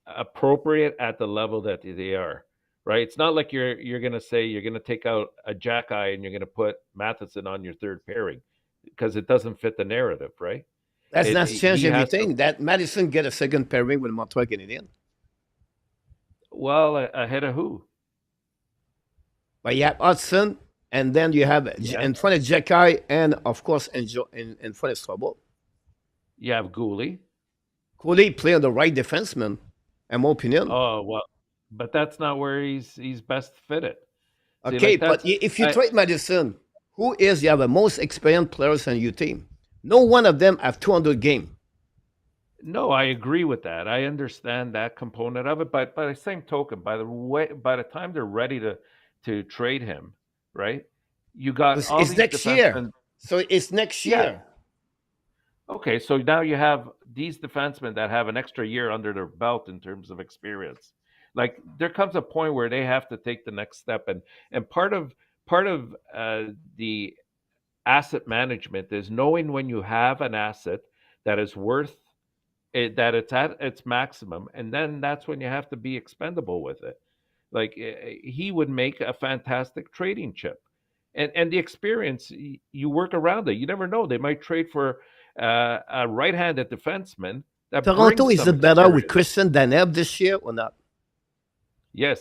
appropriate at the level that they are, right? It's not like you're going to say you're going to take out a Jacky and you're going to put Matheson on your third pairing because it doesn't fit the narrative, right? That's not changed everything. That Matheson get a second pairing with Montreal Canadiens. Well, ahead of who? But you have Hudson, and then you have in front of Jacky, and of course in front of Struble. You have Goalie. Goalie play on the right defenseman, in my opinion. Oh well, but that's not where he's best fitted. See, Okay, like but that's if you I trade Madison, who is the most experienced players on your team? No one of them have 200 game. no, I agree with that. I understand that component of it, but by the same token, by the time they're ready to trade him, right? You got all It's these next year. defensemen. So it's next Yeah. year. Okay, so now you have these defensemen that have an extra year under their belt in terms of experience. Like there comes a point where they have to take the next step, and part of the asset management is knowing when you have an asset that is worth it, that it's at its maximum, and then that's when you have to be expendable with it. Like he would make a fantastic trading chip, and the experience you work around it. You never know; they might trade for a right-handed defenseman that Toronto, brings is some it better with experience. Christian Danev this year or not? Yes,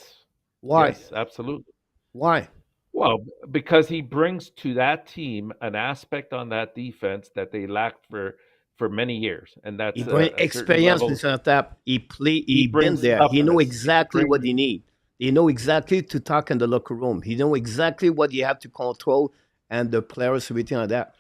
Why? yes, absolutely. Why? Well, because he brings to that team an aspect on that defense that they lacked for many years, and He that's bring a certain experience, level. Mr. Tap. He play. He He been brings there. He know toughness. He exactly brings what he need. He know exactly to talk in the locker room. He know exactly what you have to control and the players, everything like that.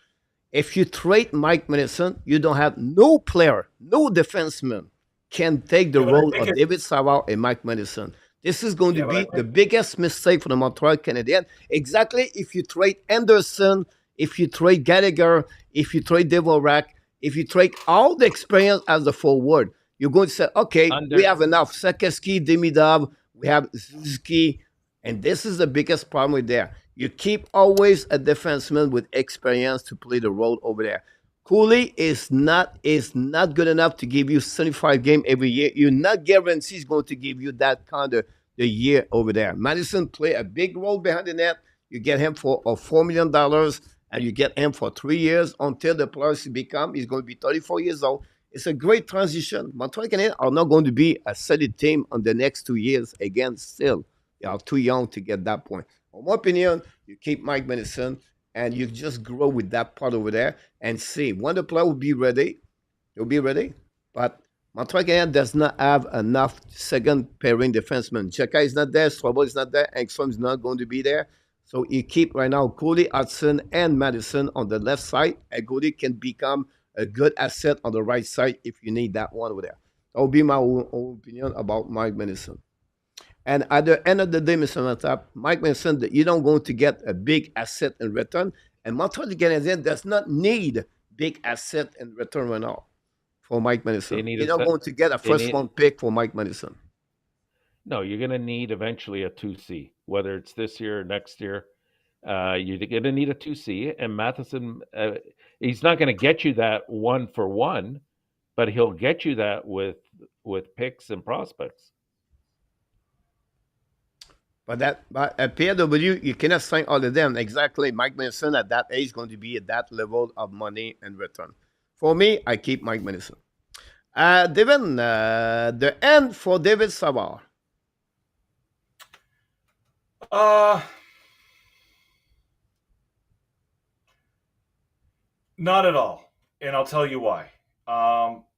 If you trade Mike Matheson, you don't have no player, no defenseman can take the Yeah, but I role think of it. David Savard and Mike Matheson. This is going to Yeah, but I be the think. biggest mistake for the Montreal Canadiens. Exactly if you trade Anderson, if you trade Gallagher, if you trade Devorak, if you trade all the experience as a forward, you're going to say, okay, we under have enough. Sekeski, Demidov, we have Suzuki, and this is the biggest problem with there. You keep always a defenseman with experience to play the role over there. Cooley is not good enough to give you 75 game every year. You're not guaranteed he's going to give you that kind of the year over there. Madison play a big role behind the net. You get him for $4 million, and you get him for 3 years until the players become. He's going to be 34 years old. It's a great transition. Montreal Canadiens are not going to be a solid team on the next 2 years again. Still, they are too young to get that point. In my opinion, you keep Mike Madison and you just grow with that part over there and see when the player will be ready. He'll be ready. But Montreal Canadiens does not have enough second pairing defensemen. Cheka is not there. Strobel is not there. Ekstrom is not going to be there. So you keep right now Cody, Hudson, and Madison on the left side. And Cody can become a good asset on the right side if you need that one over there. That would be my own opinion about Mike Madison. And at the end of the day, Mr. Matap, Mike Mason, that you don't going to get a big asset in return. And Montreal Canadiens does not need big asset in return right now for Mike they Madison. need You're a not set. going to get a They first need round pick for Mike Madison. no. You're going to need eventually a 2C, whether it's this year or next year. You're going to need a 2C, and Matheson. He's not going to get you that one for one, but he'll get you that with picks and prospects. But at PW, you cannot sign all of them. Exactly. Mike Madison at that age is going to be at that level of money in return. For me, I keep Mike Madison. Devin, the end for David Savard. Uh, Not at all, and I'll tell you why.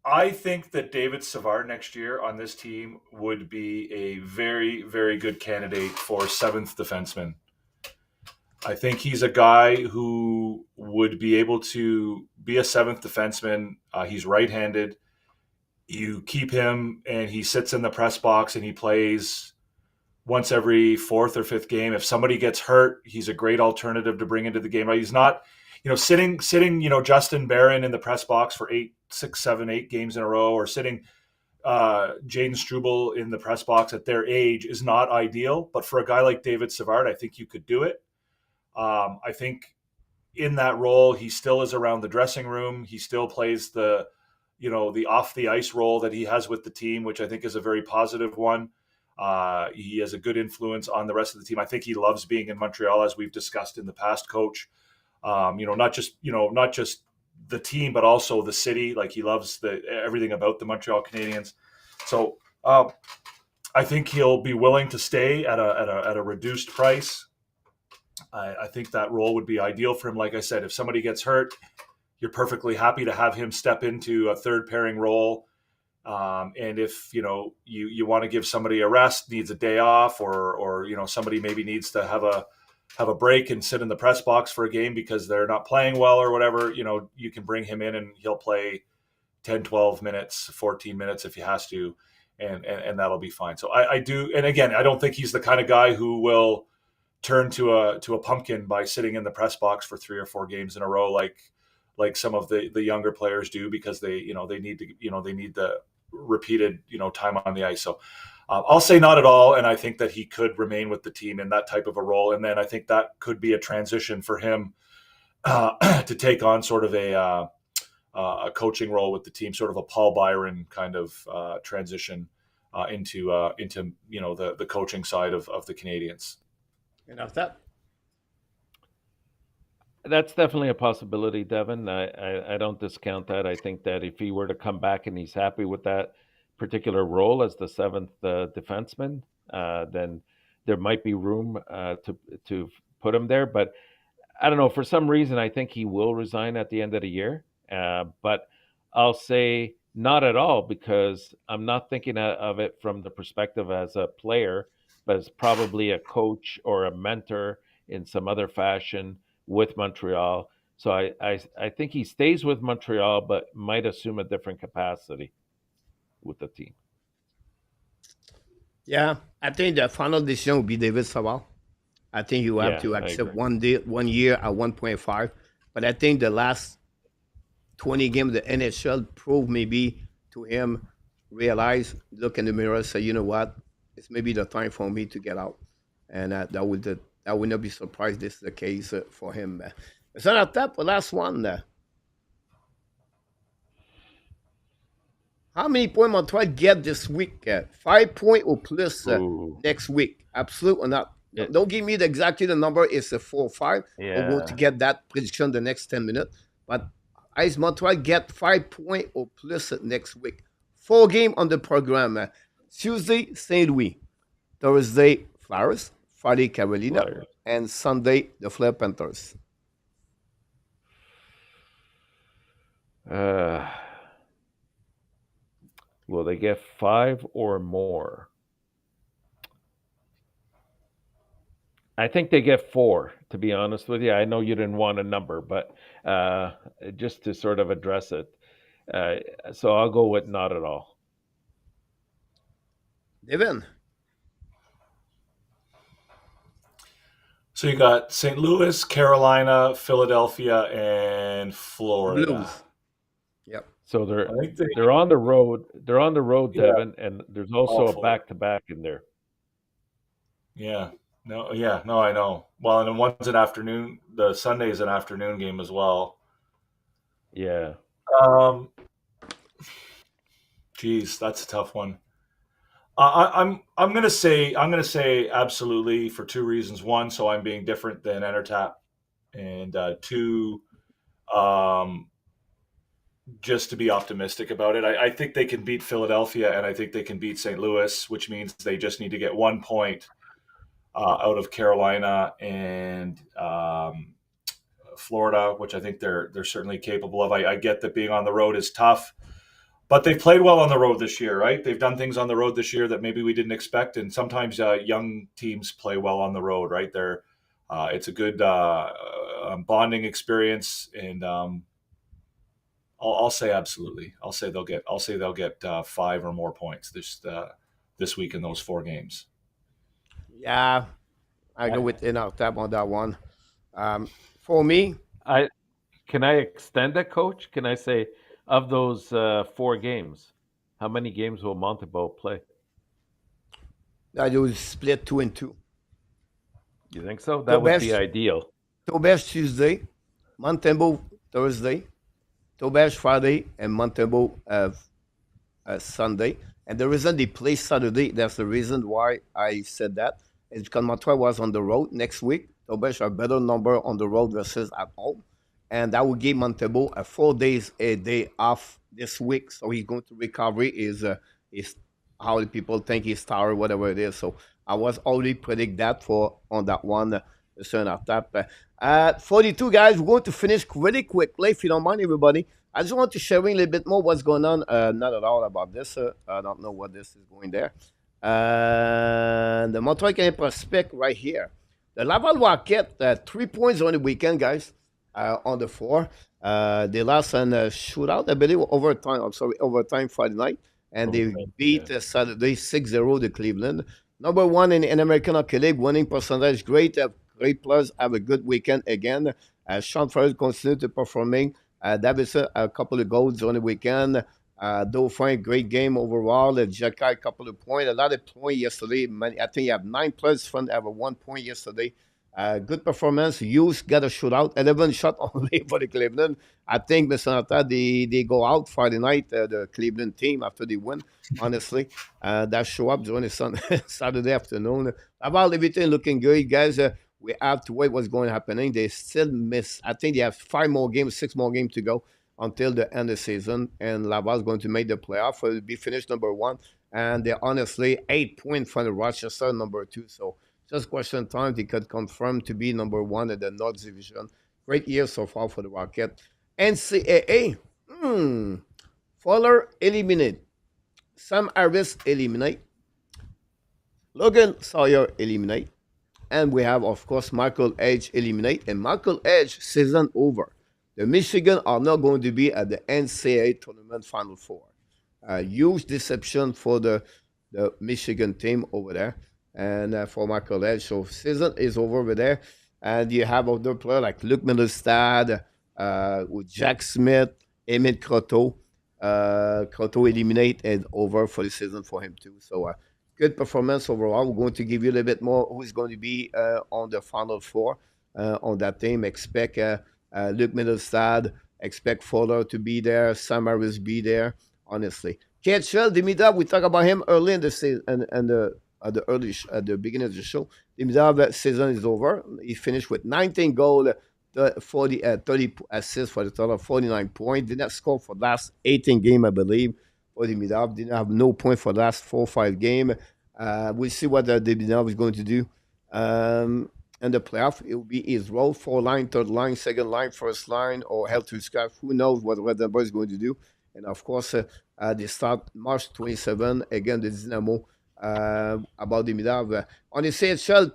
I think that David Savard next year on this team would be a very, very good candidate for seventh defenseman. I think he's a guy who would be able to be a seventh defenseman. He's right-handed. You keep him, and he sits in the press box, and he plays once every fourth or fifth game. If somebody gets hurt, he's a great alternative to bring into the game. Right? He's not, sitting, Justin Barron in the press box for 6, 7, 8 games in a row, or sitting Jaden Struble in the press box at their age is not ideal. But for a guy like David Savard, I think you could do it. I think in that role, he still is around the dressing room. He still plays the off the ice role that he has with the team, which I think is a very positive one. He has a good influence on the rest of the team. I think he loves being in Montreal, as we've discussed in the past, Coach. Not just the team, but also the city. Like, he loves everything about the Montreal Canadiens. So I think he'll be willing to stay at a reduced price. I think that role would be ideal for him. Like I said, if somebody gets hurt, you're perfectly happy to have him step into a third pairing role. And if you want to give somebody a rest, needs a day off, or somebody maybe needs to have have a break and sit in the press box for a game because they're not playing well or whatever, you can bring him in and he'll play 10, 12 minutes, 14 minutes if he has to, and that'll be fine. So I do, and again, I don't think he's the kind of guy who will turn to a pumpkin by sitting in the press box for 3 or 4 games in a row like some of the younger players do, because they need the repeated time on the ice. So I'll say not at all, and I think that he could remain with the team in that type of a role, and then I think that could be a transition for him to take on sort of a coaching role with the team, sort of a Paul Byron kind of transition into the coaching side of the Canadiens. And after that, That's definitely a possibility, Devin. I don't discount that. I think that if he were to come back and he's happy with that particular role as the seventh defenseman, then there might be room to put him there. But I don't know. For some reason, I think he will resign at the end of the year. But I'll say not at all, because I'm not thinking of it from the perspective as a player, but as probably a coach or a mentor in some other fashion with Montreal. So I think he stays with Montreal, but might assume a different capacity with the team. yeah, I think the final decision will be David Savard. I think you have Yeah, to I accept agree. 1 year at 1.5. But I think the last 20 games of the NHL proved maybe to him, realize, look in the mirror, say, you know what, it's maybe the time for me to get out. And I would not be surprised this is the case for him. So not that, the last one. How many points Montreal get this week? 5 points or plus Ooh, next week? Absolute or not? it, Don't give me exactly the number. It's a 4 or 5. We're going to yeah. get that prediction the next 10 minutes. But as Montreal get 5 points or plus next week. 4 games on the program. Tuesday, St. Louis. Thursday, Flyers. Friday, Carolina. Flyers. And Sunday, the Fleur Panthers. Uh, will they get 5 or more? I think they get 4, to be honest with you. I know you didn't want a number, but just to sort of address it. Uh, so I'll go with not at all. Devin, So you got St. Louis, Carolina, Philadelphia, and Florida. Blues. Yep. So I think they're on the road. They're on the road, yeah, Devin, and there's also a awful. back-to-back in there. Yeah. No, I know. Well, and then one's an afternoon. The Sunday is an afternoon game as well. Yeah. Um, Geez, that's a tough one. I'm gonna say absolutely for 2 reasons. One, so I'm being different than Entertap, and 2, um, just to be optimistic about it. I think they can beat Philadelphia, and I think they can beat St. Louis, which means they just need to get 1 point out of Carolina and Florida, which I think they're certainly capable of. I get that being on the road is tough, but they've played well on the road this year, right? They've done things on the road this year that maybe we didn't expect, and sometimes young teams play well on the road, right? It's a good bonding experience, and I'll say absolutely. I'll say they'll get 5 or more points this week in those 4 games. Yeah, I go with Entertap on that one. For me, Can I extend that, Coach? Can I say, of those 4 games, how many games will Montreal play? I do split 2 and 2. You think so? That would be Tobesh, ideal. Tobesh Tuesday, Montembeau Thursday, Tobesh Friday, and Montembeau Sunday. And the reason they play Saturday, that's the reason why I said that, is because Montreal was on the road next week. Tobesh a better number on the road versus at home. And that will give Montembeau a 4 days a day off this week. So he's going to recover is how the people think he's tired, whatever it is. So I was already predict that for on that one, certain attack. 42 guys, we're going to finish really quickly, if you don't mind, everybody. I just want to share a little bit more what's going on. Not at all about this. I don't know what this is going there. The Montreal Canadiens prospect right here. The Laval Rocket, 3 points on the weekend, guys, on the floor. They lost in a shootout, I believe, overtime Friday night. And they Overtime, beat yeah. Saturday 6-0 the Cleveland. Number one in American Hockey League, winning percentage great. Great players have a good weekend again. Sean Farrell continued to performing. Davidson, a couple of goals on the weekend. Dauphin, great game overall. Jackai, a couple of points. A lot of points yesterday. I think you have 9 players from have a 1 point yesterday. Good performance. Hughes got a shootout. 11 shot only for the Cleveland. I think, Mr. Nata, they go out Friday night, the Cleveland team, after they win, honestly. That show up during the Saturday afternoon. About everything looking good, guys. We have to wait what's going to happen. They still miss. I think they have 5 more games, 6 more games to go until the end of the season. And Laval's going to make the playoff. It'll be finished number one. And they're honestly 8 points from the Rochester number two. So just question time. They could confirm to be number one in the North Division. Great year so far for the Rocket. NCAA. Fuller eliminate. Sam Harris eliminate. Logan Sawyer eliminate. And we have, of course, Michael Edge eliminate. And Michael Edge, season over. The Michigan are not going to be at the NCAA tournament Final Four. Huge deception for the Michigan team over there. And for Michael Edge. So season is over there. And you have other players like Luc Middlestad, with Jack Smith, Emmett Croteau. Croteau eliminate and over for the season for him too. So good performance overall. We're going to give you a little bit more who's going to be on the Final Four on that team. Expect Luc Middlestad, expect Fuller to be there, Sam Harris be there, honestly. KHL, Demidov, we talked about him early in the season, and at the beginning of the show. Demidov season is over. He finished with 19 goals, 30 assists for the total, 49 points. Did not score for the last 18 games, I believe, for Demidov. Didn't have no point for the last 4-5 games. We'll see what Demidov is going to do. In the playoff, it will be his role, 4 line, third line, second line, first line, or held to scratch. Who knows what Reddenberg is going to do? And of course, they start March 27 again. The Dynamo about Demidov. On the CHL,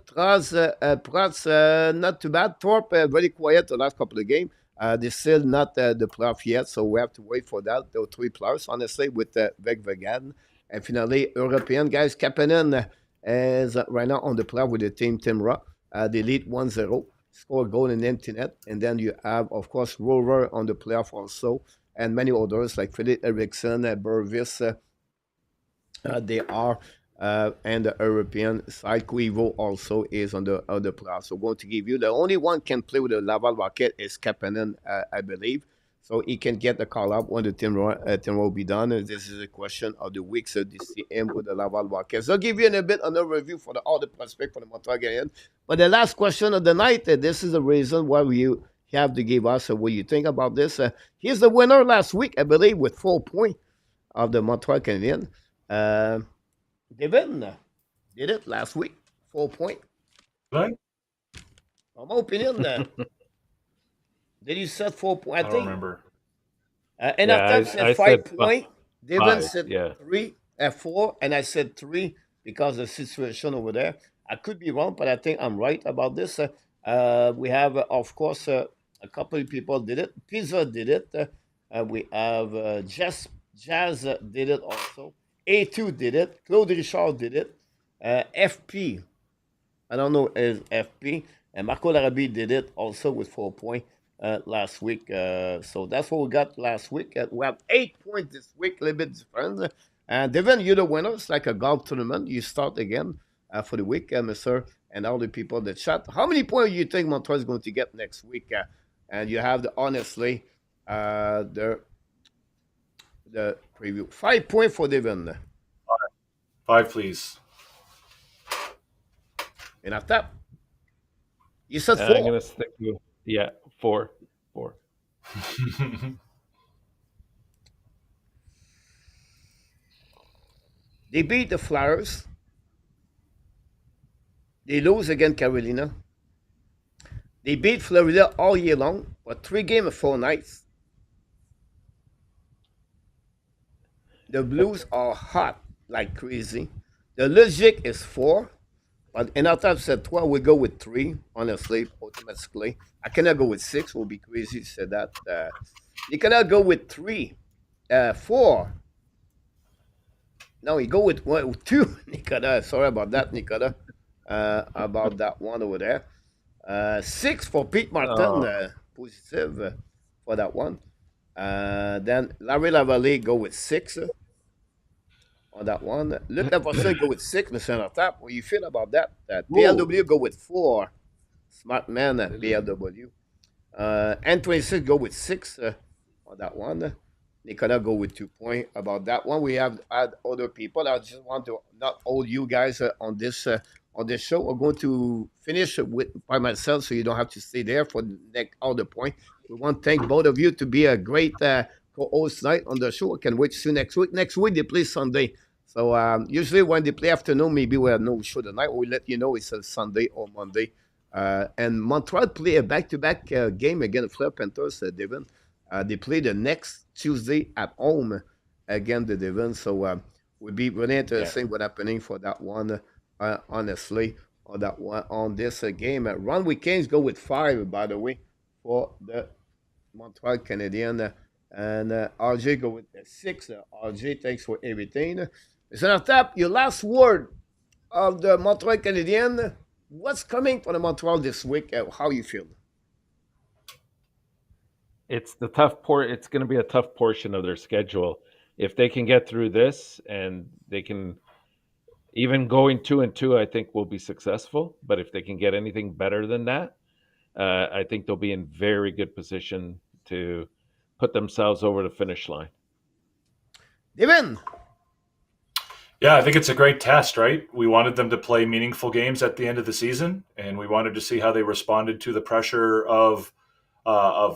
Prats, not too bad. Thorpe, very quiet the last couple of games. They're still not the playoff yet, so we have to wait for that. There were 3 players, honestly, with Veg Vegan. And finally, European guys, Kapanen is right now on the playoff with the team Timra. They lead 1-0, score a goal in empty net. And then you have, of course, Rover on the playoff also, and many others like Philip Eriksson, Burvis. They are, and the European side, Cuivo also is on the other playoff. So, going to give you the only one can play with the Laval Rocket is Kapanen, I believe. So he can get the call up when the team will be done. This is a question of the week. So this is with the Laval Rockets. I'll give you a bit of a review for all the prospects for the Montreal Canadiens. But the last question of the night, this is the reason why you have to give us what you think about this. Here's the winner last week, I believe, with 4 points of the Montreal Canadiens. Devin did it last week, 4 points. Right? In my opinion, did you set 4 points? I don't remember. And Yeah, after I I said 5 said points, Devin 5, said yeah. 3 at 4, and I said 3 because of the situation over there. I could be wrong, but I think I'm right about this. We have, of course, a couple of people did it. Pizza did it. We have Jazz did it also. A2 did it. Claude Richard did it. FP, I don't know, is FP. And Marco Larabi did it also with 4 points last week. So that's what we got last week. We have 8 points this week, a little bit different. And Devin, you're the winner. It's like a golf tournament. You start again for the week, Mr. And all the people that chat. How many points do you think Montreal is going to get next week? And you have honestly the preview. 5 points for Devin. 5, please. And after you said 4. I'm gonna stick with 4. They beat the Flyers. They lose against Carolina. They beat Florida all year long, but 3 games and 4 nights. The Blues are hot like crazy. The logic is 4. But in our top set 12, we go with 3, honestly, automatically. I cannot go with 6, will be crazy to say that. You cannot go with 3, 4. No, you go with 1, with 2, Nicola. Sorry about that, Nicola. About that one over there. 6 for Pete Martin, positive for that one. Then Larry Lavallée go with 6 on that one. Luc Laforcade go with 6, Mr. Nortap. What do you feel about that? PLW go with 4. Smart man, PLW. N26 go with 6 on that one. Nicolas go with 2 points about that one. We have had other people. I just want to not hold you guys on this show. We're going to finish by myself, so you don't have to stay there for the next other point. We want to thank both of you to be a great co-host tonight on the show. I can wait to see you next week. Next week they play Sunday, so usually when they play afternoon, maybe we have no show tonight. We'll let you know it's a Sunday or Monday. And Montreal play a back-to-back game against Fleur Panthers, Devin. They play the next Tuesday at home against the Devils. So will be really interesting what's happening for that one, honestly, on that one on this game. Ron Weekends go with 5, by the way, for the Montreal Canadiens. And RJ go with 6. RJ, thanks for everything. Mr. Tap, your last word of the Montreal Canadiens. What's coming for the Montreal this week? How you feel? It's the It's going to be a tough portion of their schedule. If they can get through this, and they can even going 2-2, I think will be successful. But if they can get anything better than that, I think they'll be in very good position to put themselves over the finish line. Devin. Yeah, I think it's a great test, right? We wanted them to play meaningful games at the end of the season, and we wanted to see how they responded to the pressure of a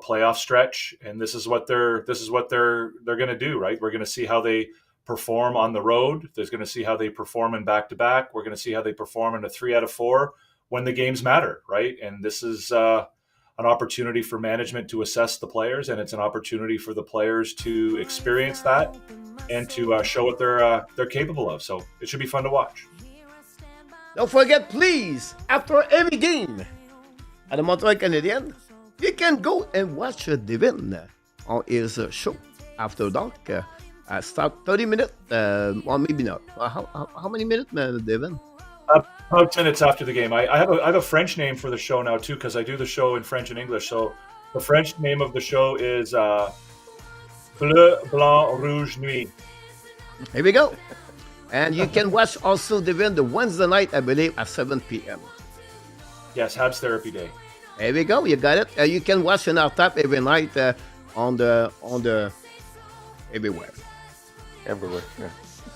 playoff stretch. And this is what they're going to do, right? We're going to see how they perform on the road. There's going to see how they perform in back-to-back. We're going to see how they perform in a 3 out of 4 when the games matter, right? And this is an opportunity for management to assess the players, and it's an opportunity for the players to experience that and to show what they're capable of. So it should be fun to watch. Don't forget, please, after every game at the Montreal Canadiens, you can go and watch Devin on his show After Dark. Start 30 minutes, or maybe not. How many minutes, Devin? About 10 minutes after the game. I have a French name for the show now too, because I do the show in French and English. So the French name of the show is Bleu, Blanc, Rouge, Nuit. Here we go. And you can watch also Devin the Wednesday night, I believe, at 7 p.m. Yes, Habs Therapy Day. There we go. You got it. You can watch in our tap every night on the everywhere. Everywhere. Yeah.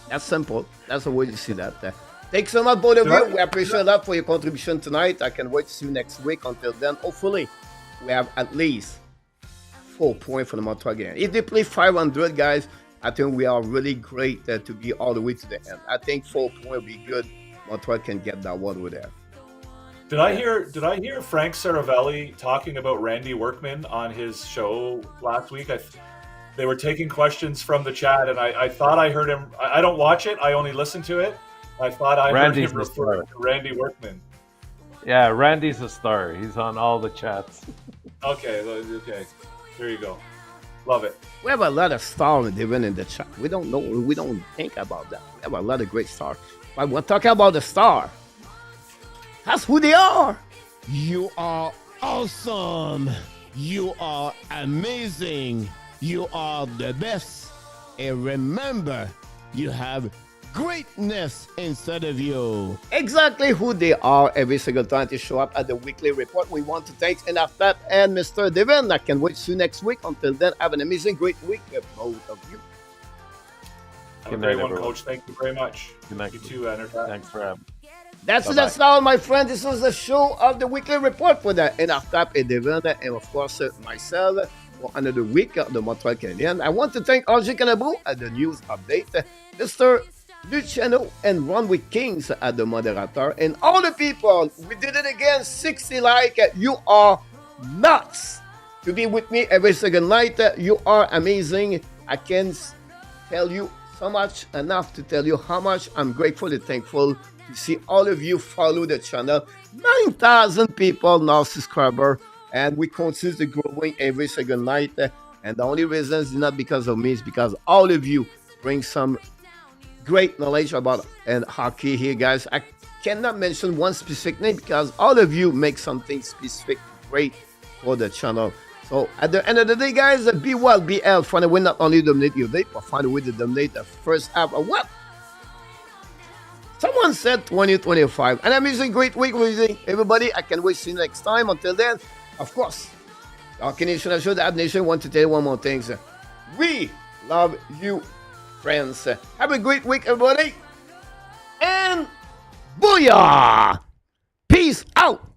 That's simple. That's the way you see that. Thanks so much, both of you. We appreciate a lot for your contribution tonight. I can wait to see you next week. Until then, hopefully, we have at least 4 points for the Montreal game. If they play 500, guys, I think we are really great to be all the way to the end. I think 4 points will be good. Montreal can get that one over there. Did I hear Frank Saravelli talking about Randy Workman on his show last week? They were taking questions from the chat, and I thought I heard him. I don't watch it. I only listen to it. I thought I heard him refer to Randy Workman. Yeah, Randy's a star. He's on all the chats. Okay. There you go. Love it. We have a lot of stars even in the chat. We don't know. We don't think about that. We have a lot of great stars. But we're talking about the star. That's who they are. You are awesome. You are amazing. You are the best. And remember, you have greatness inside of you. Exactly who they are every single time they show up at the weekly report. We want to thank Enaftat and Mr. Devin. I can wait to see you next week. Until then, have an amazing, great week, both of you. Have a great one, Coach. Thank you very much. Good night. You too, Enaftat. Thanks for having me. That's all, my friends. This was the show of the weekly report for the Enaftat and Devin, and of course, myself. For another week of the Montreal Canadiens. I want to thank RJ Canabo at the news update, Mr. Luciano and Ron with Kings at the moderator, and all the people. We did it again, 60 like. You are nuts to be with me every single night. You are amazing. I can't tell you so much enough to tell you how much I'm grateful and thankful to see all of you follow the channel. 9,000 people now subscriber, and we continue to growing every single night. And the only reason is not because of me, it's because all of you bring some great knowledge about and hockey here, guys. I cannot mention one specific name because all of you make something specific great for the channel. So at the end of the day, guys, be well, be healthy. Find a way not only dominate your day, but find a way to dominate the first half of what? Someone said 2025. An amazing, great week with you, everybody. I can't wait to see you next time. Until then, of course, our Canadian Nation, the Habs Nation, want to tell you one more thing. We love you, friends. Have a great week, everybody. And booyah! Peace out.